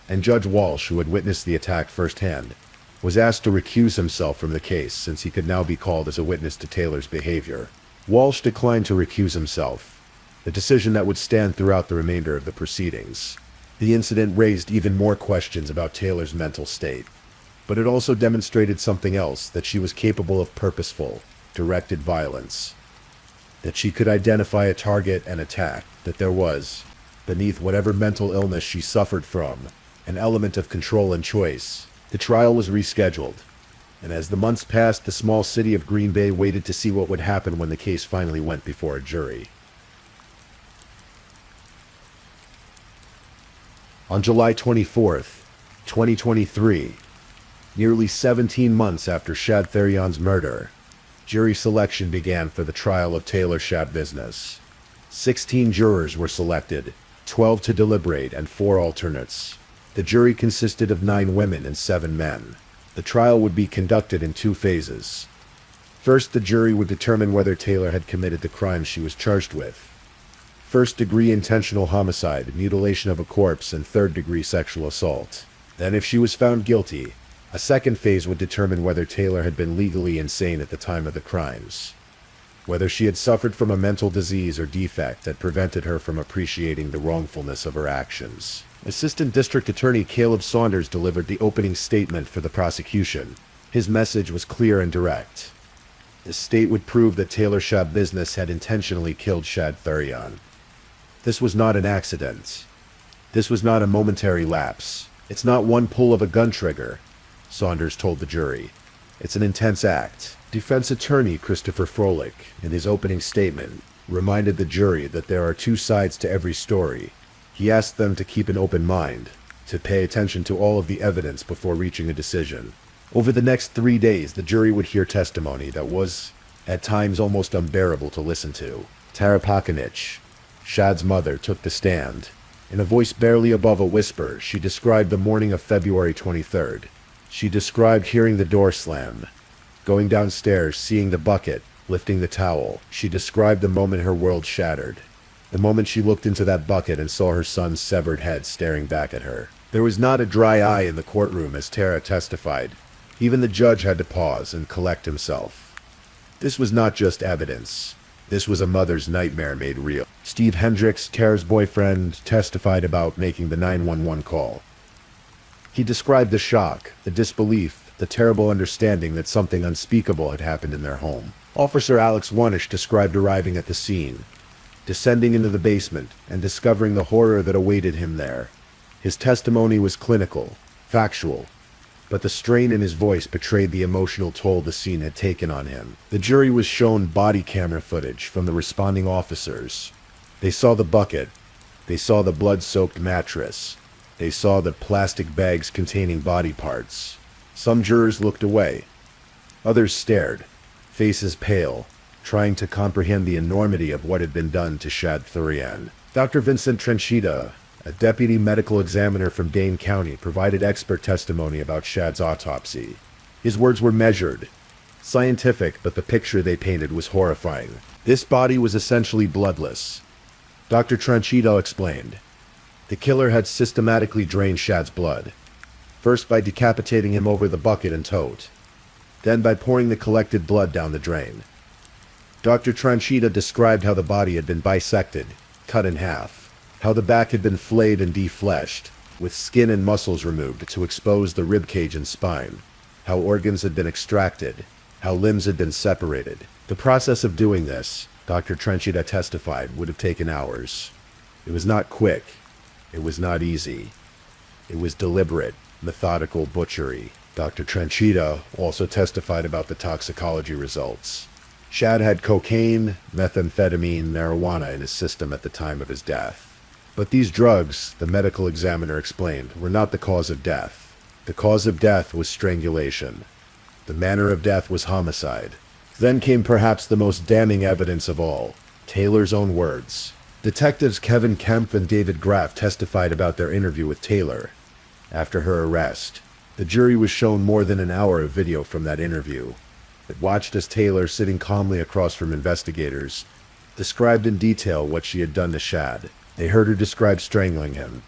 and Judge Walsh, who had witnessed the attack firsthand, was asked to recuse himself from the case since he could now be called as a witness to Taylor's behavior. Walsh declined to recuse himself, a decision that would stand throughout the remainder of the proceedings. The incident raised even more questions about Taylor's mental state, but it also demonstrated something else, that she was capable of purposeful, directed violence, that she could identify a target and attack, that there was, beneath whatever mental illness she suffered from, an element of control and choice. The trial was rescheduled, and as the months passed, the small city of Green Bay waited to see what would happen when the case finally went before a jury. On July 24th, 2023, nearly 17 months after Shad Therion's murder, jury selection began for the trial of Taylor Shad Business. 16 jurors were selected, 12 to deliberate and 4 alternates. The jury consisted of 9 women and 7 men. The trial would be conducted in 2 phases. First, the jury would determine whether Taylor had committed the crimes she was charged with. First-degree intentional homicide, mutilation of a corpse, and third-degree sexual assault. Then, if she was found guilty, a second phase would determine whether Taylor had been legally insane at the time of the crimes, whether she had suffered from a mental disease or defect that prevented her from appreciating the wrongfulness of her actions. Assistant District Attorney Caleb Saunders delivered the opening statement for the prosecution. His message was clear and direct. The state would prove that Taylor Shad Business had intentionally killed Shad Therion. This was not an accident. This was not a momentary lapse. It's not one pull of a gun trigger, Saunders told the jury. It's an intense act. Defense attorney Christopher Froelich, in his opening statement, reminded the jury that there are 2 sides to every story. He asked them to keep an open mind, to pay attention to all of the evidence before reaching a decision. Over the next 3 days, the jury would hear testimony that was, at times, almost unbearable to listen to. Tara Pakanich, Shad's mother, took the stand. In a voice barely above a whisper, she described the morning of February 23rd. She described hearing the door slam, going downstairs, seeing the bucket, lifting the towel. She described the moment her world shattered. The moment she looked into that bucket and saw her son's severed head staring back at her. There was not a dry eye in the courtroom as Tara testified. Even the judge had to pause and collect himself. This was not just evidence. This was a mother's nightmare made real. Steve Hendricks, Tara's boyfriend, testified about making the 911 call. He described the shock, the disbelief, the terrible understanding that something unspeakable had happened in their home. Officer Alex Wanish described arriving at the scene, descending into the basement, and discovering the horror that awaited him there. His testimony was clinical, factual, but the strain in his voice betrayed the emotional toll the scene had taken on him. The jury was shown body camera footage from the responding officers. They saw the bucket. They saw the blood-soaked mattress. They saw the plastic bags containing body parts. Some jurors looked away. Others stared, faces pale, trying to comprehend the enormity of what had been done to Shad Thurian. Dr. Vincent Trenchita, a deputy medical examiner from Dane County, provided expert testimony about Shad's autopsy. His words were measured, scientific, but the picture they painted was horrifying. This body was essentially bloodless. Dr. Trenchita explained. The killer had systematically drained Shad's blood, first by decapitating him over the bucket and tote, then by pouring the collected blood down the drain. Dr. Trenchita described how the body had been bisected, cut in half, how the back had been flayed and defleshed, with skin and muscles removed to expose the ribcage and spine, how organs had been extracted, how limbs had been separated. The process of doing this, Dr. Trenchita testified, would have taken hours. It was not quick. It was not easy. It was deliberate, methodical butchery. Dr. Trenchita also testified about the toxicology results. Shad had cocaine, methamphetamine, marijuana in his system at the time of his death. But these drugs, the medical examiner explained, were not the cause of death. The cause of death was strangulation. The manner of death was homicide. Then came perhaps the most damning evidence of all, Taylor's own words. Detectives Kevin Kemp and David Graff testified about their interview with Taylor after her arrest. The jury was shown more than an hour of video from that interview. It watched as Taylor, sitting calmly across from investigators, described in detail what she had done to Shad. They heard her describe strangling him,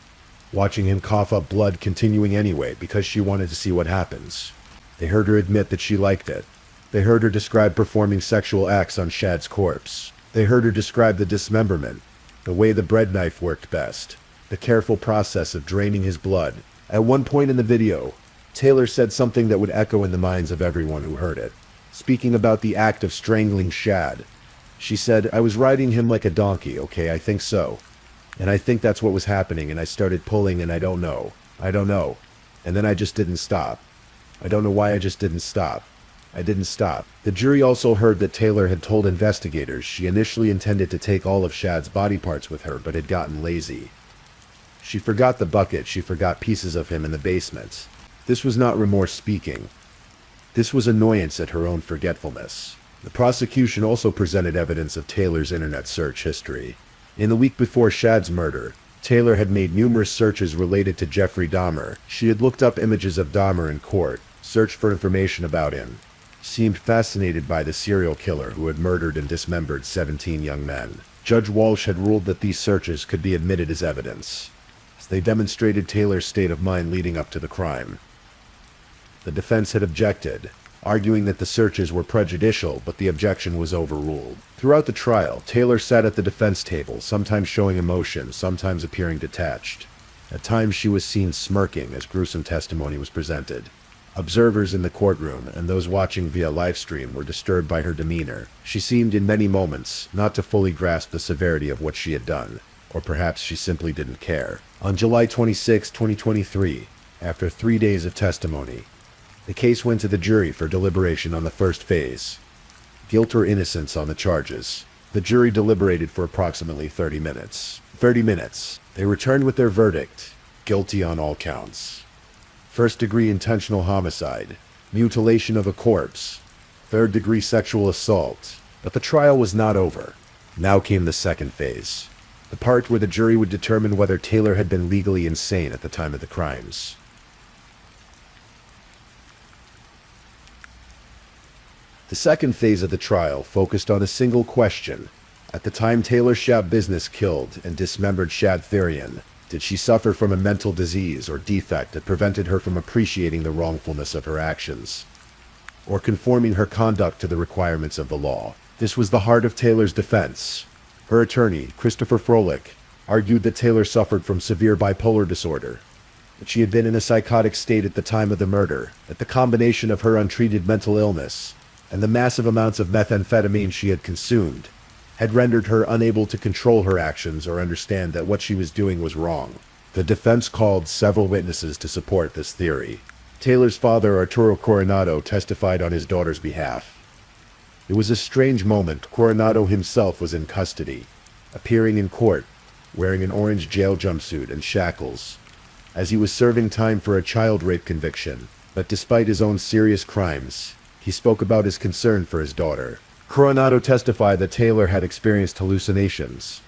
watching him cough up blood, continuing anyway because she wanted to see what happens. They heard her admit that she liked it. They heard her describe performing sexual acts on Shad's corpse. They heard her describe the dismemberment, the way the bread knife worked best, the careful process of draining his blood. At one point in the video, Taylor said something that would echo in the minds of everyone who heard it. Speaking about the act of strangling Shad, she said, "I was riding him like a donkey, okay, I think so. And I think that's what was happening, and I started pulling, and I don't know. And then I just didn't stop. I don't know why I just didn't stop. I didn't stop." The jury also heard that Taylor had told investigators she initially intended to take all of Shad's body parts with her, but had gotten lazy. She forgot the bucket, she forgot pieces of him in the basement. This was not remorse speaking. This was annoyance at her own forgetfulness. The prosecution also presented evidence of Taylor's internet search history. In the week before Shad's murder, Taylor had made numerous searches related to Jeffrey Dahmer. She had looked up images of Dahmer in court, searched for information about him, seemed fascinated by the serial killer who had murdered and dismembered 17 young men. Judge Walsh had ruled that these searches could be admitted as evidence. They demonstrated Taylor's state of mind leading up to the crime. The defense had objected, arguing that the searches were prejudicial, but the objection was overruled. Throughout the trial, Taylor sat at the defense table, sometimes showing emotion, sometimes appearing detached. At times she was seen smirking as gruesome testimony was presented. Observers in the courtroom and those watching via livestream were disturbed by her demeanor. She seemed in many moments not to fully grasp the severity of what she had done, or perhaps she simply didn't care. On July 26, 2023, after 3 days of testimony, the case went to the jury for deliberation on the first phase. Guilt or innocence on the charges. The jury deliberated for approximately 30 minutes. 30 minutes. They returned with their verdict. Guilty on all counts. First-degree intentional homicide. Mutilation of a corpse. Third-degree sexual assault. But the trial was not over. Now came the second phase. The part where the jury would determine whether Taylor had been legally insane at the time of the crimes. The second phase of the trial focused on a single question. At the time Taylor Shab Business killed and dismembered Shad Thurian, did she suffer from a mental disease or defect that prevented her from appreciating the wrongfulness of her actions, or conforming her conduct to the requirements of the law? This was the heart of Taylor's defense. Her attorney, Christopher Froelich, argued that Taylor suffered from severe bipolar disorder, that she had been in a psychotic state at the time of the murder, that the combination of her untreated mental illness and the massive amounts of methamphetamine she had consumed had rendered her unable to control her actions or understand that what she was doing was wrong. The defense called several witnesses to support this theory. Taylor's father, Arturo Coronado, testified on his daughter's behalf. It was a strange moment. Coronado himself was in custody, appearing in court, wearing an orange jail jumpsuit and shackles. as he was serving time for a child rape conviction. But despite his own serious crimes, he spoke about his concern for his daughter. Coronado testified that Taylor had experienced hallucinations,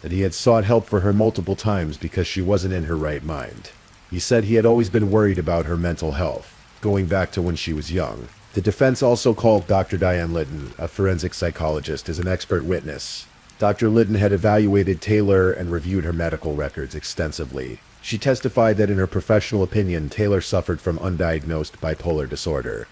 that he had sought help for her multiple times because she wasn't in her right mind. He said he had always been worried about her mental health, going back to when she was young. The defense also called Dr. Diane Litton, a forensic psychologist, as an expert witness. Dr. Litton had evaluated Taylor and reviewed her medical records extensively. She testified that in her professional opinion, Taylor suffered from undiagnosed bipolar disorder,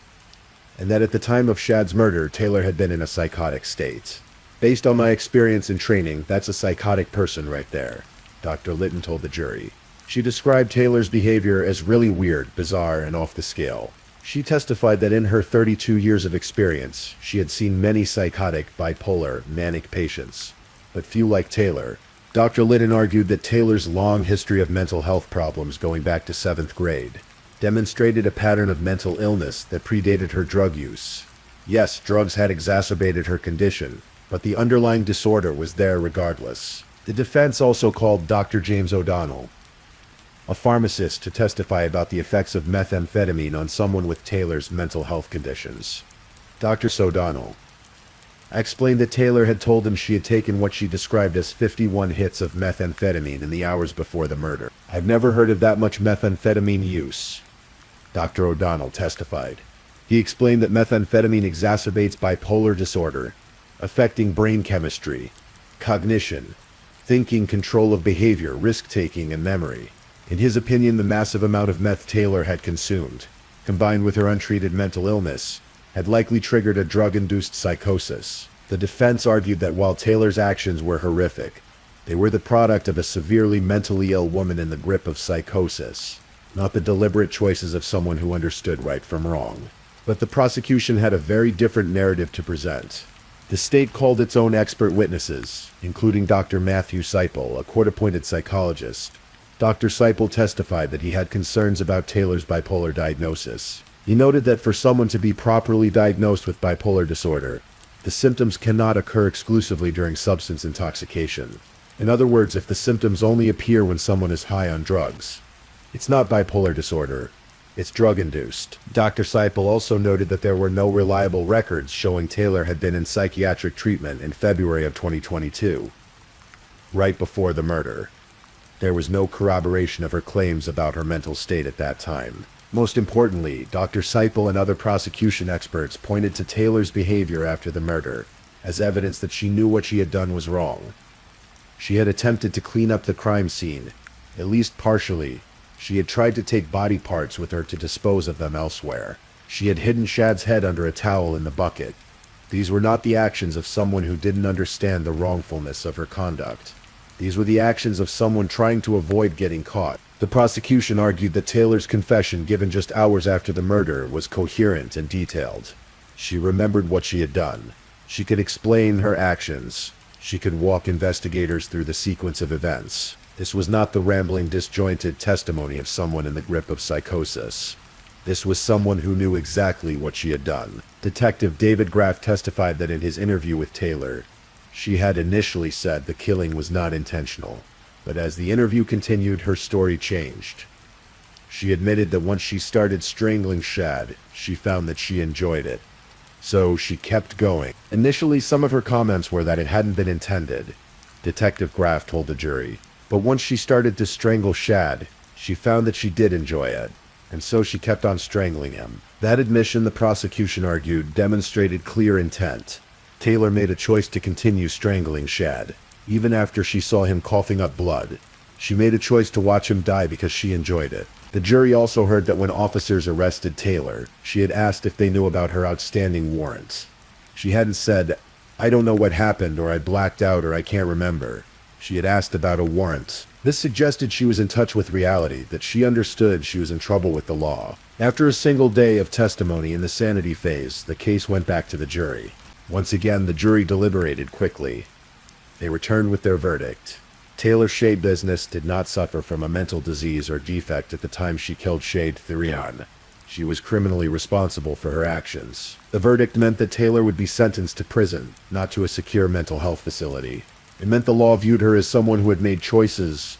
and that at the time of Shad's murder, Taylor had been in a psychotic state. Based on my experience and training, that's a psychotic person right there, Dr. Litton told the jury. She described Taylor's behavior as really weird, bizarre, and off the scale. She testified that in her 32 years of experience, she had seen many psychotic, bipolar, manic patients, but few like Taylor. Dr. Litton argued that Taylor's long history of mental health problems going back to 7th grade demonstrated a pattern of mental illness that predated her drug use. Yes, drugs had exacerbated her condition, but the underlying disorder was there regardless. The defense also called Dr. James O'Donnell, a pharmacist, to testify about the effects of methamphetamine on someone with Taylor's mental health conditions. Dr. O'Donnell explained that Taylor had told him she had taken what she described as 51 hits of methamphetamine in the hours before the murder. "I've never heard of that much methamphetamine use," Dr. O'Donnell testified. He explained that methamphetamine exacerbates bipolar disorder, affecting brain chemistry, cognition, thinking, control of behavior, risk-taking, and memory. In his opinion, the massive amount of meth Taylor had consumed, combined with her untreated mental illness, had likely triggered a drug-induced psychosis. The defense argued that while Taylor's actions were horrific, they were the product of a severely mentally ill woman in the grip of psychosis, not the deliberate choices of someone who understood right from wrong. But the prosecution had a very different narrative to present. The state called its own expert witnesses, including Dr. Matthew Seipel, a court-appointed psychologist. Dr. Seipel testified that he had concerns about Taylor's bipolar diagnosis. He noted that for someone to be properly diagnosed with bipolar disorder, the symptoms cannot occur exclusively during substance intoxication. In other words, if the symptoms only appear when someone is high on drugs, it's not bipolar disorder, it's drug-induced. Dr. Seipel also noted that there were no reliable records showing Taylor had been in psychiatric treatment in February of 2022, right before the murder. There was no corroboration of her claims about her mental state at that time. Most importantly, Dr. Seipel and other prosecution experts pointed to Taylor's behavior after the murder as evidence that she knew what she had done was wrong. She had attempted to clean up the crime scene, at least partially. She had tried to take body parts with her to dispose of them elsewhere. She had hidden Shad's head under a towel in the bucket. These were not the actions of someone who didn't understand the wrongfulness of her conduct. These were the actions of someone trying to avoid getting caught. The prosecution argued that Taylor's confession, given just hours after the murder, was coherent and detailed. She remembered what she had done. She could explain her actions. She could walk investigators through the sequence of events. This was not the rambling, disjointed testimony of someone in the grip of psychosis. This was someone who knew exactly what she had done. Detective David Graff testified that in his interview with Taylor, she had initially said the killing was not intentional. But as the interview continued, her story changed. She admitted that once she started strangling Shad, she found that she enjoyed it. So she kept going. Initially, some of her comments were that it hadn't been intended, Detective Graff told the jury. But once she started to strangle Shad, she found that she did enjoy it, and so she kept on strangling him. That admission, the prosecution argued, demonstrated clear intent. Taylor made a choice to continue strangling Shad, even after she saw him coughing up blood. She made a choice to watch him die because she enjoyed it. The jury also heard that when officers arrested Taylor, she had asked if they knew about her outstanding warrants. She hadn't said, "I don't know what happened," or "I blacked out," or "I can't remember." She had asked about a warrant. This suggested she was in touch with reality, that she understood she was in trouble with the law. After a single day of testimony in the sanity phase, the case went back to the jury. Once again, the jury deliberated quickly. They returned with their verdict. Taylor Shade Business did not suffer from a mental disease or defect at the time she killed Shade Therion. She was criminally responsible for her actions. The verdict meant that Taylor would be sentenced to prison, not to a secure mental health facility. It meant the law viewed her as someone who had made choices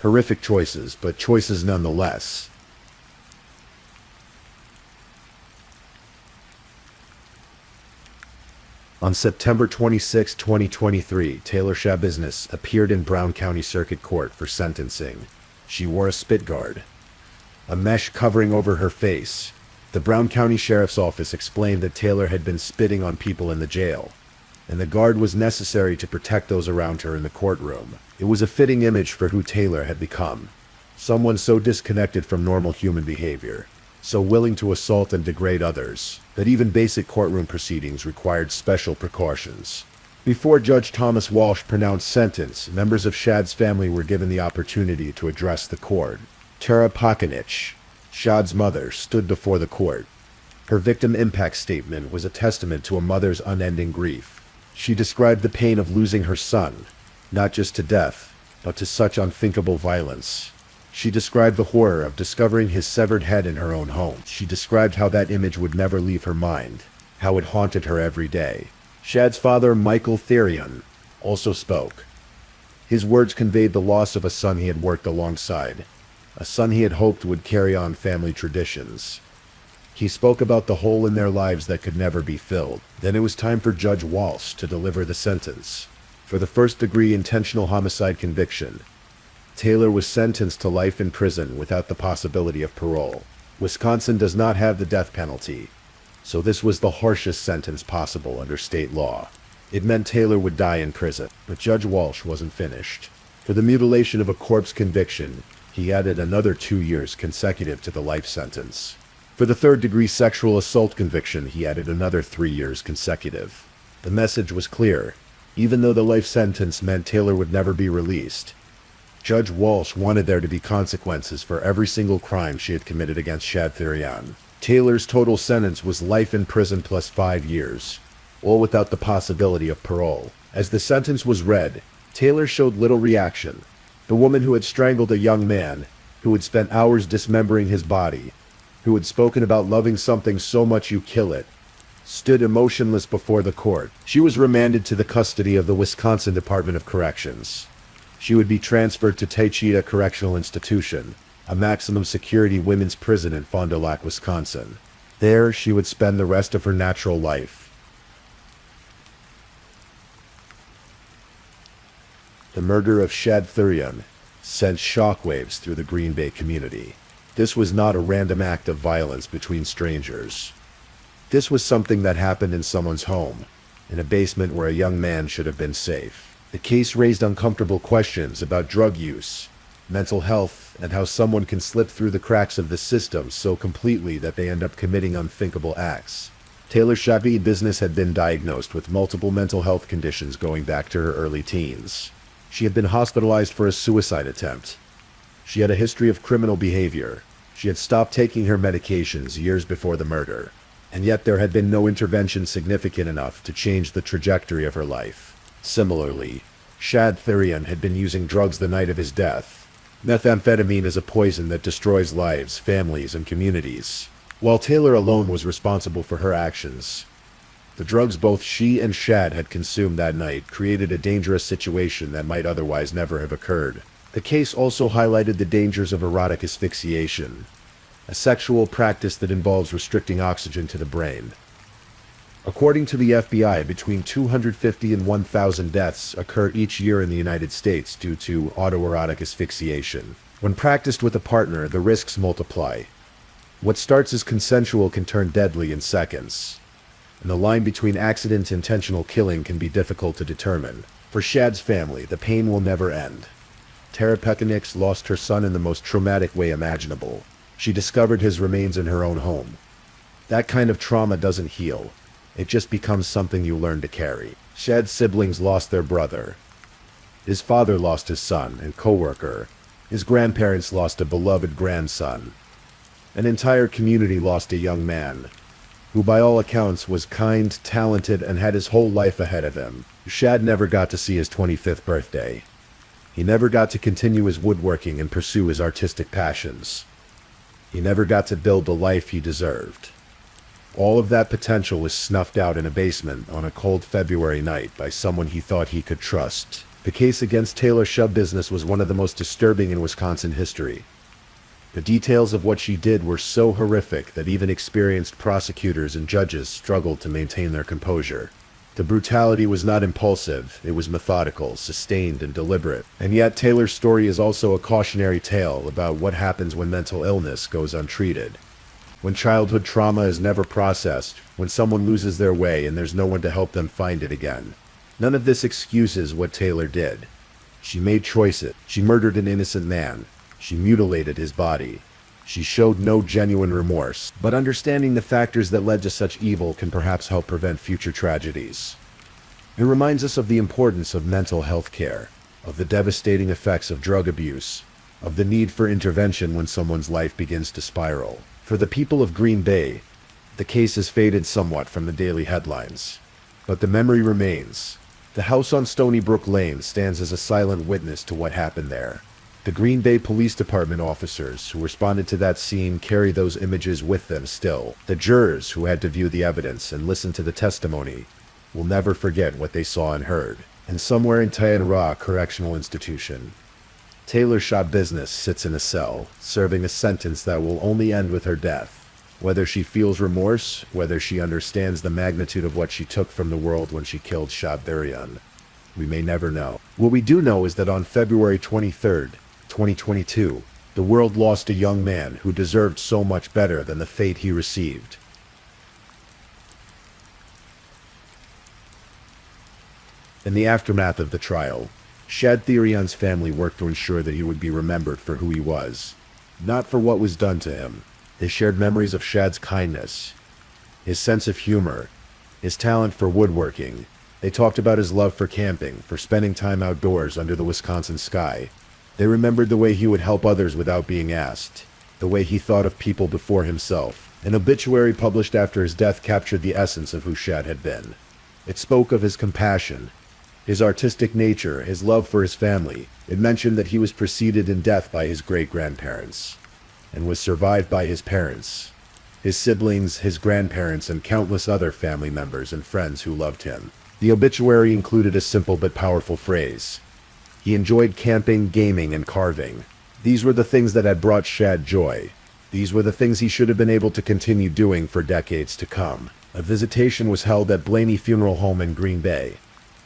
Horrific choices, but choices nonetheless. On September 26, 2023, Taylor Schabusiness appeared in Brown County Circuit Court for sentencing. She wore a spit guard, a mesh covering over her face. The Brown County Sheriff's Office explained that Taylor had been spitting on people in the jail, and the guard was necessary to protect those around her in the courtroom. It was a fitting image for who Taylor had become. Someone so disconnected from normal human behavior, so willing to assault and degrade others, that even basic courtroom proceedings required special precautions. Before Judge Thomas Walsh pronounced sentence, members of Shad's family were given the opportunity to address the court. Tara Pakanich, Shad's mother, stood before the court. Her victim impact statement was a testament to a mother's unending grief. She described the pain of losing her son, not just to death, but to such unthinkable violence. She described the horror of discovering his severed head in her own home. She described how that image would never leave her mind, how it haunted her every day. Shad's father, Michael Therion, also spoke. His words conveyed the loss of a son he had worked alongside, a son he had hoped would carry on family traditions. He spoke about the hole in their lives that could never be filled. Then it was time for Judge Walsh to deliver the sentence. For the first-degree intentional homicide conviction, Taylor was sentenced to life in prison without the possibility of parole. Wisconsin does not have the death penalty, so this was the harshest sentence possible under state law. It meant Taylor would die in prison, but Judge Walsh wasn't finished. For the mutilation of a corpse conviction, he added another 2 years consecutive to the life sentence. For the third-degree sexual assault conviction, he added another 3 years consecutive. The message was clear. Even though the life sentence meant Taylor would never be released, Judge Walsh wanted there to be consequences for every single crime she had committed against Shad Therion. Taylor's total sentence was life in prison plus 5 years, all without the possibility of parole. As the sentence was read, Taylor showed little reaction. The woman who had strangled a young man, who had spent hours dismembering his body, who had spoken about loving something so much you kill it, stood emotionless before the court. She was remanded to the custody of the Wisconsin Department of Corrections. She would be transferred to Taycheedah Correctional Institution, a maximum security women's prison in Fond du Lac, Wisconsin. There, she would spend the rest of her natural life. The murder of Shad Therion sent shockwaves through the Green Bay community. This was not a random act of violence between strangers. This was something that happened in someone's home, in a basement where a young man should have been safe. The case raised uncomfortable questions about drug use, mental health, and how someone can slip through the cracks of the system so completely that they end up committing unthinkable acts. Taylor Schabusiness had been diagnosed with multiple mental health conditions going back to her early teens. She had been hospitalized for a suicide attempt. She had a history of criminal behavior. She had stopped taking her medications years before the murder, and yet there had been no intervention significant enough to change the trajectory of her life. Similarly, Shad Therion had been using drugs the night of his death. Methamphetamine is a poison that destroys lives, families, and communities. While Taylor alone was responsible for her actions, the drugs both she and Shad had consumed that night created a dangerous situation that might otherwise never have occurred. The case also highlighted the dangers of erotic asphyxiation, a sexual practice that involves restricting oxygen to the brain. According to the FBI, between 250 and 1,000 deaths occur each year in the United States due to autoerotic asphyxiation. When practiced with a partner, the risks multiply. What starts as consensual can turn deadly in seconds, and the line between accident and intentional killing can be difficult to determine. For Shad's family, the pain will never end. Tara Pekanix lost her son in the most traumatic way imaginable. She discovered his remains in her own home. That kind of trauma doesn't heal. It just becomes something you learn to carry. Shad's siblings lost their brother. His father lost his son and co-worker. His grandparents lost a beloved grandson. An entire community lost a young man, who by all accounts was kind, talented, and had his whole life ahead of him. Shad never got to see his 25th birthday. He never got to continue his woodworking and pursue his artistic passions. He never got to build the life he deserved. All of that potential was snuffed out in a basement on a cold February night by someone he thought he could trust. The case against Taylor Shub Business was one of the most disturbing in Wisconsin history. The details of what she did were so horrific that even experienced prosecutors and judges struggled to maintain their composure. The brutality was not impulsive, it was methodical, sustained, and deliberate. And yet Taylor's story is also a cautionary tale about what happens when mental illness goes untreated. When childhood trauma is never processed, when someone loses their way and there's no one to help them find it again. None of this excuses what Taylor did. She made choices. She murdered an innocent man. She mutilated his body. She showed no genuine remorse. But understanding the factors that led to such evil can perhaps help prevent future tragedies. It reminds us of the importance of mental health care, of the devastating effects of drug abuse, of the need for intervention when someone's life begins to spiral. For the people of Green Bay, the case has faded somewhat from the daily headlines. But the memory remains. The house on Stony Brook Lane stands as a silent witness to what happened there. The Green Bay Police Department officers who responded to that scene carry those images with them still. The jurors who had to view the evidence and listen to the testimony will never forget what they saw and heard. And somewhere in Tayarrah Correctional Institution, Taylor Shub Business sits in a cell, serving a sentence that will only end with her death. Whether she feels remorse, whether she understands the magnitude of what she took from the world when she killed Shabdarian, we may never know. What we do know is that on February 23rd, 2022, the world lost a young man who deserved so much better than the fate he received. In the aftermath of the trial, Shadthirian's family worked to ensure that he would be remembered for who he was, not for what was done to him. They shared memories of Shad's kindness, his sense of humor, his talent for woodworking. They talked about his love for camping, for spending time outdoors under the Wisconsin sky. They remembered the way he would help others without being asked, the way he thought of people before himself. An obituary published after his death captured the essence of who Shad had been. It spoke of his compassion, his artistic nature, his love for his family. It mentioned that he was preceded in death by his great-grandparents, and was survived by his parents, his siblings, his grandparents, and countless other family members and friends who loved him. The obituary included a simple but powerful phrase. He enjoyed camping, gaming, and carving. These were the things that had brought Shad joy. These were the things he should have been able to continue doing for decades to come. A visitation was held at Blaney Funeral Home in Green Bay,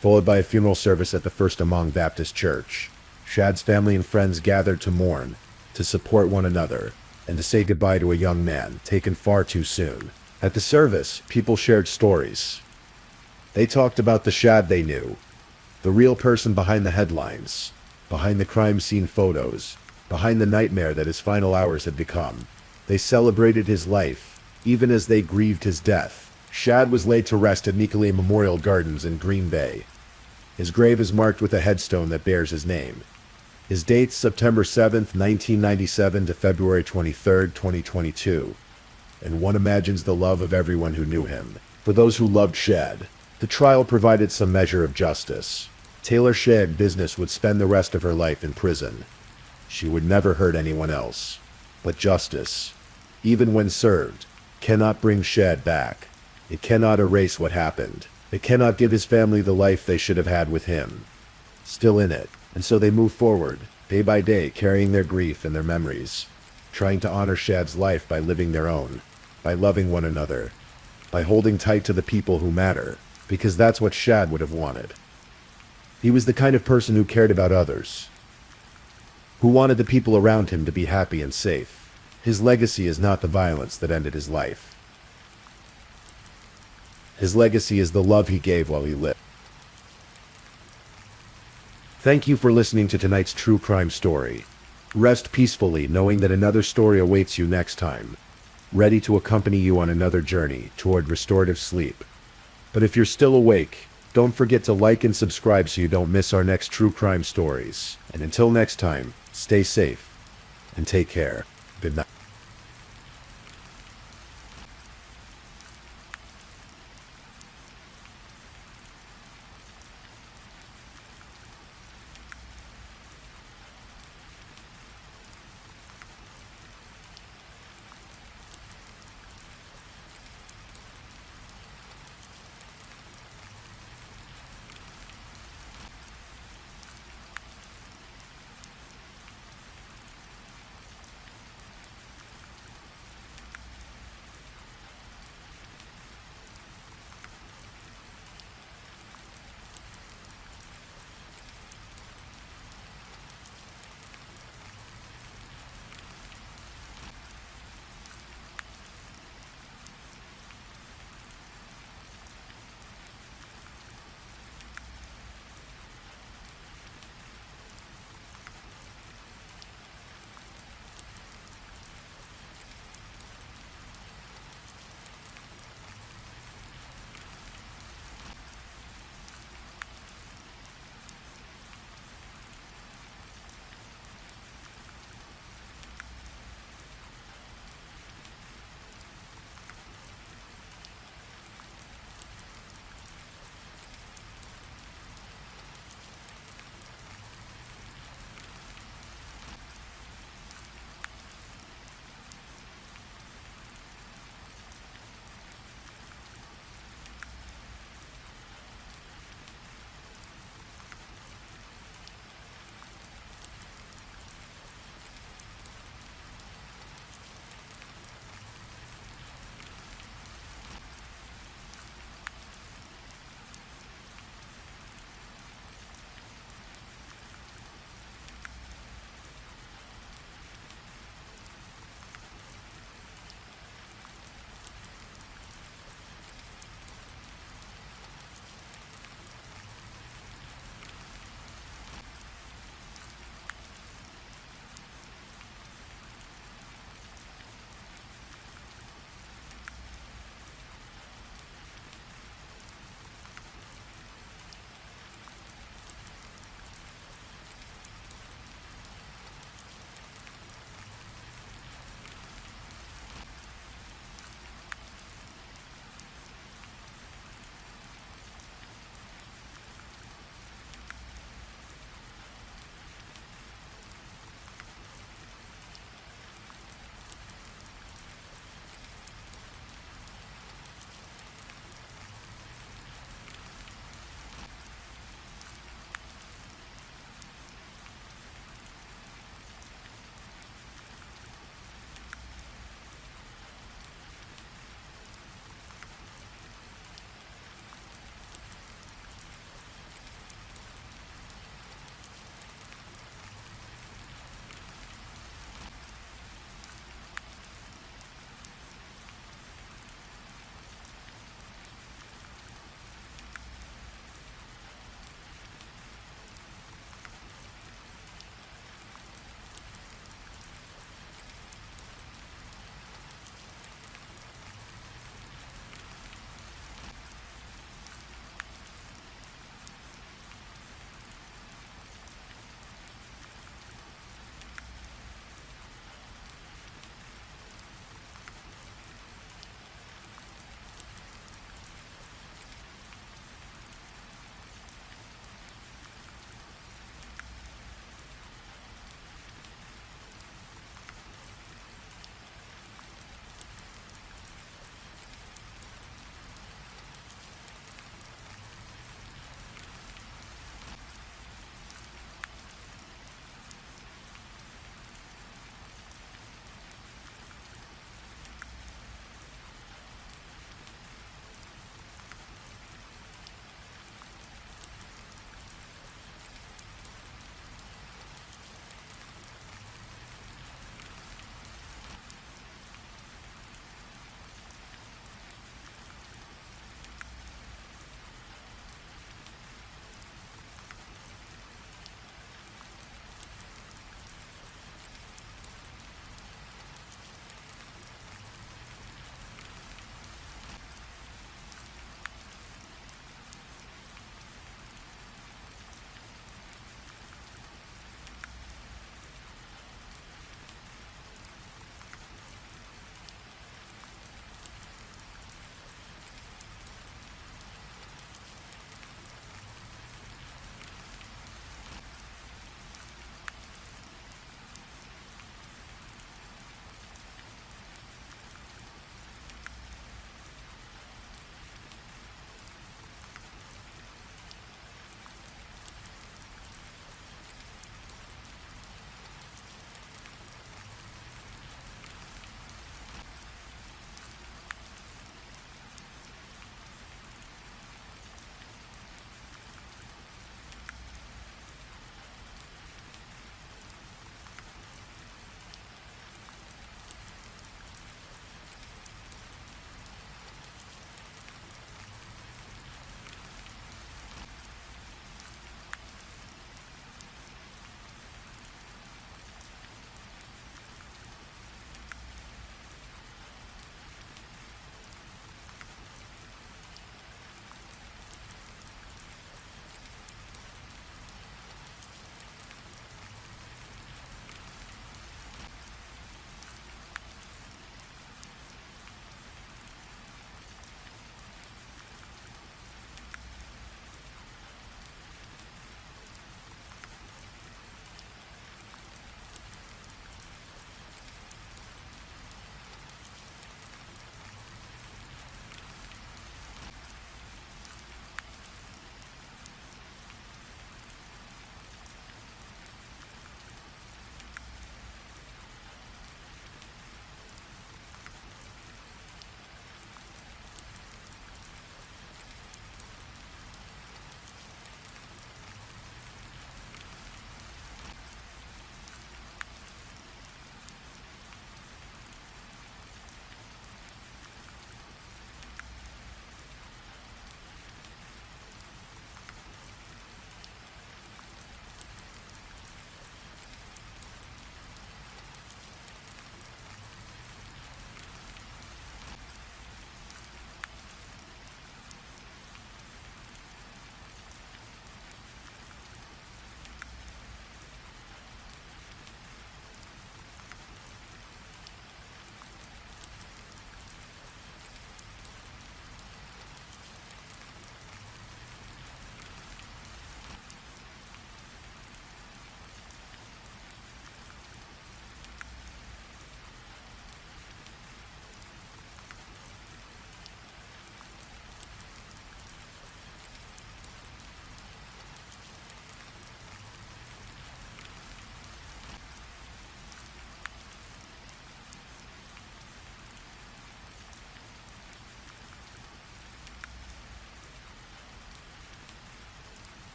followed by a funeral service at the First Among Baptist Church. Shad's family and friends gathered to mourn, to support one another, and to say goodbye to a young man taken far too soon. At the service, people shared stories. They talked about the Shad they knew, the real person behind the headlines, behind the crime scene photos, behind the nightmare that his final hours had become. They celebrated his life, even as they grieved his death. Shad was laid to rest at Nicolay Memorial Gardens in Green Bay. His grave is marked with a headstone that bears his name. His dates September 7th, 1997 to February 23rd, 2022. And one imagines the love of everyone who knew him. For those who loved Shad, the trial provided some measure of justice. Taylor Shub Business would spend the rest of her life in prison. She would never hurt anyone else. But justice, even when served, cannot bring Shad back. It cannot erase what happened. It cannot give his family the life they should have had with him. Still in it. And so they move forward, day by day, carrying their grief and their memories, trying to honor Shad's life by living their own, by loving one another, by holding tight to the people who matter, because that's what Shad would have wanted. He was the kind of person who cared about others, who wanted the people around him to be happy and safe. His legacy is not the violence that ended his life. His legacy is the love he gave while he lived. Thank you for listening to tonight's true crime story. Rest peacefully knowing that another story awaits you next time, ready to accompany you on another journey toward restorative sleep. But if you're still awake, don't forget to like and subscribe so you don't miss our next true crime stories. And until next time, stay safe and take care. Good night.